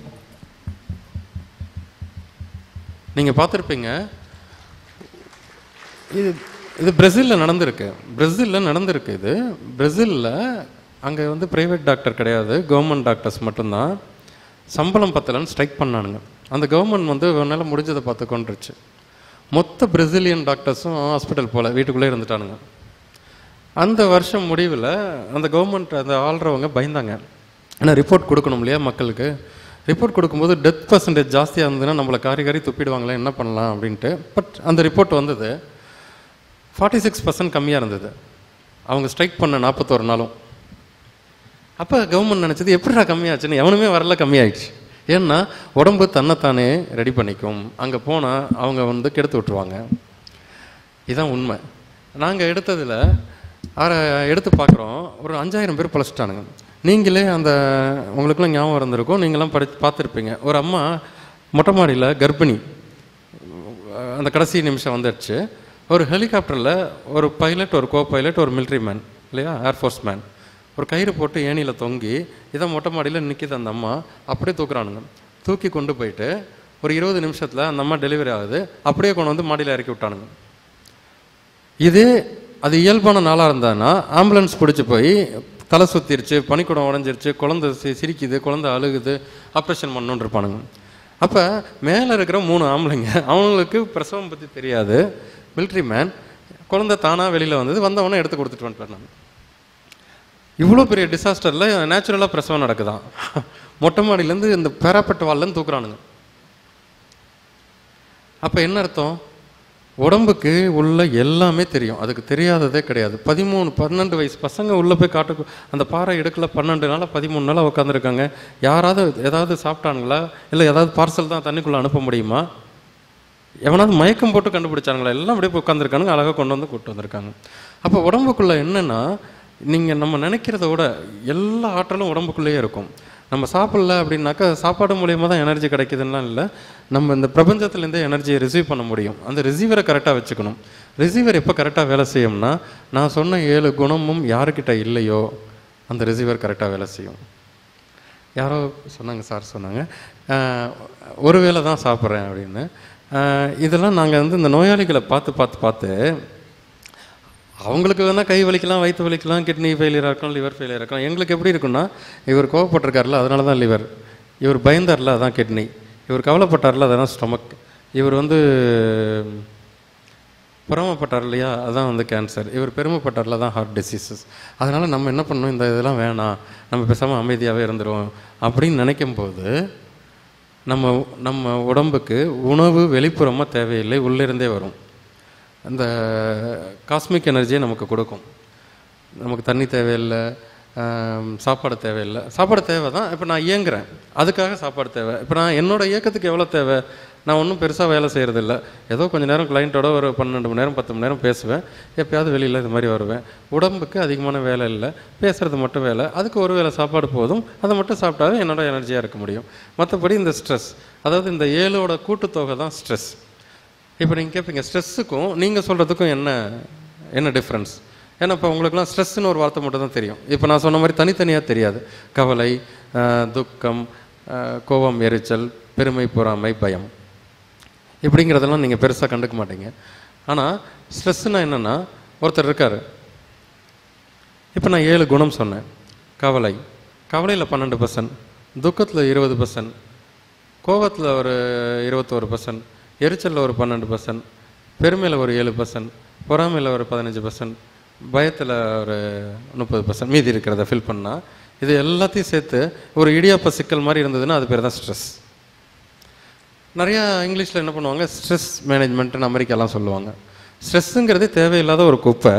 நீங்கள் பார்த்துருப்பீங்க, இது பிரேசிலில் நடந்திருக்கு. இது பிரேசிலில் அங்கே ப்ரைவேட் டாக்டர் கிடையாது, கவர்மெண்ட் டாக்டர்ஸ் மட்டும்தான். சம்பளம் பத்தலன்னு ஸ்ட்ரைக் பண்ணானுங்க. அந்த கவர்மெண்ட் என்னால் முடிஞ்சதை பார்த்து கொண்டுருச்சு. மொத்த பிரேசிலியன் டாக்டர்ஸும் ஹாஸ்பிட்டல் போல வீட்டுக்குள்ளே இருந்துட்டானுங்க. அந்த வருஷம் முடிவில் அந்த கவர்மெண்ட் அந்த ஆள்றவங்க பயந்தாங்க. ஏன்னா ரிப்போர்ட் கொடுக்கணும் இல்லையா மக்களுக்கு. ரிப்போர்ட் கொடுக்கும்போது டெத் பர்சன்டேஜ் ஜாஸ்தியாக இருந்ததுன்னா நம்மளை காரி துப்பிடுவாங்களே, என்ன பண்ணலாம் அப்படின்ட்டு. பட் அந்த ரிப்போர்ட் வந்தது 46% கம்மியாக இருந்தது அவங்க ஸ்ட்ரைக் பண்ண 41 நாளும். அப்போ கவர்மெண்ட் நினச்சது எப்படிடா கம்மியாச்சுன்னு. எவனுமே வரல, கம்மியாயிடுச்சு. ஏன்னா உடம்பு தன்னைத்தானே ரெடி பண்ணிக்கும். அங்கே போனால் அவங்க கெடுத்து விட்டுருவாங்க. இதுதான் உண்மை. நாங்கள் எடுத்து பார்க்குறோம், ஒரு 5000 பேர் பழச்சிட்டானுங்க. நீங்களே உங்களுக்குலாம் ஞாபகம் இருந்திருக்கும், நீங்களாம் பார்த்துருப்பீங்க. ஒரு அம்மா மொட்டை மாடியில் கர்ப்பிணி, அந்த கடைசி நிமிஷம் வந்துடுச்சு. ஒரு ஹெலிகாப்டரில் ஒரு பைலட், ஒரு கோ பைலட், ஒரு மிலிட்ரி மேன் இல்லையா, ஏர்ஃபோர்ஸ் மேன், ஒரு கயிறு போட்டு ஏணியில் தொங்கி இதை மொட்டை மாடியில் நிற்கிது அந்த அம்மா, அப்படியே தூக்குறானுங்க. தூக்கி கொண்டு போயிட்டு ஒரு 20 நிமிஷத்தில் அந்த அம்மா டெலிவரி ஆகுது, அப்படியே கொண்டு வந்து மாடியில் இறக்கி விட்டானுங்க. இதே அது இயல்பான நாளாக இருந்தான்னா ஆம்புலன்ஸ் பிடிச்சி போய் தலை சுற்றிருச்சு, பனிக்கூடம் உடஞ்சிருச்சு, குழந்தை சிரிக்குது, குழந்தை அழுகுது, ஆப்ரேஷன் பண்ணணுன்னு இருப்பானுங்க. அப்போ மேலே இருக்கிற 3 ஆம்பளைங்க, அவங்களுக்கு பிரசவம் பற்றி தெரியாது. மிலிட்ரி மேன் குழந்தை தானாக வெளியில் வந்தவொடனே எடுத்து கொடுத்துட்டு வந்துட்டாங்க. இவ்வளோ பெரிய டிசாஸ்டரில் நேச்சுரலாக பிரசவம் நடக்குதான். மொட்டை மாடியிலேருந்து இந்த பேராப்பட்டு வால்லேருந்து தூக்குறானுங்க. அப்போ என்ன அர்த்தம்? உடம்புக்கு உள்ள எல்லாமே தெரியும், அதுக்கு தெரியாததே கிடையாது. 13-12 வயசு பசங்க உள்ளே போய் காட்டு அந்த பாறை எடுக்கல, 12 நாளாக 13 நாளாக உட்காந்துருக்காங்க. யாராவது ஏதாவது சாப்பிட்டானுங்களா? இல்லை ஏதாவது பார்சல் தான் தண்ணிக்குள்ளே அனுப்ப முடியுமா? எவனாவது மயக்கம் போட்டு கண்டுபிடிச்சானுங்களா? எல்லாம் அப்படியே உட்காந்துருக்கானுங்க, அழகாக கூப்பிட்டு வந்திருக்காங்க. அப்போ உடம்புக்குள்ளே என்னென்னா, நீங்கள் நம்ம நினைக்கிறத விட எல்லா ஆற்றலும் உடம்புக்குள்ளேயே இருக்கும். நம்ம சாப்பிடல அப்படின்னாக்கா சாப்பாடு மூலியமாக தான் எனர்ஜி கிடைக்குதுன்னெலாம் இல்லை. நம்ம இந்த பிரபஞ்சத்துலேருந்தே எனர்ஜியை ரிசீவ் பண்ண முடியும். அந்த ரிசீவரை கரெக்டாக வச்சுக்கணும். ரிசீவர் எப்போ கரெக்டாக வேலை செய்யும்னா, நான் சொன்ன 7 குணமும் யாருக்கிட்ட இல்லையோ அந்த ரிசீவர் கரெக்டாக வேலை செய்யும். யாரோ சொன்னாங்க, சார் சொன்னாங்க, ஒரு வேளை தான் சாப்பிட்றேன் அப்படின்னு. இதெல்லாம் நாங்கள் இந்த நோயாளிகளை பார்த்து அவங்களுக்கு வேணால் கை வலிக்கலாம், வயிற்று வலிக்கலாம், கிட்னி ஃபெயிலியராக இருக்கலாம், லிவர் ஃபெயிலியராக இருக்கலாம். எங்களுக்கு எப்படி இருக்குன்னா, இவர் கோவப்பட்டிருக்காருல அதனால தான் லிவர், இவர் பயந்தார்ல அதான் கிட்னி, இவர் கவலைப்பட்டார்ல அதான் ஸ்டொமக், இவர் பொறாமப்பட்டார் இல்லையா அதான் கேன்சர், இவர் பெருமைப்பட்டார்ல தான் ஹார்ட் டிசீசஸ். அதனால் நம்ம என்ன பண்ணணும், இந்த இதெல்லாம் வேணாம், நம்ம பேசாமல் அமைதியாகவே இருந்துருவோம் அப்படின்னு நினைக்கும் போது நம்ம உடம்புக்கு உணவு வெளிப்புறமாக தேவையில்லை, உள்ளிருந்தே வரும். அந்த காஸ்மிக் எனர்ஜியை நமக்கு கொடுக்கும். நமக்கு தண்ணி தேவையில்லை, சாப்பாடு தேவையில்லை. சாப்பாடு தேவை தான். இப்போ நான் இயங்குறேன், அதுக்காக சாப்பாடு தேவை. இப்போ நான் என்னோடய இயக்கத்துக்கு எவ்வளோ தேவை? நான் ஒன்றும் பெருசாக வேலை செய்கிறதில்ல, ஏதோ கொஞ்சம் நேரம் கிளைண்ட்டோட ஒரு 12 மணி நேரம் 10 மணி நேரம் பேசுவேன், எப்போயாவது வெளியில் இது மாதிரி வருவேன். உடம்புக்கு அதிகமான வேலை இல்லை, பேசுகிறது மட்டும் வேலை. அதுக்கு ஒரு வேளை சாப்பாடு போதும், அதை மட்டும் சாப்பிட்டாலும் என்னோட எனர்ஜியாக இருக்க முடியும். மற்றபடி இந்த ஸ்ட்ரெஸ், அதாவது இந்த 7ஓட கூட்டுத்தொகை தான் ஸ்ட்ரெஸ். இப்போ நீங்கள் கேட்பீங்க, ஸ்ட்ரெஸ்ஸுக்கும் நீங்கள் சொல்கிறதுக்கும் என்ன டிஃப்ரென்ஸ்? ஏன்னா இப்போ உங்களுக்குலாம் ஸ்ட்ரெஸ்ஸுன்னு ஒரு வார்த்தை மட்டும் தான் தெரியும். இப்போ நான் சொன்ன மாதிரி தனித்தனியாக தெரியாது. கவலை, துக்கம், கோபம், எரிச்சல், பெருமை, பொறாமை, பயம், இப்படிங்கிறதெல்லாம் நீங்கள் பெருசாக கண்டுக்க மாட்டீங்க. ஆனால் ஸ்ட்ரெஸ்ஸுனால் என்னென்னா, ஒருத்தர் இருக்கார், இப்போ நான் 7 குணம் சொன்னேன். கவலையில் 12%, துக்கத்தில் 20%, கோபத்தில் ஒரு 21%, எரிச்சலில் ஒரு 12%, பெருமையில் ஒரு 7%, பொறாமையில் ஒரு 15%, பயத்தில் ஒரு 30%, மீதி இருக்கிறத ஃபில் பண்ணால் இது எல்லாத்தையும் சேர்த்து ஒரு இடியாப்ப சிக்கல் மாதிரி இருந்ததுன்னா அது பேர் தான் ஸ்ட்ரெஸ். நிறையா இங்கிலீஷில் என்ன பண்ணுவாங்க, ஸ்ட்ரெஸ் மேனேஜ்மெண்ட்டுன்னு அமெரிக்காலாம் சொல்லுவாங்க. ஸ்ட்ரெஸ்ஸுங்கிறதே தேவையில்லாத ஒரு குப்பை,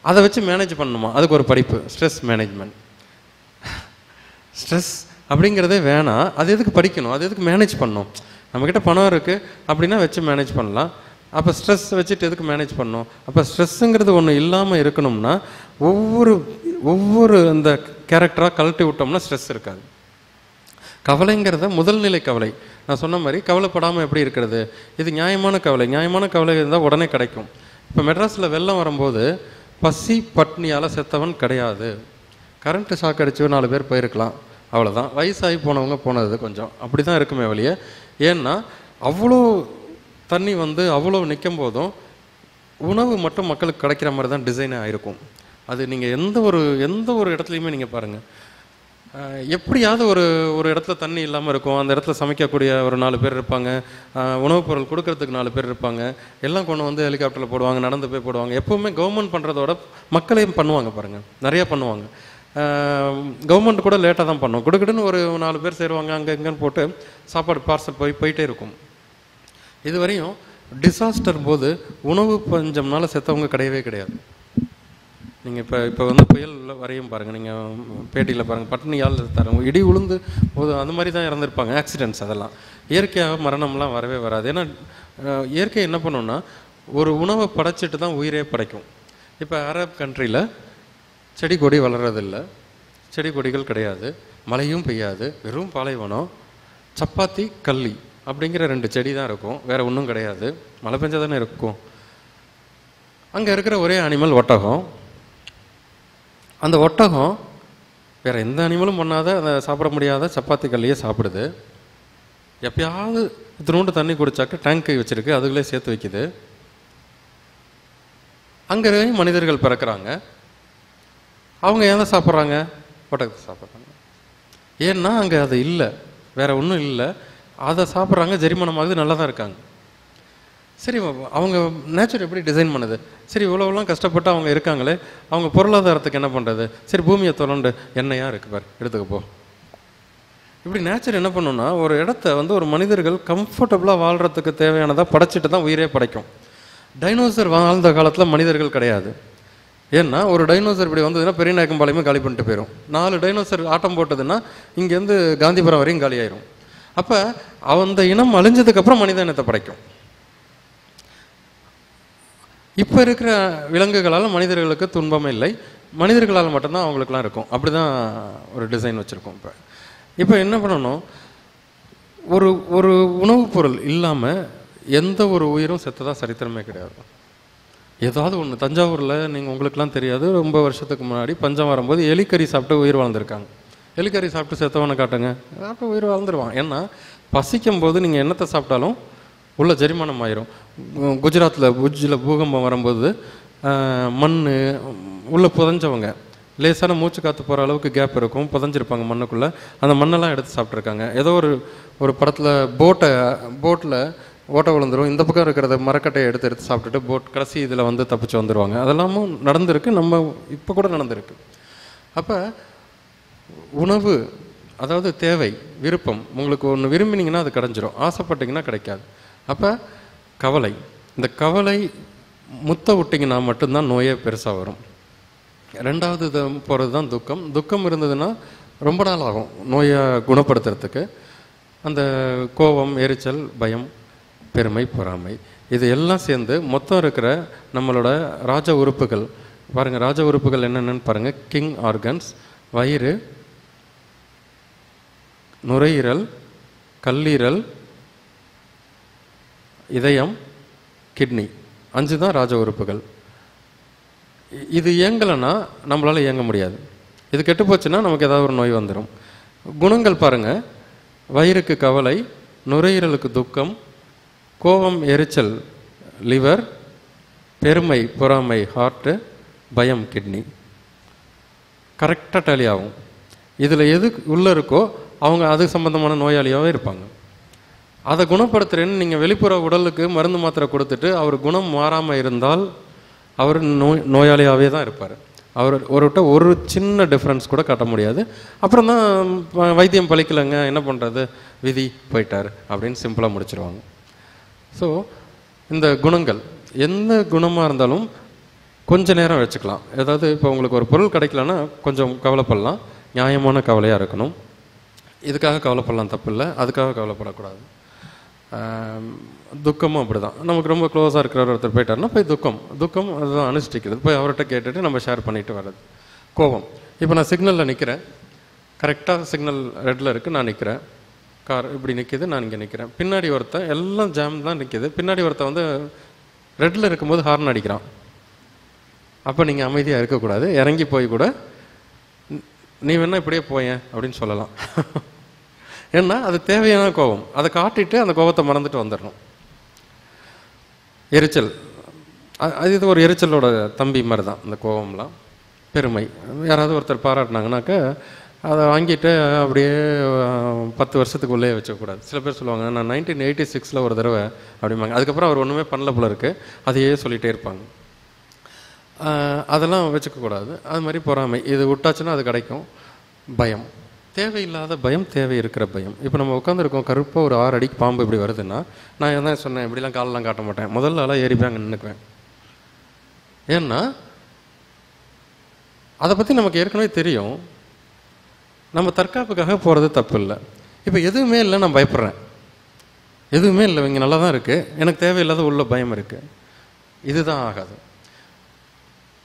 அதை வச்சு மேனேஜ் பண்ணணுமா, அதுக்கு ஒரு படிப்பு, ஸ்ட்ரெஸ் மேனேஜ்மெண்ட். ஸ்ட்ரெஸ் அப்படிங்கிறதே வேணாம், அது எதுக்கு படிக்கணும், அது எதுக்கு மேனேஜ் பண்ணணும்? நம்மக்கிட்ட பணம் இருக்குது அப்படின்னா வச்சு மேனேஜ் பண்ணலாம். அப்போ ஸ்ட்ரெஸ் வச்சுட்டு எதுக்கு மேனேஜ் பண்ணணும்? அப்போ ஸ்ட்ரெஸ்ஸுங்கிறது ஒன்று இல்லாமல் இருக்கணும்னா ஒவ்வொரு அந்த கேரக்டராக கழட்டி விட்டோம்னா ஸ்ட்ரெஸ் இருக்காது. கவலைங்கிறத முதல் நிலை கவலை, நான் சொன்ன மாதிரி கவலைப்படாமல் எப்படி இருக்கிறது, இது நியாயமான கவலை இருந்தால் உடனே கிடைக்கும். இப்போ மெட்ராஸில் வெள்ளம் வரும்போது பசி பட்னியால் செத்தவன் கிடையாது. கரண்ட்டு ஷாக் அடிச்சு 4 பேர் போயிருக்கலாம், அவ்வளோதான். வயசாகி போனவங்க போனது கொஞ்சம் அப்படி தான் இருக்குமே வெளியே. ஏன்னா அவ்வளோ தண்ணி அவ்வளோ நிற்கும் போதும் உணவு மட்டும் மக்களுக்கு கிடைக்கிற மாதிரி தான் டிசைனே ஆகிருக்கும். அது நீங்கள் எந்த ஒரு இடத்துலையுமே நீங்கள் பாருங்கள், எப்படியாவது ஒரு இடத்துல தண்ணி இல்லாமல் இருக்கும், அந்த இடத்துல சமைக்கக்கூடிய ஒரு 4 பேர் இருப்பாங்க, உணவுப் பொருள் கொடுக்கறதுக்கு 4 பேர் இருப்பாங்க, எல்லாம் கொண்டு ஹெலிகாப்டரில் போடுவாங்க, நடந்து போய் போடுவாங்க. எப்போவுமே கவர்மெண்ட் பண்ணுறதோட மக்களையும் பண்ணுவாங்க பாருங்கள், நிறையா பண்ணுவாங்க. கவர்மெண்ட் கூட லேட்டாக தான் பண்ணும், கொடுக்குன்னு ஒரு 4 பேர் சேருவாங்க, அங்கே இங்கேன்னு போட்டு சாப்பாடு பார்சல் போயிட்டே இருக்கும். இதுவரையும் டிசாஸ்டர் போது உணவு பஞ்சம்னால செத்தவங்க கிடையாது. நீங்கள் இப்போ புயல் வரையும் பாருங்கள், நீங்கள் பேட்டியில் பாருங்கள், பட்டினியால் தரவங்க, இடி உளுந்து போது அந்த மாதிரி தான் இறந்துருப்பாங்க. ஆக்சிடென்ட்ஸ் அதெல்லாம் இயற்கையாக மரணம்லாம் வரவே வராது. ஏன்னா இயற்கை என்ன பண்ணுன்னா, ஒரு உணவை படைச்சிட்டு தான் உயிரே படைக்கும். இப்போ அரப் கண்ட்ரியில் செடி கொடி வளர்றதில்லை, செடி கொடிகள் கிடையாது, மழையும் பெய்யாது, வெறும் பாலைவனம், சப்பாத்தி கள்ளி அப்படிங்கிற 2 செடி தான் இருக்கும், வேறு ஒன்றும் கிடையாது. மழை பெஞ்சால் தானே இருக்கும். அங்கே இருக்கிற ஒரே அனிமல் ஒட்டகம். அந்த ஒட்டகம் வேற எந்த அனிமலும் பண்ணாத, அதை சாப்பிட முடியாத சப்பாத்தி கல்லையே சாப்பிடுது. எப்பயாவது இத்தினோண்டு தண்ணி குடிச்சாக்க டேங்க் வச்சிருக்கு, அதுகளே சேர்த்து வைக்குது. அங்கே மனிதர்கள் பிறக்கிறாங்க. அவங்க எதை சாப்பிட்றாங்க? ஒட்டகத்தை சாப்பிட்றாங்க. ஏன்னா அங்கே அது இல்லை, வேற ஒன்றும் இல்லை. அதை சாப்பிட்றாங்க, ஜெரிமானமாகுது, நல்லா தான் இருக்காங்க. சரி, அவங்க நேச்சர் எப்படி டிசைன் பண்ணுது? சரி, இவ்வளோலாம் கஷ்டப்பட்டு அவங்க இருக்காங்களே, அவங்க பொருளாதாரத்துக்கு என்ன பண்ணுறது? சரி, பூமியை தொடர்ந்து எண்ணெயாக இருக்கு பார், எடுத்துக்க போ. இப்படி நேச்சர் என்ன பண்ணுன்னா, ஒரு இடத்த ஒரு மனிதர்கள் கம்ஃபர்டபுளாக வாழ்கிறதுக்கு தேவையானதாக படைச்சிட்டு தான் உயிரே படைக்கும். டைனோசர் வாழ்ந்த காலத்தில் மனிதர்கள் கிடையாது. ஏன்னா ஒரு டைனோசர் இப்படி வந்ததுன்னா பெரிய நாயக்கம்பாளையமே காலி பண்ணிட்டு போயிடும். 4 டைனோசர் ஆட்டம் போட்டதுன்னா இங்கேருந்து காந்திபுரம் வரையும் காலி ஆயிரும். அப்போ அந்த இனம் அழிஞ்சதுக்கப்புறம் மனித இனத்தை படைக்கும். இப்போ இருக்கிற விலங்குகளால் மனிதர்களுக்கு துன்பமே இல்லை, மனிதர்களால் மட்டும்தான் அவங்களுக்குலாம் இருக்கும். அப்படி தான் ஒரு டிசைன் வச்சுருக்கோம். இப்போ என்ன பண்ணணும், ஒரு உணவுப் பொருள் இல்லாமல் எந்த ஒரு உயிரும் செத்ததாக சரித்திரமே கிடையாது. ஏதாவது ஒன்று தஞ்சாவூரில் நீங்கள் உங்களுக்குலாம் தெரியாது, ரொம்ப வருஷத்துக்கு முன்னாடி பஞ்சம் வரும்போது எலிக்கறி சாப்பிட்டு உயிர் வாழ்ந்துருக்காங்க. எலிக்கறி சாப்பிட்டு செத்தவனை காட்டுங்க, சாப்பிட்டு உயிர் வாழ்ந்துருவான். ஏன்னா பசிக்கும் போது நீங்கள் என்னத்தை சாப்பிட்டாலும் உள்ள ஜெரிமானம் ஆயிரும். குஜராத்தில் புஜ்ஜில் பூகம்பம் வரும்போது மண் உள்ளே புதஞ்சவங்க, லேசான மூச்சு காற்று போகிற அளவுக்கு கேப் இருக்கும், புதஞ்சிருப்பாங்க மண்ணுக்குள்ளே. அந்த மண்ணெல்லாம் எடுத்து சாப்பிட்ருக்காங்க. ஏதோ ஒரு படத்தில் போட்டில் ஓட்ட விழுந்துரும், இந்த பக்கம் இருக்கிறத மரக்கட்டையை எடுத்து சாப்பிட்டுட்டு போட் கடைசி இதில் தப்பிச்சு வந்துடுவாங்க. அதெல்லாமும் நடந்திருக்கு, நம்ம இப்போ கூட நடந்திருக்கு. அப்போ உணவு, அதாவது தேவை, விருப்பம், உங்களுக்கு ஒன்று விரும்பினீங்கன்னா அது கிடைஞ்சிரும், ஆசைப்பட்டீங்கன்னா கிடைக்காது. அப்போ கவலை, இந்த கவலை முத்த விட்டிங்கன்னா மட்டும்தான் நோயே பெருசாக வரும். ரெண்டாவது இது போகிறது தான் துக்கம். துக்கம் இருந்ததுன்னா ரொம்ப நாள் ஆகும் நோயை குணப்படுத்துறதுக்கு. அந்த கோபம், எரிச்சல், பயம், பெருமை, பொறாமை, இது எல்லாம் சேர்ந்து மொத்தம் இருக்கிற நம்மளோட ராஜ உறுப்புகள் பாருங்கள். ராஜ உறுப்புகள் என்னென்னு பாருங்கள். கிங் ஆர்கன்ஸ், வயிறு, நுரையீரல், கல்லீரல், இதயம், கிட்னி, 5 தான் ராஜ உறுப்புகள். இது இயங்கலைன்னா நம்மளால் இயங்க முடியாது. இது கெட்டு போச்சுன்னா நமக்கு ஏதாவது ஒரு நோய் வந்துடும். குணங்கள் பாருங்கள். வயிறுக்கு கவலை, நுரையீரலுக்கு துக்கம், கோபம், எரிச்சல், லிவர், பெருமை, பொறாமை, ஹார்ட்டு, பயம், கிட்னி. கரெக்டாக டேலி ஆகும். இதில் எது உள்ளே இருக்கோ அவங்க அது சம்பந்தமான நோயாளியாகவே இருப்பாங்க. அதை குணப்படுத்துறேன்னு நீங்கள் வெளிப்புற உடலுக்கு மருந்து மாத்திரை கொடுத்துட்டு அவர் குணம் மாறாமல் இருந்தால் அவர் நோயாளியாகவே தான் இருப்பார். அவர்கிட்ட ஒரு சின்ன டிஃப்ரென்ஸ் கூட காட்ட முடியாது. அப்புறம் தான் வைத்தியம் பழிக்கலைங்க, என்ன பண்ணுறது, விதி, போயிட்டார் அப்படின்னு சிம்பிளாக முடிச்சிருவாங்க. ஸோ இந்த குணங்கள் எந்த குணமாக இருந்தாலும் கொஞ்ச நேரம் வச்சுக்கலாம். ஏதாவது இப்போ உங்களுக்கு ஒரு பொருள் கிடைக்கலன்னா கொஞ்சம் கவலைப்படலாம், நியாயமான கவலையாக இருக்கணும். இதுக்காக கவலைப்படலாம், தப்பு இல்லை, அதுக்காக கவலைப்படக்கூடாது. துக்கமும் அப்படி தான். நமக்கு ரொம்ப க்ளோஸாக இருக்கிற ஒருத்தர் போயிட்டாருன்னா போய் துக்கம் அதுதான் அனுஷ்டிக்கிறது, போய் அவர்கிட்ட கேட்டுட்டு நம்ம ஷேர் பண்ணிட்டு வர்றது. கோபம், இப்போ நான் சிக்னலில் நிற்கிறேன், கரெக்டாக சிக்னல் ரெட்டில் இருக்குது, நான் நிற்கிறேன், கார் இப்படி நிற்கிது, நான் இங்கே நிற்கிறேன், பின்னாடி ஒருத்தன் எல்லாம் ஜாம் தான் நிற்கிது, பின்னாடி ஒருத்தன் ரெட்டில் இருக்கும்போது ஹார்ன் அடிக்கிறான். அப்போ நீங்கள் அமைதியாக இருக்கக்கூடாது, இறங்கி போய் கூட நீ வேணா இப்படியே போயேன் அப்படின்னு சொல்லலாம். ஏன்னா அது தேவையான கோபம், அதை காட்டிட்டு அந்த கோபத்தை மறந்துட்டு வந்துடணும். எரிச்சல், இது ஒரு எரிச்சலோட தம்பி மாதிரி தான் இந்த கோபம்லாம். பெருமை, யாராவது ஒருத்தர் பாராட்டினாங்கனாக்க அதை வாங்கிட்டு அப்படியே 10 வருஷத்துக்குள்ளே வச்சக்கூடாது. சில பேர் சொல்லுவாங்க, நான் 1986 ஒரு தடவை அப்படிம்பாங்க, அதுக்கப்புறம் அவர் ஒன்றுமே பண்ணல போல இருக்குது, அதையே சொல்லிகிட்டே இருப்பாங்க. அதெல்லாம் வச்சுக்கக்கூடாது. அது மாதிரி பொறாமை, இது விட்டாச்சுன்னா அது கிடைக்கும். பயம், தேவையில்லாத பயம், தேவை இருக்கிற பயம். இப்போ நம்ம உட்காந்துருக்கோம், கருப்பாக ஒரு 6 அடிக்கு பாம்பு இப்படி வருதுன்னா நான் என்ன சொன்னேன், இப்படிலாம் காலெலாம் காட்ட மாட்டேன், முதல்ல ஆளாக ஏறி போய் அங்கே நின்றுக்குவேன். ஏன்னா அதை பற்றி நமக்கு ஏற்கனவே தெரியும், நம்ம தற்காப்புக்காக போகிறது தப்பு இல்லை. இப்போ எதுவுமே இல்லை, நான் பயப்படுறேன், எதுவுமே இல்லை, இங்கே நல்லா தான் இருக்குது, எனக்கு தேவையில்லாத உள்ள பயம் இருக்குது, இதுதான் ஆகாது.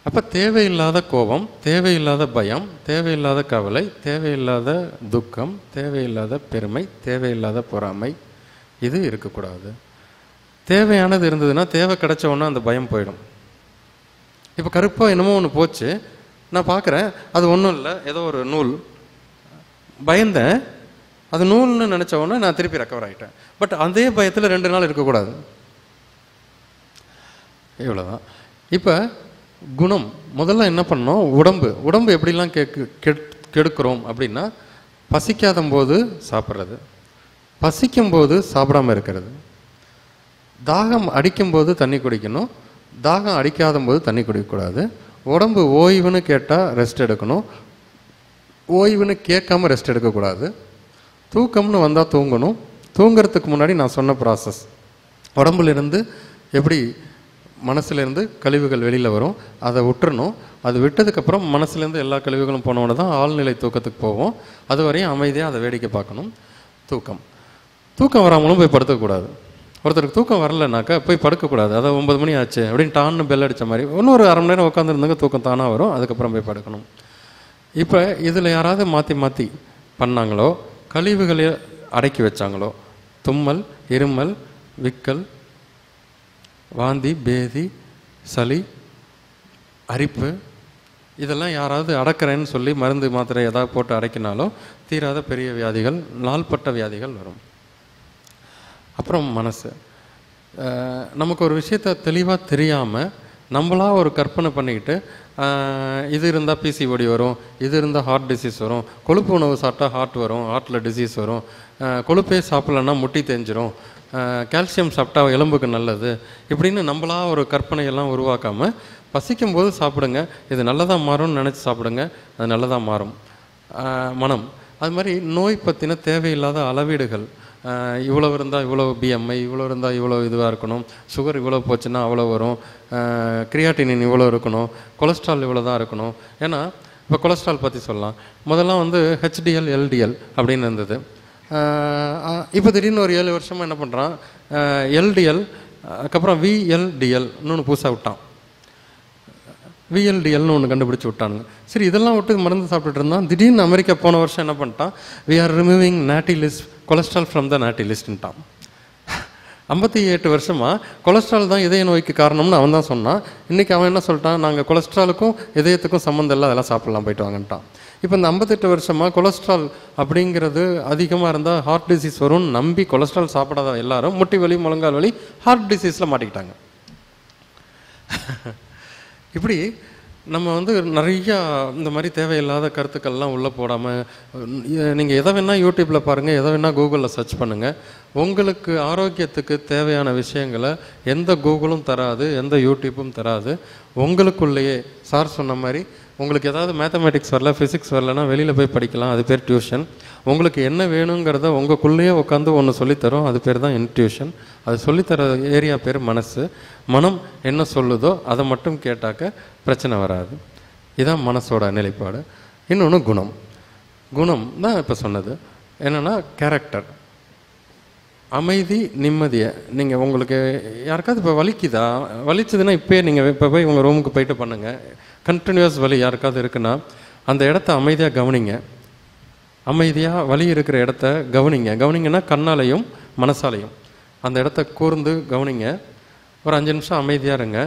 அப்போ தேவையில்லாத கோபம், தேவையில்லாத பயம், தேவையில்லாத கவலை, தேவையில்லாத துக்கம், தேவையில்லாத பெருமை, தேவையில்லாத பொறாமை, இது இருக்கக்கூடாது. தேவையானது இருந்ததுன்னா தேவை கிடைச்ச உடனே அந்த பயம் போயிடும். இப்போ கருப்பாக என்னமோ ஒன்று போச்சு, நான் பார்க்குறேன் அது ஒன்றும் இல்லை, ஏதோ ஒரு நூல். பயந்தேன், அது நூல்னு நினச்ச உடனே நான் திருப்பி ரெக்கவர் ஆகிட்டேன். பட் அதே பயத்தில் 2 நாள் இருக்கக்கூடாது. இவ்வளோதான். இப்போ குணம் முதல்ல என்ன பண்ணோம், உடம்பு எப்படிலாம் கெடுக்கிறோம் அப்படின்னா, பசிக்காத போது சாப்பிட்றது, பசிக்கும் போது சாப்பிடாமல் இருக்கிறது, தாகம் அடிக்கும்போது தண்ணி குடிக்கணும், தாகம் அடிக்காத போது தண்ணி குடிக்கக்கூடாது, உடம்பு ஓய்வுன்னு கேட்டால் ரெஸ்ட் எடுக்கணும், ஓய்வுன்னு கேட்காம ரெஸ்ட் எடுக்கக்கூடாது, தூக்கம்னு வந்தால் தூங்கணும். தூங்கிறதுக்கு முன்னாடி நான் சொன்ன ப்ராசஸ், உடம்புலேருந்து எப்படி மனசுலேருந்து கழிவுகள் வெளியில் வரும், அதை விட்டுறணும். அது விட்டதுக்கப்புறம் மனசுலேருந்து எல்லா கழிவுகளும் போனோன்னு தான் ஆழ்நிலை தூக்கத்துக்கு போவோம். அது வரையும் அமைதியாக அதை வேடிக்கை பார்க்கணும். தூக்கம் வராமலும் போய் படுத்தக்கூடாது. ஒருத்தருக்கு தூக்கம் வரலைனாக்கா போய் படுக்கக்கூடாது. அதாவது 9 மணி ஆச்சு அப்படின்னு டான்னு பெல் அடித்த மாதிரி இன்னொரு அரை மணி நேரம் உட்காந்துருந்தாங்க, தூக்கம் தானாக வரும். அதுக்கப்புறம் போய் படுக்கணும். இப்போ இதில் யாராவது மாற்றி பண்ணாங்களோ, கழிவுகளை அடக்கி வச்சாங்களோ, தும்மல், இருமல், விக்கல், வாந்தி, பேதி, சளி, அரிப்பு, இதெல்லாம் யாராவது அடக்கிறேன்னு சொல்லி மருந்து மாத்திரை ஏதாவது போட்டு அடைக்கினாலும் தீராத பெரிய வியாதிகள், நாள்பட்ட வியாதிகள் வரும். அப்புறம் மனசு, நமக்கு ஒரு விஷயத்தை தெளிவாக தெரியாமல் நம்மளா ஒரு கற்பனை பண்ணிக்கிட்டு, இது இருந்தால் பிசிஓடி வரும், இது இருந்தால் ஹார்ட் டிசீஸ் வரும், கொழுப்பு உணவு சாப்பிட்டா ஹார்ட் வரும், ஹார்ட்டில் டிசீஸ் வரும், கொழுப்பே சாப்பிட்லன்னா முட்டி தேஞ்சிரும், கால்சியம் சாப்பிட்டா எலும்புக்கு நல்லது, இப்படின்னு நம்மளா ஒரு கற்பனையெல்லாம் உருவாக்காமல் பசிக்கும்போது சாப்பிடுங்க, இது நல்லதாக மாறும்னு நினச்சி சாப்பிடுங்க, அது நல்லதாக மாறும். மனம் அது மாதிரி நோய் பற்றின தேவையில்லாத அளவீடுகள், இவ்வளோ இருந்தால் இவ்வளோ பிஎம்ஐ, இவ்வளோ இருந்தால் இவ்வளோ இதுவாக இருக்கணும், சுகர் இவ்வளோ போச்சுன்னா அவ்வளோ வரும், கிரியாட்டினின் இவ்வளோ இருக்கணும், கொலஸ்ட்ரால் இவ்வளோ தான் இருக்கணும். ஏன்னா இப்போ கொலஸ்ட்ரால் பற்றி சொல்லலாம். முதல்லாம் வந்து ஹெச்டிஎல் எல்டிஎல் அப்படின்னு இருந்தது. இப்போ திடீர்னு ஒரு 7 வருஷமாக என்ன பண்ணுறான், எல்டிஎல் அதுக்கப்புறம் விஎல்டிஎல் இன்னொன்று புதுசாக விட்டான். விஎல்டிஎல்னு ஒன்று கண்டுபிடிச்சி விட்டானுங்க. சரி, இதெல்லாம் விட்டு மருந்து சாப்பிட்டுட்டு இருந்தான். திடீர்னு அமெரிக்கா போன வருஷம் என்ன பண்ணிட்டான், வி ஆர் ரிமூவிங் நாட்டி லிஸ்ட் கொலஸ்ட்ரால் ஃப்ரம் த நாட்டி லிஸ்ட்ன்ட்டான். 58 வருஷமாக கொலஸ்ட்ரால் தான் இதய நோய்க்கு காரணம்னு அவன் தான் சொன்னான். இன்றைக்கி அவன் என்ன சொல்லிட்டான், நாங்கள் கொலஸ்ட்ராலுக்கும் இதயத்துக்கும் சம்மந்தம் இல்லை, அதெல்லாம் சாப்பிட்லாம், போயிட்டு வாங்கன்ட்டான். இப்போ இந்த 58 வருஷமாக கொலஸ்ட்ரால் அப்படிங்கிறது அதிகமாக இருந்தால் ஹார்ட் டிசீஸ் வரும்னு நம்பி கொலஸ்ட்ரால் சாப்பிடாத எல்லாரும் முட்டி வலி, முழங்கால் வலி, ஹார்ட் டிசீஸில் மாட்டிக்கிட்டாங்க. இப்படி நம்ம வந்து நிறையா இந்த மாதிரி தேவையில்லாத கருத்துக்கள்லாம் உள்ளே போடாமல், நீங்கள் எதை வேணால் யூடியூப்பில் பாருங்கள், எதை வேணால் கூகுளில் சர்ச் பண்ணுங்கள். உங்களுக்கு ஆரோக்கியத்துக்கு தேவையான விஷயங்களை எந்த கூகுளும் தராது, எந்த யூடியூப்பும் தராது. உங்களுக்குள்ளேயே சார் சொன்ன மாதிரி உங்களுக்கு ஏதாவது மேத்தமேட்டிக்ஸ் வரல, ஃபிசிக்ஸ் வரலன்னா வெளியில் போய் படிக்கலாம், அது பேர் டியூஷன். உங்களுக்கு என்ன வேணுங்கிறத உங்களுக்குள்ளேயே உட்காந்து ஒன்று சொல்லித்தரோம், அது பேர் தான் இன்ட்யூஷன். அது சொல்லித்தர ஏரியா பேர் மனசு. மனம் என்ன சொல்லுதோ அதை மட்டும் கேட்டாக்க பிரச்சனை வராது. இதுதான் மனசோட நிலைப்பாடு. இன்னொன்று குணம் தான் இப்போ சொன்னது. என்னென்னா கேரக்டர், அமைதி, நிம்மதியை. நீங்கள் உங்களுக்கு யாருக்காவது இப்போ வலிச்சுதுன்னா இப்போயே நீங்கள் இப்போ போய் உங்கள் ரூமுக்கு போயிட்டு பண்ணுங்கள். கண்டினியூஸ் வலி யாருக்காவது இருக்குன்னா அந்த இடத்த அமைதியாக கவனிங்க. அமைதியாக வலி இருக்கிற இடத்த கவனிங்கன்னா கண்ணாலையும் மனசாலையும் அந்த இடத்த கூர்ந்து கவனிங்க. ஒரு 5 நிமிஷம் அமைதியாக இருங்க.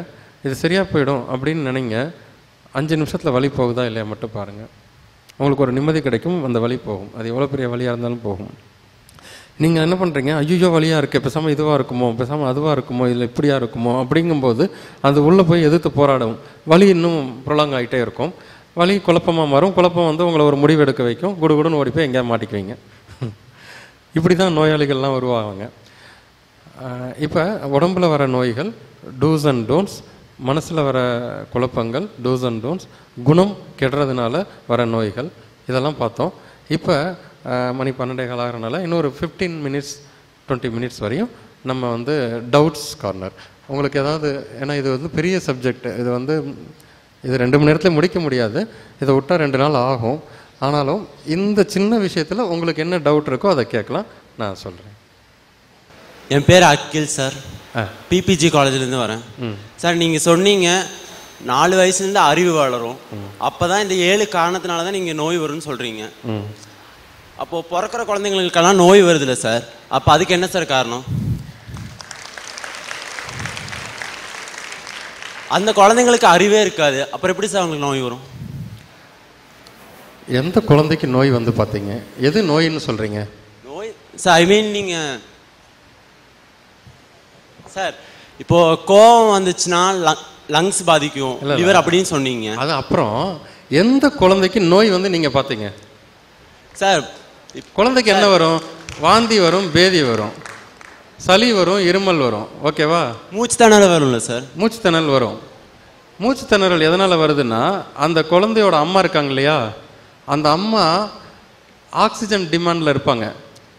இது சரியாக போயிடும் அப்படின்னு நினைங்க. 5 நிமிஷத்தில் வலி போகுதா இல்லையா மட்டும் பாருங்கள். உங்களுக்கு ஒரு நிம்மதி கிடைக்கும், அந்த வலி போகும். அது எவ்வளோ பெரிய வலியாக இருந்தாலும் போகும். நீங்கள் என்ன பண்ணுறீங்க, ஐயோ வலியாக இருக்குது, பேசாமல் இதுவாக இருக்குமோ, பேசாமல் அதுவாக இருக்குமோ, இல்லை இப்படியா இருக்குமோ அப்படிங்கும்போது அது உள்ளே போய் எதிர்த்து போராடும். வலி இன்னும் ப்ரொலாங் ஆகிட்டே இருக்கும். வலி குழப்பமாக மாறும். குழப்பம் வந்து உங்களை ஒரு முடிவு எடுக்க வைக்கும். குடுகுடுன்னு ஓடி போய் எங்கேயா மாட்டிக்குவீங்க. இப்படி தான் நோயாளிகள்லாம் உருவாகுங்க. இப்போ உடம்பில் வர நோய்கள் டூஸ் அண்ட் டோன்ட்ஸ், மனசில் வர குழப்பங்கள் டூஸ் அண்ட் டோன்ட்ஸ், குணம் கெடுறதுனால வர நோய்கள், இதெல்லாம் பார்த்தோம். இப்போ மணி 12 ஆகிறனால இன்னொரு 15 மினிட்ஸ் 20 மினிட்ஸ் வரையும் நம்ம வந்து டவுட்ஸ் கார்னர். உங்களுக்கு ஏதாவது, ஏன்னா இது வந்து பெரிய சப்ஜெக்ட், இது 2 மணி நேரத்தில் முடிக்க முடியாது. இதை விட்டால் 2 நாள் ஆகும். ஆனாலும் இந்த சின்ன விஷயத்தில் உங்களுக்கு என்ன டவுட் இருக்கோ அதை கேட்கலாம், நான் சொல்கிறேன். என் பேர் அகில் சார், பிபிஜி காலேஜ்லேருந்து வரேன். சார், நீங்கள் சொன்னீங்க 4 வயசுலேருந்து அறிவு வளரும், அப்போ தான் இந்த 7 காரணத்தினால தான் நீங்கள் நோய் வரும்னு சொல்கிறீங்க. அப்போது பிறக்கிற குழந்தைங்களுக்கெல்லாம் நோய் வருதுல்ல சார், அப்போ அதுக்கு என்ன சார் காரணம்? அந்த குழந்தைங்களுக்கு அறிவே இருக்காது, அப்புறம் எப்படி சார் அவங்களுக்கு நோய் வரும்? எந்த குழந்தைக்கு நோய் வந்து பார்த்தீங்க? எது நோயின்னு சொல்கிறீங்க? நோய் சார், ஐ மீன் நீங்கள் சார் இப்போ கோவம் வந்துச்சுன்னா லங்ஸ் பாதிக்கும், லிவர் அப்படின்னு சொன்னீங்க. அது அப்புறம் எந்த குழந்தைக்கு நோய் வந்து நீங்கள் பார்த்தீங்க சார்? குழந்தைக்கு என்ன வரும்? வாந்தி வரும், பேதி வரும், சளி வரும், இருமல் வரும், ஓகேவா? மூச்சு திணறல் வரும்ல சார்? மூச்சு திணறல் வரும். மூச்சு திணறல் எதனால் வருதுன்னா, அந்த குழந்தையோட அம்மா இருக்காங்க இல்லையா, அந்த அம்மா ஆக்சிஜன் டிமாண்டில் இருப்பாங்க,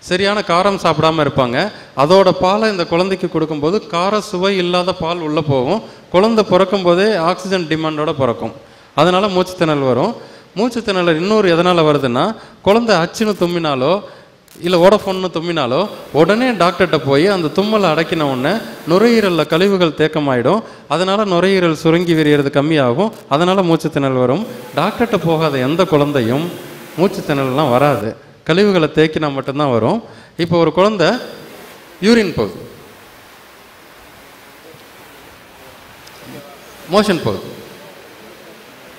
சரியான காரம் சாப்பிடாமல் இருப்பாங்க. அதோட பாலை இந்த குழந்தைக்கு கொடுக்கும்போது கார சுவை இல்லாத பால் உள்ளே போகும். குழந்தை பிறக்கும் போதே ஆக்சிஜன் டிமாண்டோட பிறக்கும். அதனால் மூச்சு திணறல் வரும். மூச்சு திணறல் இன்னொரு எதனால் வருதுன்னா, குழந்தை அச்சுன்னு தும்மினாலோ இல்லை ஓடஃபோன்னு தும்மினாலோ உடனே டாக்டர்கிட்ட போய் அந்த தும்மலை அடக்கின உடனே நுரையீரலில் கழிவுகள் தேக்கமாயிடும். அதனால் நுரையீரல் சுருங்கி விரியறது கம்மியாகும். அதனால் மூச்சு திணறல் வரும். டாக்டர்கிட்ட போகாத எந்த குழந்தையும் மூச்சு திணறல்லாம் வராது, கழிவுகளை தேக்கினா மட்டும்தான் வரும். இப்போ ஒரு குழந்தை யூரின் போகுது, மோஷன் போகுது,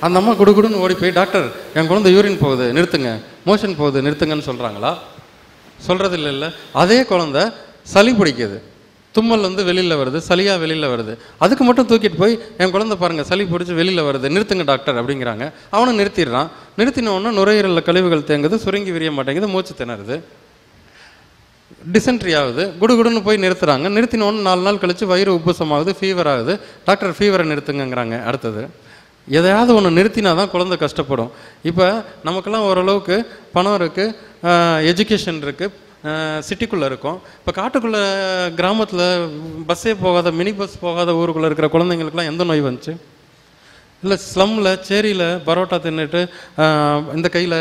அந்த அம்மா குடுகுடுன்னு ஓடி போய் டாக்டர் என் குழந்தை யூரின் போகுது நிறுத்துங்க, மோஷன் போகுது நிறுத்துங்கன்னு சொல்கிறாங்களா? சொல்கிறது இல்லை. அதே குழந்தை சளி பிடிக்குது, தும்மல் வந்து வெளியில் வருது, சளியாக வெளியில் வருது, அதுக்கு மட்டும் தூக்கிட்டு போய் என் குழந்தை பாருங்கள் சளி பிடிச்சி வெளியில் வருது நிறுத்துங்க டாக்டர் அப்படிங்கிறாங்க. அவனை நிறுத்திடுறான். நிறுத்தினோடனே நுரையீரலில் கழிவுகள் தேங்குது, சுருங்கி விரிய மாட்டேங்குது, மூச்சு திணறுது, டிசென்ட்ரி ஆகுது. குடுகுடுன்னு போய் நிறுத்துறாங்க. நிறுத்தினோன்னு 4 நாள் கழித்து வயிறு உப்புசமாகுது, ஃபீவர் ஆகுது. டாக்டர் ஃபீவரை நிறுத்துங்கிறாங்க. அடுத்தது எதையாவது ஒன்று நிறுத்தினா தான் குழந்தை கஷ்டப்படும். இப்போ நமக்கெல்லாம் ஓரளவுக்கு பணம் இருக்குது, எஜுகேஷன் இருக்குது, சிட்டிக்குள்ளே இருக்கும். இப்போ காட்டுக்குள்ளே கிராமத்தில் பஸ்ஸே போகாத, மினி பஸ் போகாத ஊருக்குள்ளே இருக்கிற குழந்தைங்களுக்குலாம் எந்த நோய் வந்துச்சு? இல்லை ஸ்லம்மில் சேரியில் பரோட்டா தின்னுட்டு இந்த கையில்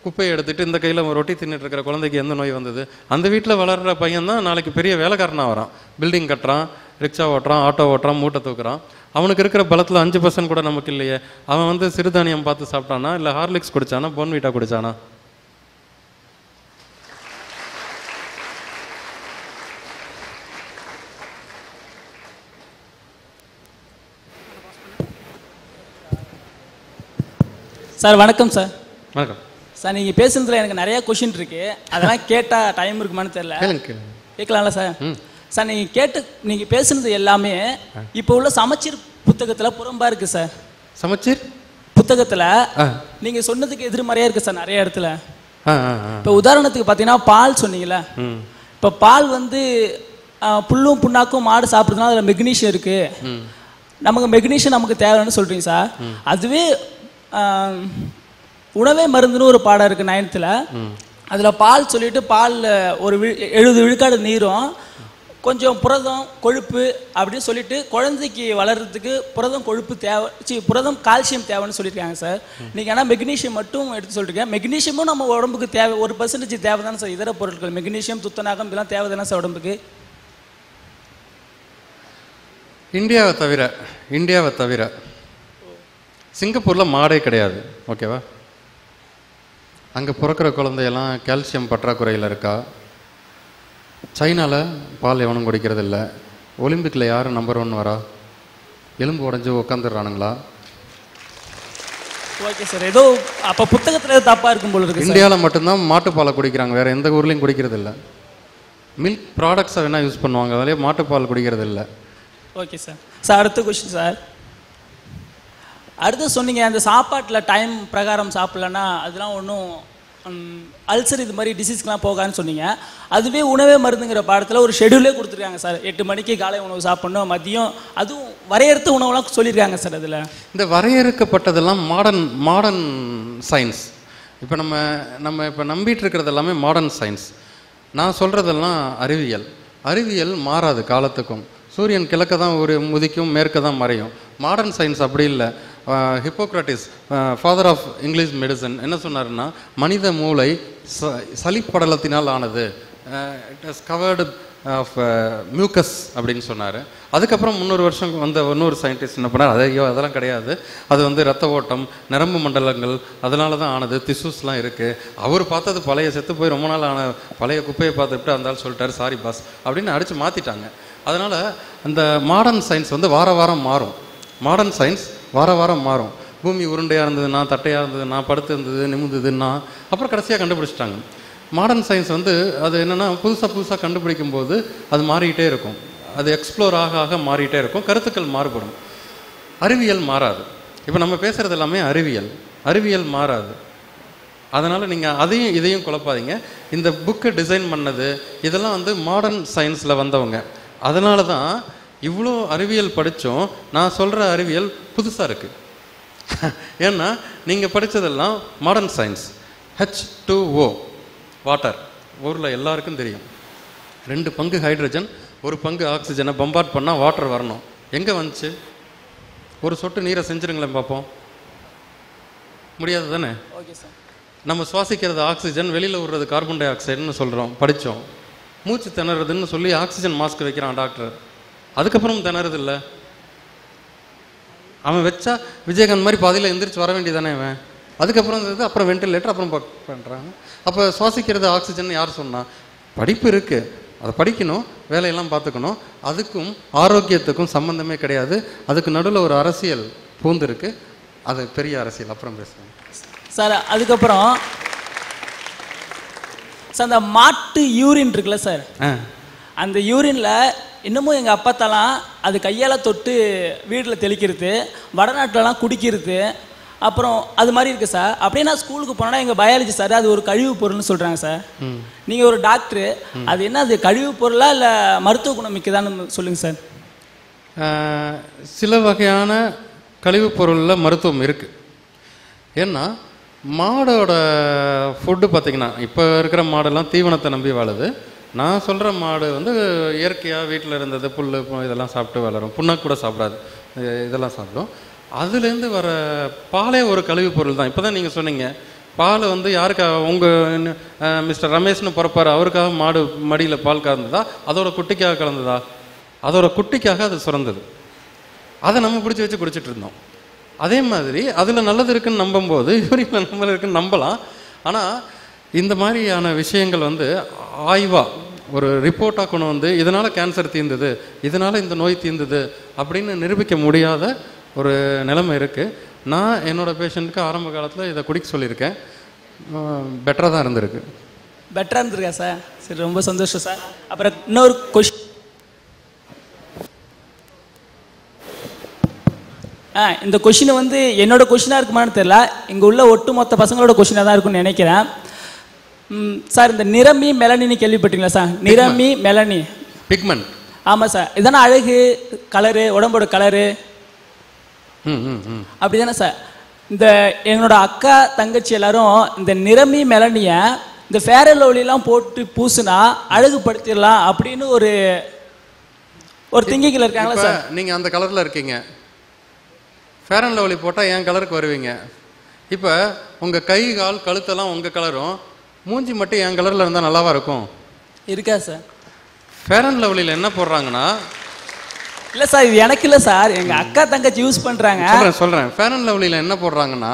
குப்பையை எடுத்துகிட்டு இந்த கையில் ரொட்டி தின்னுட்டு இருக்கிற குழந்தைக்கு எந்த நோய் வந்தது? அந்த வீட்டில் வளர்கிற பையன் தான் நாளைக்கு பெரிய வேலைக்காரனாக வரான். பில்டிங் கட்டுறான், ரிக்ஷா ஓட்டுறான், ஆட்டோ ஓட்டுறான், மூட்டை தூக்குறான். அவனுக்கு இருக்கிற பலத்தில் 5% கூட நமக்கு இல்லையே. அவன் வந்து சிறுதானியம் பார்த்து சாப்பிட்டானா, இல்லை ஹார்லிக்ஸ் குடித்தானா, போன்வீட்டா குடித்தானா? சார் வணக்கம் சார். வணக்கம் சார். நீங்கள் பேசுனதுல எனக்கு நிறைய கொஷின் இருக்கு, அதெல்லாம் கேட்டால் டைம் இருக்குமான்னு தெரியல. கேட்கலாம்ல சார்? சார் நீங்கள் பேசுனது எல்லாமே இப்போ உள்ள சமச்சீர் புத்தகத்தில் புறம்பா இருக்கு சார். சமச்சீர் புத்தகத்தில் நீங்கள் சொன்னதுக்கு எதிர்மறையாக இருக்குது சார் நிறைய இடத்துல. இப்போ உதாரணத்துக்கு பார்த்தீங்கன்னா பால் சொன்னீங்களே, இப்போ பால் வந்து புல்லும் புண்ணாக்கும் மாடு சாப்பிட்றதுனால அதில் மெக்னீஷியம் இருக்குது, நமக்கு மெக்னீஷியம் நமக்கு தேவைன்னு சொல்கிறீங்க சார். அதுவே உணவே மருந்துன்னு ஒரு பாடம் இருக்குது 9th. அதில் பால் சொல்லிட்டு பாலில் ஒரு 70 விழுக்காடு நீரும் கொஞ்சம் புரதம் கொழுப்பு அப்படின்னு சொல்லிட்டு குழந்தைக்கு வளர்கிறதுக்கு புரதம் கொழுப்பு தேவை, புரதம் கால்சியம் தேவைன்னு சொல்லியிருக்காங்க சார். நீங்கள் ஆனால் மெக்னீஷியம் மட்டும் எடுத்து சொல்லியிருக்கேன். மெக்னீஷியமும் நம்ம உடம்புக்கு தேவை, 1% தேவை தானே சார். இதர பொருட்கள் மெக்னீஷியம் துத்தநாகம் இதெல்லாம் தேவை தானே சார் உடம்புக்கு? இந்தியாவை தவிர சிங்கப்பூரில் மாடே கிடையாது, ஓகேவா? அங்கே பிறக்கிற குழந்தையெல்லாம் கால்சியம் பற்றாக்குறையில் இருக்கா? சைனாவில் பால் எவனும் குடிக்கிறது இல்லை. ஒலிம்பிக்கில் யார் நம்பர் 1 வரா? எலும்பு உடஞ்சி உட்காந்துடுறானுங்களா? Okay sir. ஏதோ அப்போ புத்தகத்தில் தப்பாக இருக்கும் போல இருக்கு. இந்தியாவில் மட்டும்தான் மாட்டுப்பாலை குடிக்கிறாங்க, வேறு எந்த ஊர்லேயும் குடிக்கிறது இல்லை. மில்க் ப்ராடக்ட்ஸை வேணால் யூஸ் பண்ணுவாங்க, அதிலே மாட்டுப்பால் குடிக்கிறது இல்லை. Okay sir. சார் அடுத்த கொஸ்டின் சார். அடுத்து சொன்னீங்க அந்த சாப்பாட்டில் டைம் பிரகாரம் சாப்பிட்லன்னா அதெல்லாம் ஒன்றும் அல்சர் இது மாதிரி டிசீஸ்க்கெலாம் போகான்னு சொன்னீங்க. அதுவே உணவே மருந்துங்கிற பாடத்தில் ஒரு ஷெடியூலே கொடுத்துருக்காங்க சார். 8 மணிக்கு காலை உணவு சாப்பிட்ணும், மதியம் அதுவும் வரையறுத்த உணவுலாம் சொல்லியிருக்காங்க சார். அதில் இந்த வரையறுக்கப்பட்டதெல்லாம் மாடர்ன் சயின்ஸ். இப்போ நம்ம இப்போ நம்பிட்டு இருக்கிறது எல்லாமே மாடர்ன் சயின்ஸ். நான் சொல்கிறதெல்லாம் அறிவியல் மாறாது காலத்துக்கும். சூரியன் கிழக்க தான் உதிக்கும், மேற்க தான் மறையும். மாடர்ன் சயின்ஸ் அப்படி இல்லை. Hippocrates, father of English medicine, என்ன சொன்னார்னா, மனித மூளை சளிப்படலத்தினால் ஆனது, it has covered of mucus அப்படின்னு சொன்னார். அதுக்கப்புறம் 300 வருஷம் வந்த இன்னொரு சயின்டிஸ்ட் என்ன பண்ணார், அதெல்லாம் கிடையாது, அது வந்து ரத்த ஓட்டம், நரம்பு மண்டலங்கள் அதனால தான் ஆனது, திசுஸ்லாம் இருக்குது. அவர் பார்த்தது பழைய செத்து போய் ரொம்ப நாள் ஆன பழைய குப்பையை பார்த்துட்டு அந்த ஆள் சொல்லிட்டார் சாரி பாஸ் அப்படின்னு அடித்து மாற்றிட்டாங்க. அதனால் அந்த மாடர்ன் சயின்ஸ் வந்து வார வாரம் மாறும். மாடர்ன் சயின்ஸ் வார வாரம் மாறும். பூமி உருண்டையாக இருந்ததுன்னா, தட்டையாக இருந்ததுன்னா, படுத்து இருந்தது, நிமிந்ததுன்னா, அப்புறம் கடைசியாக கண்டுபிடிச்சிட்டாங்க. மாடர்ன் சயின்ஸ் வந்து அது என்னென்னா புதுசாக கண்டுபிடிக்கும் போது அது மாறிக்கிட்டே இருக்கும். அது எக்ஸ்ப்ளோர் ஆக ஆக மாறிக்கிட்டே இருக்கும். கருத்துக்கள் மாறுபடும். அறிவியல் மாறாது. இப்போ நம்ம பேசுகிறது எல்லாமே அறிவியல் மாறாது. அதனால் நீங்கள் அதையும் இதையும் குழப்பாதீங்க. இந்த புக்கை டிசைன் பண்ணது இதெல்லாம் வந்து மாடர்ன் சயின்ஸில் வந்தவங்க. அதனால தான் இவ்வளோ அறிவியல் படித்தோம். நான் சொல்கிற அறிவியல் புதுசாக இருக்குது. ஏன்னா நீங்கள் படித்ததெல்லாம் மாடர்ன் சயின்ஸ். H2O வாட்டர் ஊரில் எல்லாருக்கும் தெரியும். 2 பங்கு ஹைட்ரஜன் 1 பங்கு ஆக்சிஜனை பம்பார்ட் பண்ணால் வாட்டர் வரணும். எங்கே வந்துச்சு? ஒரு சொட்டு நீரை செஞ்சுருங்களேன் பார்ப்போம். முடியாது தானே? Okay sir. நம்ம சுவாசிக்கிறது ஆக்சிஜன், வெளியில் விடுறது கார்பன் டை ஆக்சைடுன்னு சொல்கிறோம், படித்தோம். மூச்சு திணறதுன்னு சொல்லி ஆக்சிஜன் மாஸ்க் வைக்கிறான் டாக்டர். அதுக்கப்புறம் திணறது இல்லை. அவன் வச்சா விஜயகாந்த் மாதிரி பாதியில் எந்திரிச்சு வர வேண்டியதானே அவன். அதுக்கப்புறம் இருந்தது, அப்புறம் வெண்டிலேட்டர், அப்புறம் பண்ணுறாங்க. அப்போ சுவாசிக்கிறது ஆக்சிஜன் யார் சொன்னால்? படிப்பு இருக்குது, அதை படிக்கணும், வேலையெல்லாம் பார்த்துக்கணும். அதுக்கும் ஆரோக்கியத்துக்கும் சம்மந்தமே கிடையாது. அதுக்கு நடுவில் ஒரு அரசியல் பூந்து இருக்குது. அது பெரிய அரசியல், அப்புறம் பேசுவேன் சார். அதுக்கப்புறம் சார் அந்த மாட்டு யூரின் இருக்குல்ல சார், அந்த யூரினில் இன்னமும் எங்கள் அப்பாத்தெல்லாம் அது கையால் தொட்டு வீட்டில் தெளிக்கிறது, வடநாட்டிலலாம் குடிக்கிறது, அப்புறம் அது மாதிரி இருக்குது சார். அப்படியே நான் ஸ்கூலுக்கு போனோன்னா எங்கள் பயாலஜி சார் அது ஒரு கழிவு பொருள்னு சொல்கிறாங்க சார். நீங்கள் ஒரு டாக்டரு, அது என்ன, அது கழிவு பொருளா இல்லை மருத்துவ குணம் மிக்கதான்னு சொல்லுங்கள் சார். சில வகையான கழிவுப் பொருளில் மருத்துவம் இருக்குது. ஏன்னா மாடோட ஃபுட்டு பார்த்திங்கன்னா, இப்போ இருக்கிற மாடெல்லாம் தீவனத்தை நம்பி வாழுது. நான் சொல்கிற மாடு வந்து இயற்கையாக வீட்டில் இருந்தது, புல் இதெல்லாம் சாப்பிட்டு வளரும். புண்ணாக்கு கூட சாப்பிடாது, இதெல்லாம் சாப்பிடும். அதுலேருந்து வர பாலே ஒரு கழிவுப் பொருள் தான். இப்போ தான் நீங்கள் சொன்னீங்க, பால் வந்து யாருக்காக, உங்கள் மிஸ்டர் ரமேஷ்னு பிறப்பார், அவருக்காக மாடு மடியில் பால் கலந்ததா, அதோட குட்டிக்காக கலந்ததா? அதோட குட்டிக்காக அது சுரந்தது. அதை நம்ம பிடிச்சி வச்சு குடிச்சிட்டு இருந்தோம். அதே மாதிரி அதில் நல்லது இருக்குன்னு நம்பும்போது யூரினில் நல்லது இருக்குன்னு நம்பலாம். ஆனால் இந்த மாதிரியான விஷயங்கள் வந்து ஆய்வாக ஒரு ரிப்போர்ட்டாக கொண்டு வந்து இதனால் கேன்சர் தீர்ந்தது, இதனால் இந்த நோய் தீர்ந்தது அப்படின்னு நிரூபிக்க முடியாத ஒரு நிலைமை இருக்குது. நான் என்னோடய பேஷண்ட்டுக்கு ஆரம்ப காலத்தில் இதை குடிக்க சொல்லியிருக்கேன். பெட்டராக தான் இருந்திருக்கு. பெட்டராக இருந்திருக்கா சார்? சரி, ரொம்ப சந்தோஷம் சார். அப்புறம் இன்னொரு கொஷின். இந்த கொஷினை வந்து என்னோட கொஷினாக இருக்குமான்னு தெரியல, இங்கே உள்ள ஒட்டுமொத்த பசங்களோட கொஷினாக தான் இருக்குன்னு நினைக்கிறேன் சார். இந்த நிறமி மெலனின்னு கேள்விப்பட்டீங்களா சார்? நிறமி மெலனி பிக்மெண்ட். ஆமாம் சார். இதான அழகு, கலரு, உடம்போட கலரு அப்படி தானே சார்? இந்த என்னோட அக்கா தங்கச்சி எல்லாரும் இந்த நிறமி மெலனியை இந்த ஃபேர் அண்ட் லவ்லிலாம் போட்டு பூசுனா அழகுபடுத்திடலாம் அப்படின்னு ஒரு திங்கிங்கில் இருக்காங்களா சார்? நீங்கள் அந்த கலரில் இருக்கீங்க, ஃபேர் அண்ட் லவ்லி போட்டால் என் கலருக்கு வருவீங்க. இப்போ உங்கள் கை கால் கழுத்தெல்லாம் உங்கள் கலரும், மூஞ்சி மட்டும் என் கலரில் இருந்தால் நல்லாவா இருக்கும்? இருக்கா சார்? ஃபேர் அண்ட் லவ்லியில் என்ன போடுறாங்கன்னா, இல்லை சார், இது எனக்கு இல்லை சார், எங்கள் அக்கா தங்கச்சி யூஸ் பண்ணுறாங்க. சொல்கிறேன். ஃபேர் அண்ட் லவ்லியில் என்ன போடுறாங்கன்னா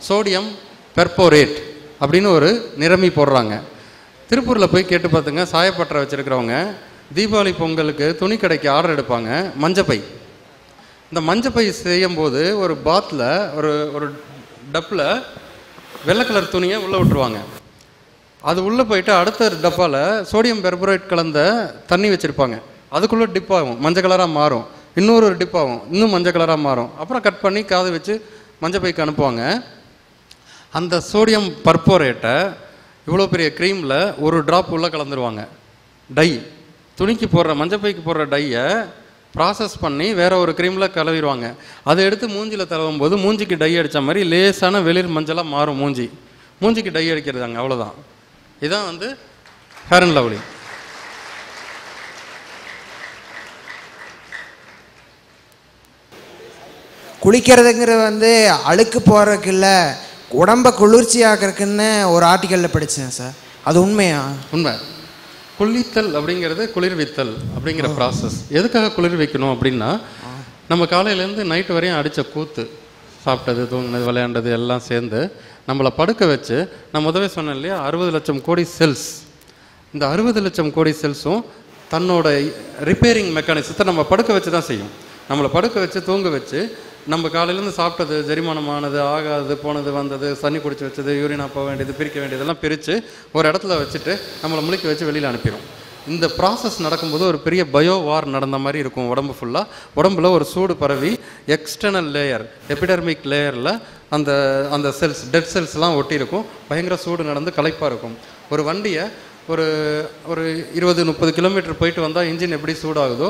சோடியம் பெர்போரேட் அப்படின்னு ஒரு நிறமி போடுறாங்க. திருப்பூரில் போய் கேட்டு பார்த்துங்க, சாயப்பட்டறை வச்சுருக்கிறவங்க தீபாவளி பொங்கலுக்கு துணி கடைக்கு ஆர்டர் எடுப்பாங்க. மஞ்சப்பை, இந்த மஞ்சப்பை செய்யும்போது ஒரு பாத்தில் ஒரு டப்பில் வெள்ளை கலர் துணியை உள்ளே விட்டுருவாங்க. அது உள்ளே போயிட்டு அடுத்த டப்பாவில் சோடியம் பெர்போரேட் கலந்த தண்ணி வச்சுருப்பாங்க. அதுக்குள்ளே டிப் ஆகும், மஞ்சள் கலராக மாறும். இன்னொரு டிப் ஆகும், இன்னும் மஞ்சள் கலராக மாறும். அப்புறம் கட் பண்ணி காது வச்சு மஞ்சப்பைக்கு அனுப்புவாங்க. அந்த சோடியம் பர்போரேட்டை இவ்வளோ பெரிய க்ரீமில் ஒரு ட்ராப் உள்ளே கலந்துருவாங்க. டை, துணிக்கு போடுற மஞ்சப்பைக்கு போடுற டையை ப்ராசஸ் பண்ணி வேற ஒரு க்ரீமில் கலவிடுவாங்க. அதை எடுத்து மூஞ்சியில் தடவும் போது மூஞ்சிக்கு டை அடித்த மாதிரி லேசான வெளிர் மஞ்சளாக மாறும். மூஞ்சிக்கு டை அடிக்கிறதாங்க, அவ்வளோதான். இதான் வந்து ஃபேர் அண்ட் லவ்லி. குளிக்கிறதுங்கிறது வந்து அழுக்கு போகிறதுக்கு இல்லை, உடம்ப குளிர்ச்சி ஆக்கிறதுக்குன்னு ஒரு ஆர்டிக்கலில் படித்தேன் சார். அது உண்மையா? உண்மை. குளித்தல் அப்படிங்கிறது குளிர்வித்தல் அப்படிங்கிற ப்ராசஸ். எதுக்காக குளிர் வைக்கணும் அப்படின்னா, நம்ம காலையிலேருந்து நைட்டு வரையும் அடித்த கூத்து, சாப்பிட்டது, தூங்கினது, விளையாண்டது எல்லாம் சேர்ந்து நம்மளை படுக்க வச்சு, நான் முதவே சொன்னேன் இல்லையா, 60 லட்சம் கோடி செல்ஸ். இந்த 60 லட்சம் கோடி செல்ஸும் தன்னோட ரிப்பேரிங் மெக்கானிசத்தை நம்ம படுக்க வச்சு தான் செய்யும். நம்மளை படுக்க வச்சு தூங்க வச்சு நம்ம காலையிலேருந்து சாப்பிட்டது, ஜெரிமானமானது, ஆகாது, போனது, வந்தது, தண்ணி குடிச்சு வச்சது, யூரினா போக வேண்டியது, பிரிக்க வேண்டியதெல்லாம் பிரித்து ஒரு இடத்துல வச்சுட்டு நம்மளை முழிக்க வச்சு வெளியில் அனுப்பிடும். இந்த ப்ராசஸ் நடக்கும்போது ஒரு பெரிய பயோ வார் நடந்த மாதிரி இருக்கும். உடம்பு ஃபுல்லாக உடம்புல ஒரு சூடு பரவி எக்ஸ்டர்னல் லேயர், எபிடர்மிக் லேயரில் அந்த அந்த செல்ஸ், டெட் செல்ஸ்லாம் ஒட்டியிருக்கும். பயங்கர சூடு நடந்து களைப்பாக இருக்கும். ஒரு வண்டியை ஒரு 20-30 கிலோமீட்டர் போயிட்டு வந்தால் இன்ஜின் எப்படி சூடாகுதோ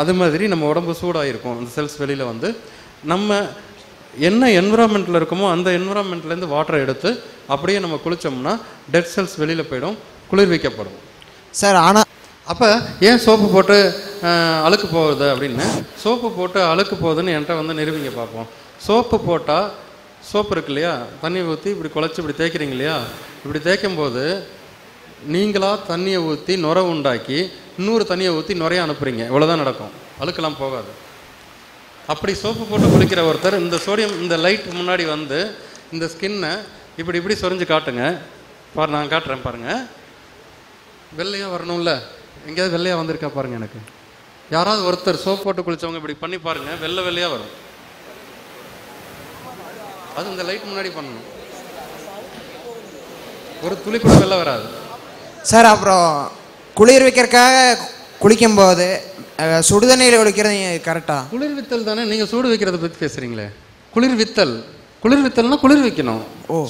அது மாதிரி நம்ம உடம்பு சூடாகிருக்கும். அந்த செல்ஸ் வெளியில் வந்து நம்ம என்ன என்விரான்மெண்ட்டில் இருக்குமோ அந்த என்விரான்மெண்ட்லேருந்து வாட்டரை எடுத்து அப்படியே நம்ம குளித்தோம்னா டெட் செல்ஸ் வெளியில் போயிடும், குளிர்விக்கப்படும். சார் ஆனால் அப்போ ஏன் சோப்பு போட்டு அழுக்கு போகுது அப்படின்னு, சோப்பு போட்டு அழுக்கு போகுதுன்னு என்கிட்ட வந்து நிரூபிங்க பார்ப்போம். சோப்பு போட்டால், சோப்பு இருக்கு இல்லையா, தண்ணி ஊற்றி இப்படி குழச்சி இப்படி தேய்க்கிறீங்க இல்லையா, இப்படி தேய்க்கும் போது நீங்களாக தண்ணியை ஊற்றி நுரை உண்டாக்கி இன்னொரு தண்ணியை ஊற்றி நுரைய அனுப்புகிறீங்க. இவ்வளோதான் நடக்கும், அழுக்கெல்லாம் போகாது. அப்படி சோப்பு போட்டு குளிக்கிற ஒருத்தர் இந்த சோடியம், இந்த லைட் முன்னாடி வந்து இந்த ஸ்கின்னை இப்படி இப்படி சொரிஞ்சு காட்டுங்க. நான் காட்டுறேன் பாருங்கள். வெள்ளையாக வரணும்ல, எங்கேயாவது வெள்ளையாக வந்திருக்கா பாருங்கள். எனக்கு யாராவது ஒருத்தர் சோப்பு போட்டு குளித்தவங்க இப்படி பண்ணி பாருங்கள், வெள்ளை வெள்ளையாக வரும். அது இந்த லைட் முன்னாடி பண்ணணும். ஒரு துளி கூட வெள்ளை வராது. சார் அப்புறம் குளிர் வைக்கிறதுக்காக குளிக்கும்போது சுடுதண்ணியில் குளிக்கிறது கரெக்டா? குளிர்வித்தல் தானே. நீங்கள் சூடு வைக்கிறத பற்றி பேசுகிறீங்களே. குளிர்வித்தல்னா குளிர் வைக்கணும்.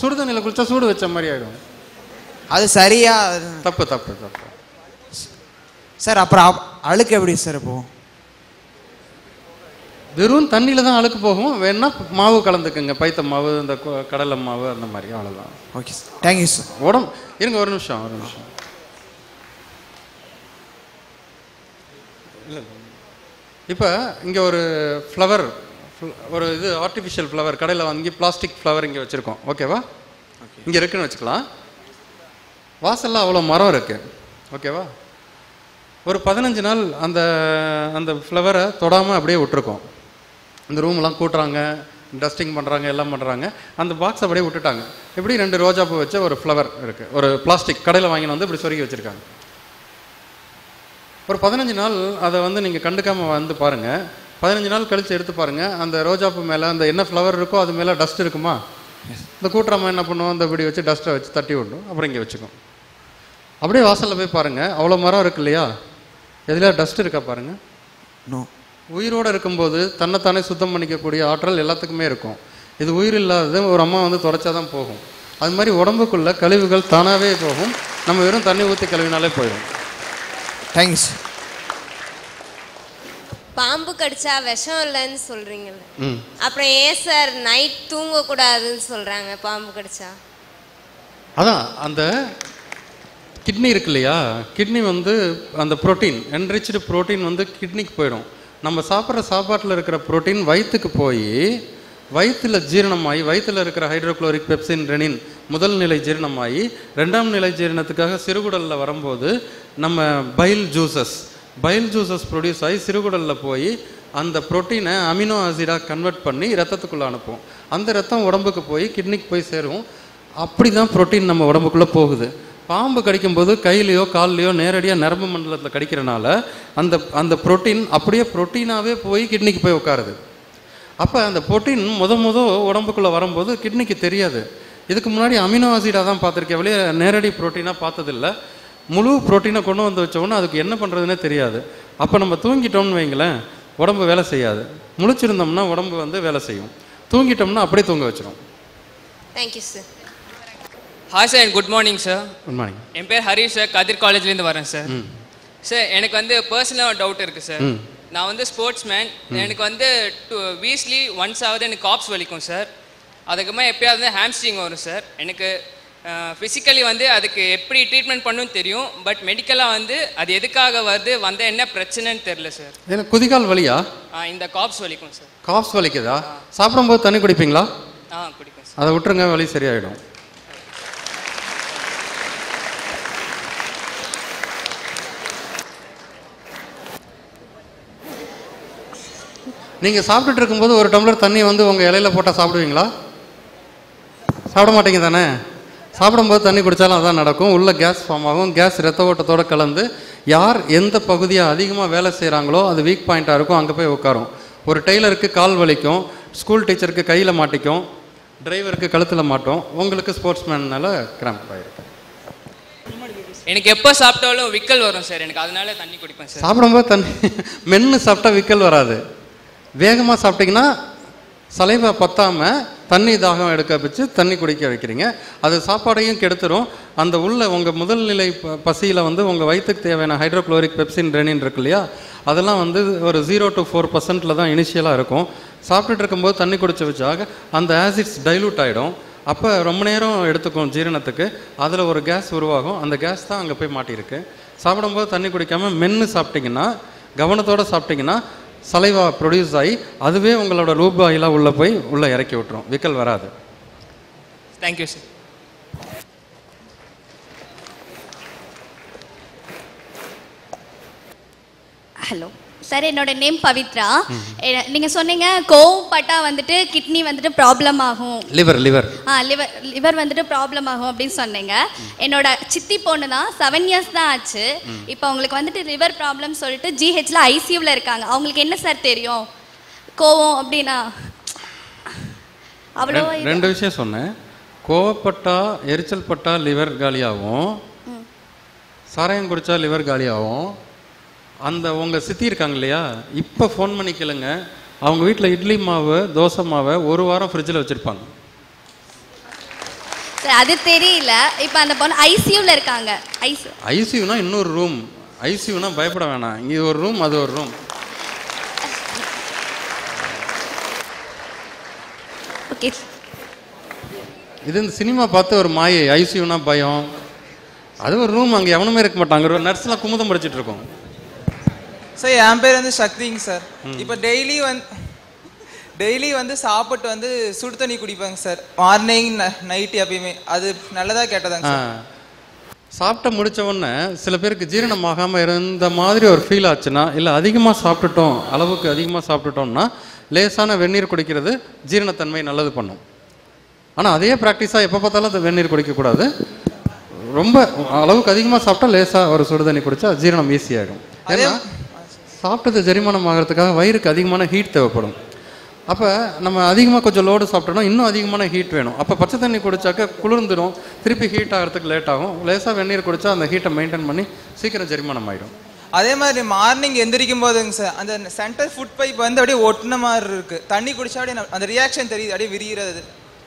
சுடுதண்ணியில் குளிச்சா சூடு வச்ச மாதிரி ஆகிடும். அது சரியா? தப்பு தப்பு தப்பு சார். அப்புறம் அழுக்கு எப்படி சார் போகும்? வெறும் தண்ணியில் தான் அழுக்கு போகும். வேணா மாவு கலந்துக்குங்க, பைத்த மாவு, இந்த கடலை மாவு, அந்த மாதிரி, அவ்வளோதான். Okay sir, thank you sir. இருங்க ஒரு நிமிஷம். இல்லை, இப்போ இங்கே ஒரு ஃப்ளவர், ஒரு இது ஆர்டிஃபிஷியல் ஃப்ளவர் கடையில் வாங்கி பிளாஸ்டிக் ஃப்ளவர் இங்கே வச்சுருக்கோம். ஓகேவா? இங்கே இருக்குன்னு வச்சுக்கலாம். வாசலில் அவ்வளோ மரம் இருக்குது. ஓகேவா? ஒரு 15 நாள் அந்த அந்த ஃப்ளவரை தொடாமல் அப்படியே விட்டுருக்கோம். இந்த ரூம்லாம் கூட்டுறாங்க, டஸ்டிங் பண்ணுறாங்க, எல்லாம் பண்ணுறாங்க. அந்த பாக்ஸ் அப்படியே விட்டுட்டாங்க. இப்படி 2 ரோஜாப்பூ வச்ச ஒரு ஃப்ளவர் இருக்குது. ஒரு பிளாஸ்டிக் கடையில் வாங்கின்னு வந்து இப்படி சொருகி வச்சுருக்காங்க. ஒரு 15 நாள் அதை வந்து நீங்கள் கண்டுக்காமல் வந்து பாருங்கள். 15 நாள் கழித்து எடுத்து பாருங்கள். அந்த ரோஜாப்பூ மேலே அந்த என்ன ஃப்ளவர் இருக்கோ அது மேலே டஸ்ட் இருக்குமா? இந்த கூட்டுறமா என்ன பண்ணுவோம், இந்த இப்படி வச்சு டஸ்ட்டை வச்சு தட்டி விடும், அப்புறம் இங்கே வச்சுக்கோம். அப்படியே வாசலில் போய் பாருங்கள், அவ்வளோ மரம் இருக்கு இல்லையா, எதில் டஸ்ட் இருக்கா பாருங்கள். நோ. உயிரோடு இருக்கும்போது தன்னைத்தானே சுத்தம் பண்ணிக்கக்கூடிய ஆற்றல் எல்லாத்துக்குமே இருக்கும். இது உயிர் இல்லாதது ஒரு அம்மா வந்து துடைச்சா தான் போகும். அது மாதிரி உடம்புக்குள்ள கழிவுகள் தானாகவே போகும். நம்ம வெறும் தண்ணி ஊற்றி கழுவினாலே போயிடும். தேங்க்ஸ். பாம்பு கடிச்சா விஷம் இல்லைன்னு சொல்றீங்கல்ல, அப்புறம் ஏன் சார் நைட் தூங்கக்கூடாதுன்னு சொல்றாங்க பாம்பு கடிச்சா? அதான் அந்த கிட்னி இருக்கு இல்லையா, கிட்னி வந்து அந்த புரோட்டீன், என்ரிச்டு புரோட்டீன் வந்து கிட்னிக்கு போயிடும். நம்ம சாப்பிட்ற சாப்பாட்டில் இருக்கிற புரோட்டீன் வயிற்றுக்கு போய் வயிற்றில் ஜீரணமாகி, வயிற்றில் இருக்கிற ஹைட்ரோக்ளோரிக் பெப்சின் ரெனின் முதல் நிலை ஜீரணமாகி 2ஆம் நிலை ஜீரணத்துக்காக சிறுகுடலில் வரும்போது நம்ம பைல் ஜூசஸ் ப்ரொடியூஸ் ஆகி சிறுகுடலில் போய் அந்த புரோட்டீனை அமினோ ஆசிடாக கன்வெர்ட் பண்ணி ரத்தத்துக்குள்ளே அனுப்பும். அந்த ரத்தம் உடம்புக்கு போய் கிட்னிக்கு போய் சேரும். அப்படி தான் புரோட்டீன் நம்ம உடம்புக்குள்ளே போகுது. பாம்பு கடிக்கும்போது கையிலையோ கால்லையோ நேரடியாக நரம்பு மண்டலத்தில் கடிக்கிறனால அந்த அந்த புரோட்டீன் அப்படியே புரோட்டீனாகவே போய் கிட்னிக்கு போய் உட்காருது. அப்போ அந்த புரோட்டீன் உடம்புக்குள்ளே வரும்போது கிட்னிக்கு தெரியாது. இதுக்கு முன்னாடி அமினோ ஆசிடாக தான் பார்த்துருக்கேன், வெளியே நேரடி புரோட்டீனாக பார்த்ததில்ல. முழு புரோட்டீனை கொண்டு வந்து வச்சோன்னா அதுக்கு என்ன பண்ணுறதுனே தெரியாது. அப்போ நம்ம தூங்கிட்டோம்னு வைங்களேன், உடம்பு வேலை செய்யாது. முழிச்சிருந்தோம்னா உடம்பு வந்து வேலை செய்யும். தூங்கிட்டோம்னா அப்படியே தூங்க வச்சிடும். Thank you sir. Hi sir, good morning sir. Good morning. என் பேர் ஹரிஷ் சார், கதிர் காலேஜ்லேருந்து வரேன் சார். சார் எனக்கு வந்து பர்சனலாக டவுட் இருக்குது சார். நான் வந்து ஸ்போர்ட்ஸ் மேன். எனக்கு வந்து வீக்லி ஒன்ஸ் ஆகுது எனக்கு காப்ஸ் வலிக்கும் சார். அதுக்கப்புறமா எப்பயாவது வந்து ஹாம்ஸ்ட்ரிங் வரும் சார். எனக்கு ஃபிசிக்கலி வந்து அதுக்கு எப்படி ட்ரீட்மெண்ட் பண்ணணும்னு தெரியும், பட் மெடிக்கலாக வந்து அது எதுக்காக வருது, வந்தால் என்ன பிரச்சனைன்னு தெரில சார். எனக்கு குதிகால் வலியா? இந்த காப்ஸ் வலிக்கும் சார். காப்ஸ் வலிக்குதா? சாப்பிடும்போது தண்ணி குடிப்பீங்களா? குடிப்பேன் சார். அதை விட்டுருங்க, வலி சரியாயிடும். நீங்கள் சாப்பிட்டுட்டு இருக்கும்போது ஒரு டம்ளர் தண்ணி வந்து உங்கள் இலையில போட்டால் சாப்பிடுவீங்களா? சாப்பிட மாட்டீங்க தானே? சாப்பிடும்போது தண்ணி குடித்தாலும் அதான் நடக்கும். உள்ள கேஸ் ஃபார்ம் ஆகும். கேஸ் ரத்த ஓட்டத்தோடு கலந்து யார் எந்த பகுதியை அதிகமாக வேலை செய்கிறாங்களோ அது வீக் பாயிண்ட்டாக இருக்கும், அங்கே போய் உட்காரும். ஒரு டெய்லருக்கு கால் வலிக்கும், ஸ்கூல் டீச்சருக்கு கையில் மாட்டிக்கும், டிரைவருக்கு கழுத்தில் மாட்டோம், உங்களுக்கு ஸ்போர்ட்ஸ்மேனால கிராம்ப் ஆகிருக்கும். எனக்கு எப்போ சாப்பிட்டாலும் விக்கல் வரும் சார், எனக்கு அதனால தண்ணி குடிப்பேன் சார். சாப்பிடும்போது தண்ணி மென்று சாப்பிட்டா விக்கல் வராது. வேகமாக சாப்பிட்டிங்கன்னா சலைவா பத்தாமல் தண்ணி தாகம் எடுக்க வச்சு தண்ணி குடிக்க வைக்கிறீங்க, அது சாப்பாடையும் கெடுத்துரும். அந்த உள்ள உங்கள் முதல் நிலை பசியில் வந்து உங்கள் வயிற்றுக்கு தேவையான ஹைட்ரோக்ளோரிக் பெப்சின் ரெனின் இருக்கு இல்லையா, அதெல்லாம் வந்து ஒரு 0 to 4% தான் இனிஷியலாக இருக்கும். சாப்பிட்டுட்டு இருக்கும்போது தண்ணி குடிச்சு வச்சாக அந்த ஆசிட்ஸ் டைலூட் ஆகிடும். அப்போ ரொம்ப நேரம் எடுத்துக்கும் ஜீரணத்துக்கு, அதில் ஒரு கேஸ் உருவாகும், அந்த கேஸ் தான் அங்கே போய் மாட்டியிருக்கு. சாப்பிடும்போது தண்ணி குடிக்காமல் மென்று சாப்பிட்டிங்கன்னா, கவனத்தோடு சாப்பிட்டிங்கன்னா சலைவா ப்ரொடியூஸ் ஆகி அதுவே உங்களோட லூப் ஆயிலாக உள்ளே போய் உள்ளே இறக்கி விட்டுரும், விக்கல் வராது. Thank you sir. ஹலோ சார், என்னோட நேம் பவித்ரா. நீங்கள் சொன்னீங்க கோவப்பட்டா வந்துட்டு கிட்னி வந்துட்டு ப்ராப்ளம் ஆகும், லிவர் லிவர் வந்துட்டு ப்ராப்ளம் ஆகும் அப்படின்னு சொன்னீங்க. என்னோட சித்தி பொண்ணு தான் 7 years தான் ஆச்சு. இப்போ அவங்களுக்கு வந்துட்டு லிவர் ப்ராப்ளம் சொல்லிட்டு ஜிஹெச்ல ஐசியூவில் இருக்காங்க. அவங்களுக்கு என்ன சார் தெரியும் கோவம் அப்படின்னா? அவ்வளோ 2 விஷயம் சொன்னேன். கோவப்பட்டா எரிச்சல் பட்டா லிவர் காலியாகும், சாராயம் குடித்தா லிவர் காலியாகும். அந்த உங்கள் சித்தி இருக்காங்க இல்லையா, இப்போ ஃபோன் பண்ணி கேளுங்க, அவங்க வீட்டில் இட்லி மாவு தோசை மாவை 1 வாரம் ஃப்ரிட்ஜில் வச்சுருப்பாங்க. அது தெரியல. இப்போ அந்த பொண்ணு ஐசியூவில் இருக்காங்க. ஐசியூனா இன்னொரு ரூம், ஐசியூனா பயப்பட வேணாம், இங்கே ஒரு ரூம் அது ஒரு ரூம். ஓகே, இது இந்த சினிமா பார்த்து ஒரு மாயை. ஐசியூனா பயம், அது ஒரு ரூம், அங்கே எவனுமே இருக்க மாட்டாங்க, ஒரு நர்ஸ்லாம் குமுதம் படிச்சுட்டு இருக்கோம். சார் என் பேர் வந்து சக்திங்க சார். இப்போ டெய்லி வந்து சாப்பிட்டு வந்து சுடு தண்ணி குடிப்பாங்க சார், மார்னிங் நைட் எப்பயுமே. அது நல்லதா கேட்டதாங்க சார்? சாப்பிட்ட முடிச்ச உடனே சில பேருக்கு ஜீரணம் ஆகாமல் இருந்த மாதிரி ஒரு ஃபீல் ஆச்சுன்னா, இல்லை அதிகமாக சாப்பிட்டுட்டோம், அளவுக்கு அதிகமாக சாப்பிட்டுட்டோம்னா லேசான வெந்நீர் குடிக்கிறது ஜீரணத்தன்மை நல்லது பண்ணும். ஆனால் அதே ப்ராக்டிஸாக எப்போ பார்த்தாலும் அது வெந்நீர் குடிக்கக்கூடாது. ரொம்ப அளவுக்கு அதிகமாக சாப்பிட்டா லேசாக ஒரு சுடு தண்ணி குடித்தா ஜீரணம் ஈஸியாகிடும். ஏன்னா சாப்பிட்டது ஜெரிமானம் ஆகிறதுக்காக வயிறுக்கு அதிகமான ஹீட் தேவைப்படும். அப்போ நம்ம அதிகமாக கொஞ்சம் லோடு சாப்பிட்டோம்னா இன்னும் அதிகமான ஹீட் வேணும். அப்போ பச்சை தண்ணி குடித்தாக்க குளிர்ந்துடும், திருப்பி ஹீட் ஆகிறதுக்கு லேட் ஆகும். லேசாக வெந்நீர் குடித்தா அந்த ஹீட்டை மெயின்டைன் பண்ணி சீக்கிரம் ஜெரிமானம் ஆகிடும். அதே மாதிரி மார்னிங் எந்திரிக்கும் போதுங்க சார், அந்த சென்டர் ஃபுட் பைப் வந்து அப்படியே ஒட்டின மாதிரி இருக்குது. தண்ணி குடிச்சா அப்படியே அந்த ரியாக்ஷன் தெரியுது, அப்படியே விரிகிறது.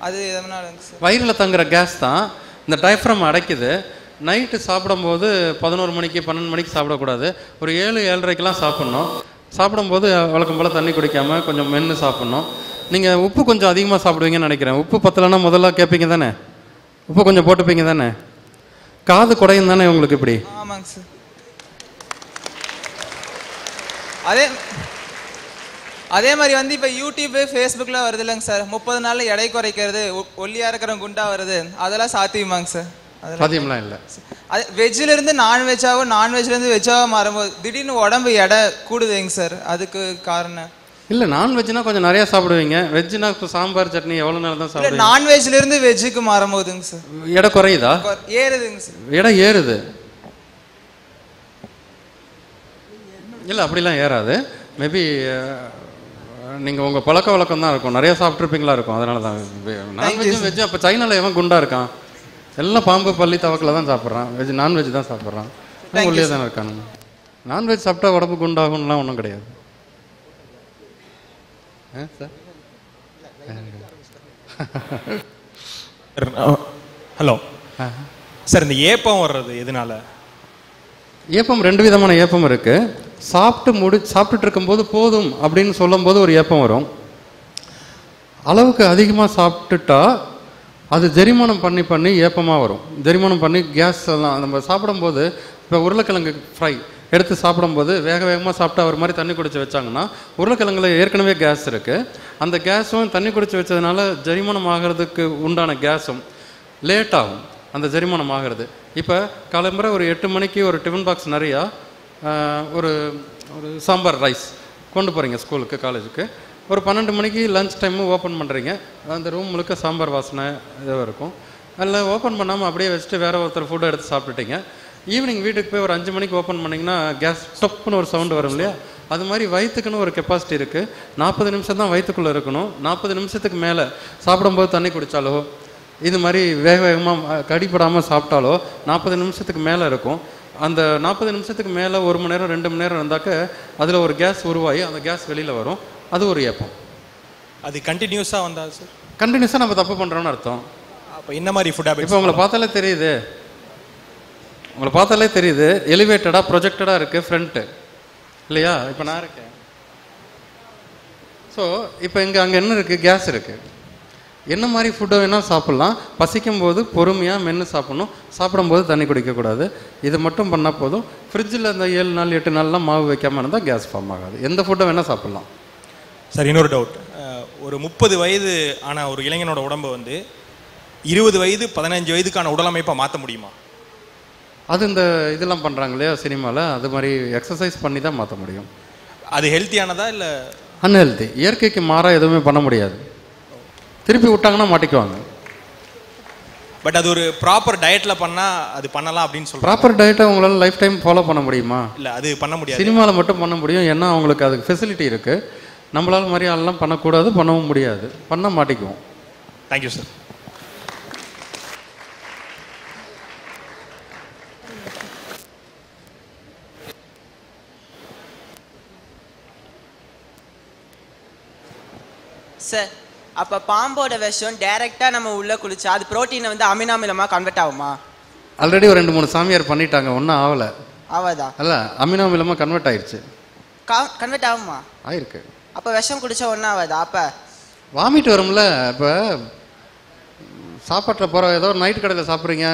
அது எதனாலங்க சார்? வயிறில் தங்குற கேஸ் தான் இந்த டயஃப்ரம் அடைக்குது. நைட்டு சாப்பிடும்போது 11 மணிக்கு 12 மணிக்கு சாப்பிடக்கூடாது, ஒரு 7-7:30க்கெலாம் சாப்பிட்ணும். சாப்பிடும்போது வழக்கம் போல் தண்ணி குடிக்காமல் கொஞ்சம் மென்று சாப்பிட்ணும். நீங்கள் உப்பு கொஞ்சம் அதிகமாக சாப்பிடுவீங்கன்னு நினைக்கிறேன். உப்பு பத்தலைன்னா முதல்ல கேட்பீங்க தானே, உப்பு கொஞ்சம் போட்டுப்பீங்க தானே, காது குடையும் தானே உங்களுக்கு இப்படி? ஆமாங்க சார். அதே மாதிரி வந்து இப்போ யூடியூப் ஃபேஸ்புக்கில் வருது இல்லைங்க சார், 30 நாளில் எடை குறைக்கிறது, ஒல்லியாக இருக்கிற குண்டா வருது, அதெல்லாம் சாத்தியமாங்க சார்? சாத்தியம்லாம் இல்லை. அது வெஜ்ஜிலேருந்து நான்வெஜ்ஜாகவும் நான்வெஜ்லேருந்து வெஜ்ஜாகவும் மாறும்போது திடீர்னு உடம்பு எடை கூடுதுங்க சார், அதுக்கு காரணம்? இல்லை, நான்வெஜ்னா கொஞ்சம் நிறையா சாப்பிடுவீங்க, வெஜ்ஜுனா இப்போ சாம்பார் சட்னி எவ்வளோ நேரம் தான் சாப்பிடுவீங்க. நான்வெஜ்லேருந்து வெஜ்ஜுக்கு மாறும்போதுங்க சார் எடை குறையுதா? ஏறுதுங்க சார். எடை ஏறுது? இல்லை, அப்படிலாம் ஏறாது. மேபி நீங்கள் உங்கள் பழக்க வழக்கம் தான் இருக்கும், நிறைய சாப்பிட்ருப்பீங்களா இருக்கும், அதனால தான். நான்வெஜ்ஜும் வெஜ்ஜும் அப்போ சைனாவில் எவன் குண்டா இருக்கான்? எல்லாம் பாம்பு பள்ளி தவக்கில் தான் சாப்பிட்றான், நான்வெஜ் தான் சாப்பிட்றான், உள்ளே தானே இருக்கானுங்க. நான்வெஜ் சாப்பிட்டா உடம்பு குண்டாகும்லாம் ஒன்றும் கிடையாது. சார் ஹலோ சார், இந்த ஏப்பம் வர்றது எதனால? ஏப்பம் 2 விதமான ஏப்பம் இருக்குது. சாப்பிட்டுட்டு இருக்கும்போது போதும் அப்படின்னு சொல்லும்போது ஒரு ஏப்பம் வரும். அளவுக்கு அதிகமாக சாப்பிட்டுட்டா அது ஜெரிமானம் பண்ணி ஏப்பமாக வரும். ஜெரிமானம் பண்ணி கேஸ் எல்லாம் நம்ம சாப்பிடும்போது, இப்போ உருளைக்கிழங்கு ஃப்ரை எடுத்து சாப்பிடும்போது வேகமாக சாப்பிட்டு அவர் மாதிரி தண்ணி குடிச்சு வச்சாங்கன்னா உருளைக்கிழங்குல ஏற்கனவே கேஸ் இருக்குது. அந்த கேஸும் தண்ணி குடிச்சு வச்சதுனால ஜெரிமானம் ஆகிறதுக்கு உண்டான கேஸும் லேட் ஆகும், அந்த ஜெரிமானம் ஆகிறது. இப்போ காலம்புற ஒரு 8 மணிக்கு ஒரு டிஃபன் பாக்ஸ் நிறையா ஒரு சாம்பார் ரைஸ் கொண்டு போகிறீங்க ஸ்கூலுக்கு காலேஜுக்கு. ஒரு 12 மணிக்கு லன்ச் டைமு ஓப்பன் பண்ணுறீங்க, அந்த ரூம் முழுக்க சாம்பார் வாசனை இதாக இருக்கும். அதில் ஓப்பன் பண்ணாமல் அப்படியே வச்சுட்டு வேறு ஒருத்தர் ஃபுட்டை எடுத்து சாப்பிட்டுட்டீங்க. ஈவினிங் வீட்டுக்கு போய் ஒரு 5 மணிக்கு ஓப்பன் பண்ணிங்கன்னா கேஸ் ஸ்டொப்புன்னு ஒரு சவுண்டு வரும் இல்லையா, அது மாதிரி வயிற்றுக்குன்னு ஒரு கெப்பாசிட்டி இருக்குது. 40 நிமிஷம் தான் வயிற்றுக்குள்ளே இருக்கணும். 40 நிமிஷத்துக்கு மேலே சாப்பிடும்போது தண்ணி குடித்தாலோ இது மாதிரி வேக வேகமாக கடிப்படாமல் சாப்பிட்டாலோ 40 நிமிஷத்துக்கு மேலே இருக்கும். அந்த 40 நிமிஷத்துக்கு மேலே 1 மணி நேரம் 2 மணி நேரம் இருந்தாக்க அதில் ஒரு கேஸ் உருவாகி அந்த கேஸ் வெளியில் வரும். அது ஒரு ஏப்பம். அது கண்டினியூஸாக வந்தா சார்? கண்டினியூஸாக நம்ம தப்பு பண்ணுறோன்னு அர்த்தம். அப்போ என்ன மாதிரி ஃபுட் ஹேபிட்ஸ்? இப்போ உங்களை பார்த்தாலே தெரியுது எலிவேட்டடாக ப்ரொஜெக்டடாக இருக்குது ஃப்ரண்ட்டு இல்லையா? இப்போ நான் இருக்கேன். ஸோ இப்போ அங்கே என்ன இருக்குது? கேஸ் இருக்குது. என்ன மாதிரி ஃபுட்டை வேணால் சாப்பிட்லாம். பசிக்கும் போது பொறுமையாக மென்று சாப்பிட்ணும். சாப்பிடும்போது தண்ணி குடிக்கக்கூடாது. இதை மட்டும் பண்ணால் போதும். ஃப்ரிட்ஜில் இந்த 7 நாள் 8 நாள்லாம் மாவு வைக்காமல் இருந்தால் கேஸ் ஃபார்ம் ஆகாது. எந்த ஃபுட்டை வேணால் சாப்பிட்லாம். சார் இன்னொரு டவுட். ஒரு 30 வயது ஆன ஒரு இளைஞனோட உடம்பை 20 வயது 15 வயதுக்கான உடலமைப்பை மாற்ற முடியுமா? அது இந்த இதெல்லாம் பண்ணுறாங்க இல்லையா சினிமாவில், அது மாதிரி எக்ஸசைஸ் பண்ணி தான் மாற்ற முடியும். அது ஹெல்த்தியானதா இல்லை அன்ஹெல்தி? இயற்கைக்கு மாறாக எதுவுமே பண்ண முடியாது. திருப்பி விட்டாங்கன்னா மாட்டிக்குவாங்க. பட் அது ஒரு ப்ராப்பர் டயட்டில் பண்ணால் அது பண்ணலாம் அப்படின்னு சொல்கிறேன். ப்ராப்பர் டயட்டை உங்களால் லைஃப் டைம் ஃபாலோ பண்ண முடியுமா? இல்லை, அது பண்ண முடியாது. சினிமாவில் மட்டும் பண்ண முடியும். ஏன்னா அவங்களுக்கு அதுக்கு ஃபெசிலிட்டி இருக்குது. நம்மளால் மாதிரி ஆளெல்லாம் பண்ணக்கூடாது, பண்ணவும் முடியாது. பண்ண மாட்டிக்குவோம். Thank you sir. சார் அப்போ பாம்போட விஷம் டைரெக்டாக நம்ம உள்ளே குளிச்சா அது புரோட்டீனை அமினோ அமிலமாக கன்வெர்ட் ஆகுமா? ஆல்ரெடி ஒரு 2-3 சாமியார் பண்ணிட்டாங்க, ஒன்றும் ஆகலை. ஆவாதா? அல்ல, அமினோ அமிலமாக கன்வெர்ட் ஆயிடுச்சு. கன்வெர்ட் ஆகுமா? ஆயிருக்கு. அப்போ விஷம் குடிச்சா ஒன்றும் ஆகாதா? அப்போ வாமிட் வரும்ல. இப்போ சாப்பாட்டில் ஏதோ நைட்டு கடையில் சாப்பிட்றீங்க,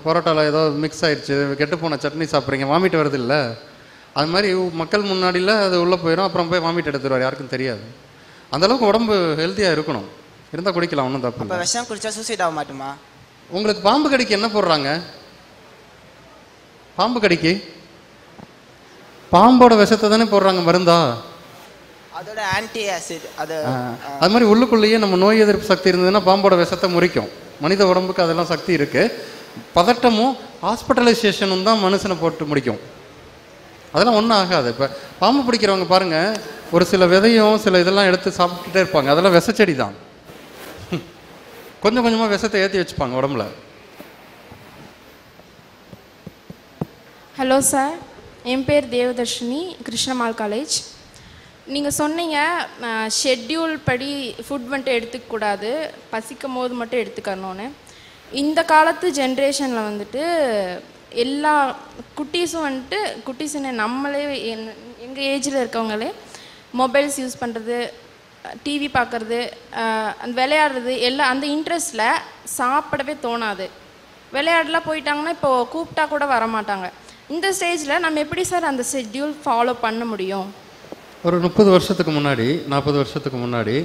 பரோட்டாவில் ஏதோ மிக்ஸ் ஆயிடுச்சு, கெட்டு போன சட்னி சாப்பிட்றீங்க, வாமிட் வருது இல்லை? அது மாதிரி மக்கள் முன்னாடியில் அது உள்ளே போயிடும். அப்புறம் போய் வாமிட் எடுத்துருவார், யாருக்கும் தெரியாது. அந்தளவுக்கு உடம்பு ஹெல்த்தியாக இருக்கணும். இருந்தால் குடிக்கலாம், ஒன்றும் தப்பு இல்லை. விஷம் குடிச்சா சூசைட் ஆக மாட்டுமா? உங்களுக்கு பாம்பு கடிக்கு என்ன போடுறாங்க? பாம்பு கடிக்கு பாம்போட விஷத்தை தானே போடுறாங்க மருந்தா? அதோட ஆன்டி ஆசிட். அது மாதிரி உள்ளுக்குள்ளேயே நம்ம நோய் எதிர்ப்பு சக்தி இருந்ததுன்னா பாம்போட விஷத்தை முறிக்கும். மனித உடம்புக்கு அதெல்லாம் சக்தி இருக்குது. பதட்டமும் ஹாஸ்பிட்டலைசேஷனும் தான் மனுஷனை போட்டு முடிக்கும். அதெல்லாம் ஒன்றும் ஆகாது. இப்போ பாம்பு பிடிக்கிறவங்க பாருங்கள், ஒரு சில விதையும் சில இதெல்லாம் எடுத்து சாப்பிட்டுட்டே இருப்பாங்க. அதெல்லாம் விஷச்செடி தான். கொஞ்சம் கொஞ்சமாக விஷத்தை ஏற்றி வச்சுப்பாங்க உடம்புல. ஹலோ சார், என் பேர் தேவதர்ஷினி, கிருஷ்ணமால் காலேஜ். நீங்கள் சொன்னீங்க ஷெட்யூல் படி ஃபுட் எடுத்துக்கக்கூடாது, பசிக்கும் போது மட்டும் எடுத்துக்கணும்னு. இந்த காலத்து ஜென்ரேஷனில் எல்லா குட்டீஸும் குட்டீஸுன்னு நம்மளே எங்கள் ஏஜில் இருக்கவங்களே மொபைல்ஸ் யூஸ் பண்ணுறது, டிவி பார்க்குறது, அந்த விளையாடுறது எல்லாம் அந்த இன்ட்ரெஸ்ட்டில் சாப்பிடவே தோணாது. விளையாடலாம் போயிட்டாங்கன்னா இப்போது கூப்பிட்டா கூட வரமாட்டாங்க. இந்த ஸ்டேஜில் நம்ம எப்படி சார் அந்த ஷெட்யூல் ஃபாலோ பண்ண முடியும்? ஒரு 30 வருஷத்துக்கு முன்னாடி 40 வருஷத்துக்கு முன்னாடி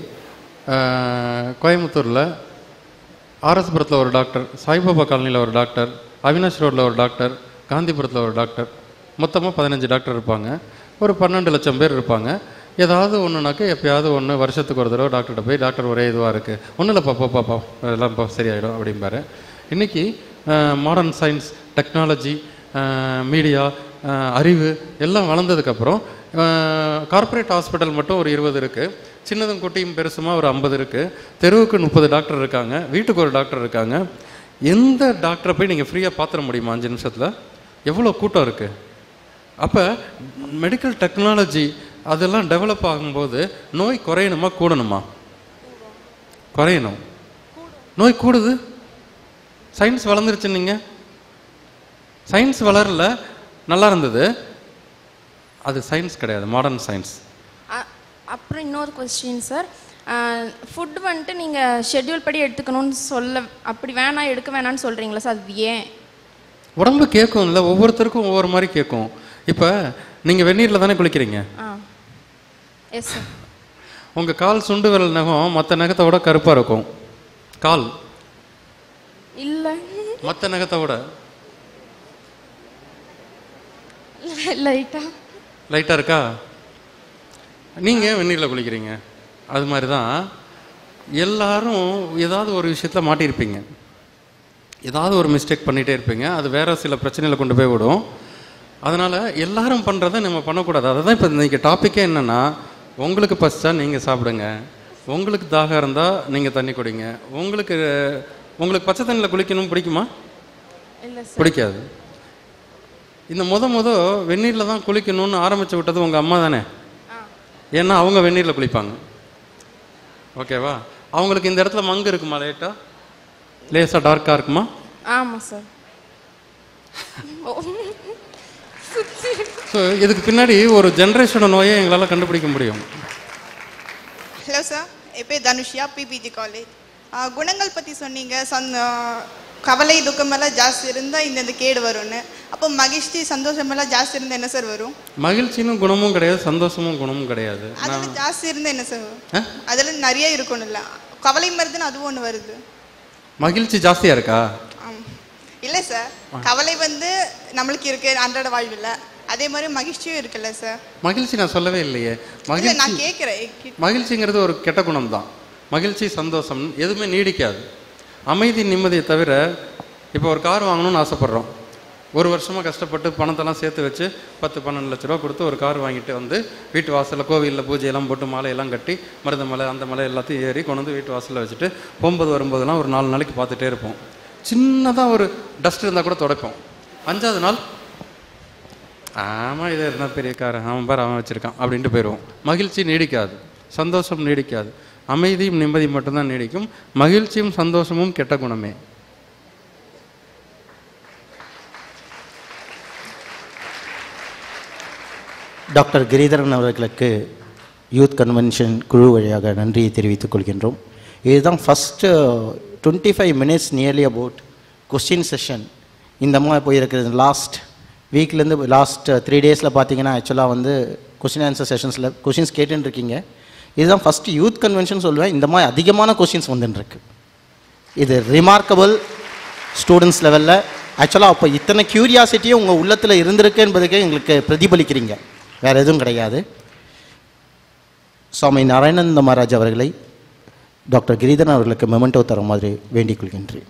கோயம்புத்தூரில் ஆர்எஸ்புரத்தில் ஒரு டாக்டர், சாய்பாபா காலனியில் ஒரு டாக்டர், அவினாஷ் ரோட்டில் ஒரு டாக்டர், காந்திபுரத்தில் ஒரு டாக்டர், மொத்தமாக 15 டாக்டர் இருப்பாங்க. ஒரு 12 லட்சம் பேர் இருப்பாங்க. ஏதாவது ஒன்றுனாக்க எப்போயாவது ஒன்று வருஷத்துக்கு ஒரு தடவை டாக்டர்கிட்ட போய் டாக்டர் ஒரே இதுவாக இருக்குது, ஒன்றும் இல்லைப்பா பாப்பா எல்லாம் இப்போ சரியாயிடும் அப்படிம்பாரு. இன்றைக்கி மாடர்ன் சயின்ஸ், டெக்னாலஜி, மீடியா, அறிவு எல்லாம் வளர்ந்ததுக்கப்புறம் கார்ப்பரேட் ஹாஸ்பிட்டல் மட்டும் ஒரு 20 இருக்குது. சின்னதும் குட்டியும் பெருசுமா ஒரு 50 இருக்குது. தெருவுக்கு 30 டாக்டர் இருக்காங்க. வீட்டுக்கு ஒரு டாக்டர் இருக்காங்க. எந்த டாக்டரை போய் நீங்கள் ஃப்ரீயாக பார்த்துட முடியுமா 5 நிமிஷத்தில்? எவ்வளோ கூட்டம் இருக்குது. அப்போ மெடிக்கல் டெக்னாலஜி அதெல்லாம் டெவலப் ஆகும்போது நோய் குறையணுமா கூடணுமா? குறையணும். நோய் கூடுது. சயின்ஸ் வளர்ந்துருச்சு. நீங்கள் சயின்ஸ் வளரல, நல்லா இருந்தது. அது சயின்ஸ் கிடையாது, மாடர்ன் சயின்ஸ். அப்புறம் இன்னொரு கொஸ்டின் சார், ஃபுட் நீங்கள் ஷெட்யூல் படி எடுத்துக்கணும்னு அப்படி வேணாம் எடுக்க வேணான்னு சொல்கிறீங்களா சார்? அது ஏன்? உடம்பு கேட்கும் இல்லை, ஒவ்வொருத்தருக்கும் ஒவ்வொரு மாதிரி கேட்கும். இப்போ நீங்கள் வெந்நீரில் தானே குளிக்கிறீங்க. Yes sir. உங்கள் கால் சுண்டு விரல் நகம் மற்ற நகத்தை விட கருப்பாக இருக்கும். கால் இல்லை, மற்ற நகத்தை விட லைட்டாக இருக்கா? நீங்கள் வெந்நீரில் குளிக்கிறீங்க. அது மாதிரி தான் எல்லாரும் ஏதாவது ஒரு விஷயத்தில் மாட்டியிருப்பீங்க. ஏதாவது ஒரு மிஸ்டேக் பண்ணிகிட்டே இருப்பீங்க. அது வேறு சில பிரச்சனையில் கொண்டு போய் விடும். அதனால் எல்லாரும் பண்ணுறதை நம்ம பண்ணக்கூடாது. அதுதான் இப்போ இன்றைக்கி டாப்பிக்கே என்னென்னா, உங்களுக்கு பசிச்சா நீங்கள் சாப்பிடுங்க, உங்களுக்கு தாகம் இருந்தால் நீங்கள் தண்ணி குடிங்க. உங்களுக்கு பச்சை தண்ணியில் குளிக்கணும் பிடிக்குமா? பிடிக்காது. இந்த முத வெந்நீரில் தான் குளிக்கணும்னு ஆரம்பித்து விட்டது உங்கள் அம்மா தானே? ஏன்னா அவங்க வெந்நீரில் குளிப்பாங்க. ஓகேவா? அவங்களுக்கு இந்த இடத்துல மங்கு இருக்குமா? லேசாக டார்க்காக இருக்குமா? ஆமாம் சார். ஸோ இதுக்கு பின்னாடி ஒரு ஜென்ரேஷனோட நோயை எங்களால் கண்டுபிடிக்க முடியும். ஹலோ சார், என் பேர் தனுஷியா, பிபிஜி காலேஜ். குணங்கள் பற்றி சொன்னீங்க. கவலை துக்கமெல்லாம் ஜாஸ்தி இருந்தால் இந்த கேடு வரும்னு. அப்போ மகிழ்ச்சி சந்தோஷமெல்லாம் ஜாஸ்தி இருந்தால் என்ன சார் வரும்? மகிழ்ச்சியும் குணமும் கிடையாது, சந்தோஷமும் குணமும் கிடையாது. அதில் ஜாஸ்தி இருந்தால் என்ன சார் வரும்? அதில் நிறைய இருக்கணும் இல்லை? கவலை மருதுன்னு அதுவும் ஒன்று வருது. மகிழ்ச்சி ஜாஸ்தியாக இருக்கா? இல்லை சார், கவலை நம்மளுக்கு இருக்கு அன்றாட வாழ்வில், அதே மாதிரி மகிழ்ச்சியும் இருக்குல்ல சார்? மகிழ்ச்சி நான் சொல்லவே இல்லையே. மகிழ்ச்சி நான் கேட்குறேன். மகிழ்ச்சிங்கிறது ஒரு கெட்ட குணம் தான். மகிழ்ச்சி சந்தோஷம் எதுவுமே நீடிக்காது. அமைதி நிம்மதியை தவிர, இப்போ ஒரு கார் வாங்கணும்னு ஆசைப்பட்றோம். ஒரு வருஷமாக கஷ்டப்பட்டு பணத்தெல்லாம் சேர்த்து வச்சு 10-12 லட்ச ரூபா கொடுத்து ஒரு கார் வாங்கிட்டு வந்து வீட்டு வாசலில் கோவிலில் பூஜையெல்லாம் போட்டு மாலையெல்லாம் கட்டி மருத மலை அந்த மலை எல்லாத்தையும் ஏறி கொண்டு வந்து வீட்டு வாசலில் வச்சுட்டு வரும்போதெல்லாம் ஒரு 4 நாளைக்கு பார்த்துட்டே இருப்போம். சின்னதாக ஒரு டஸ்ட் இருந்தால் கூட துடைப்போம். 5ஆவது நாள் ஆமாம், இது என்ன பெரிய கார், அவன் பார் அவன் வச்சுருக்கான் அப்படின்ட்டு போயிடுவோம். மகிழ்ச்சி நீடிக்காது, சந்தோஷம் நீடிக்காது. அமைதியும் நிம்மதி மட்டும்தான் நீடிக்கும். மகிழ்ச்சியும் சந்தோஷமும் கெட்ட குணமே. டாக்டர் கிரிதரன் அவர்களுக்கு யூத் கன்வென்ஷன் குழு வழியாக நன்றியை தெரிவித்துக் கொள்கின்றோம். இதுதான் first 25 minutes nearly about question session இந்த மாதிரி போயிருக்கிறது. லாஸ்ட் வீக்லேருந்து லாஸ்ட் 3 days பார்த்தீங்கன்னா ஆக்சுவலாக கொஸ்டின் ஆன்சர் செஷன்ஸில் கொஸ்டின்ஸ் கேட்டுருக்கீங்க. இதுதான் ஃபஸ்ட்டு யூத் கன்வென்ஷன் சொல்லுவேன். இந்த மாதிரி அதிகமான கொஸ்டின்ஸ் வந்துட்டுருக்கு. இது ரிமார்க்கபிள் ஸ்டூடெண்ட்ஸ் லெவலில். ஆக்சுவலாக அப்போ இத்தனை க்யூரியாசிட்டியும் உங்கள் உள்ளத்தில் இருந்திருக்கு என்பதுக்கே எங்களுக்கு பிரதிபலிக்கிறீங்க, வேறு எதுவும் கிடையாது. சுவாமி நாராயணந்த மகாராஜ் அவர்களை டாக்டர் கிரிதரன் அவர்களுக்கு மெமெண்டோ தர மாதிரி வேண்டிக் கொள்கின்றேன்.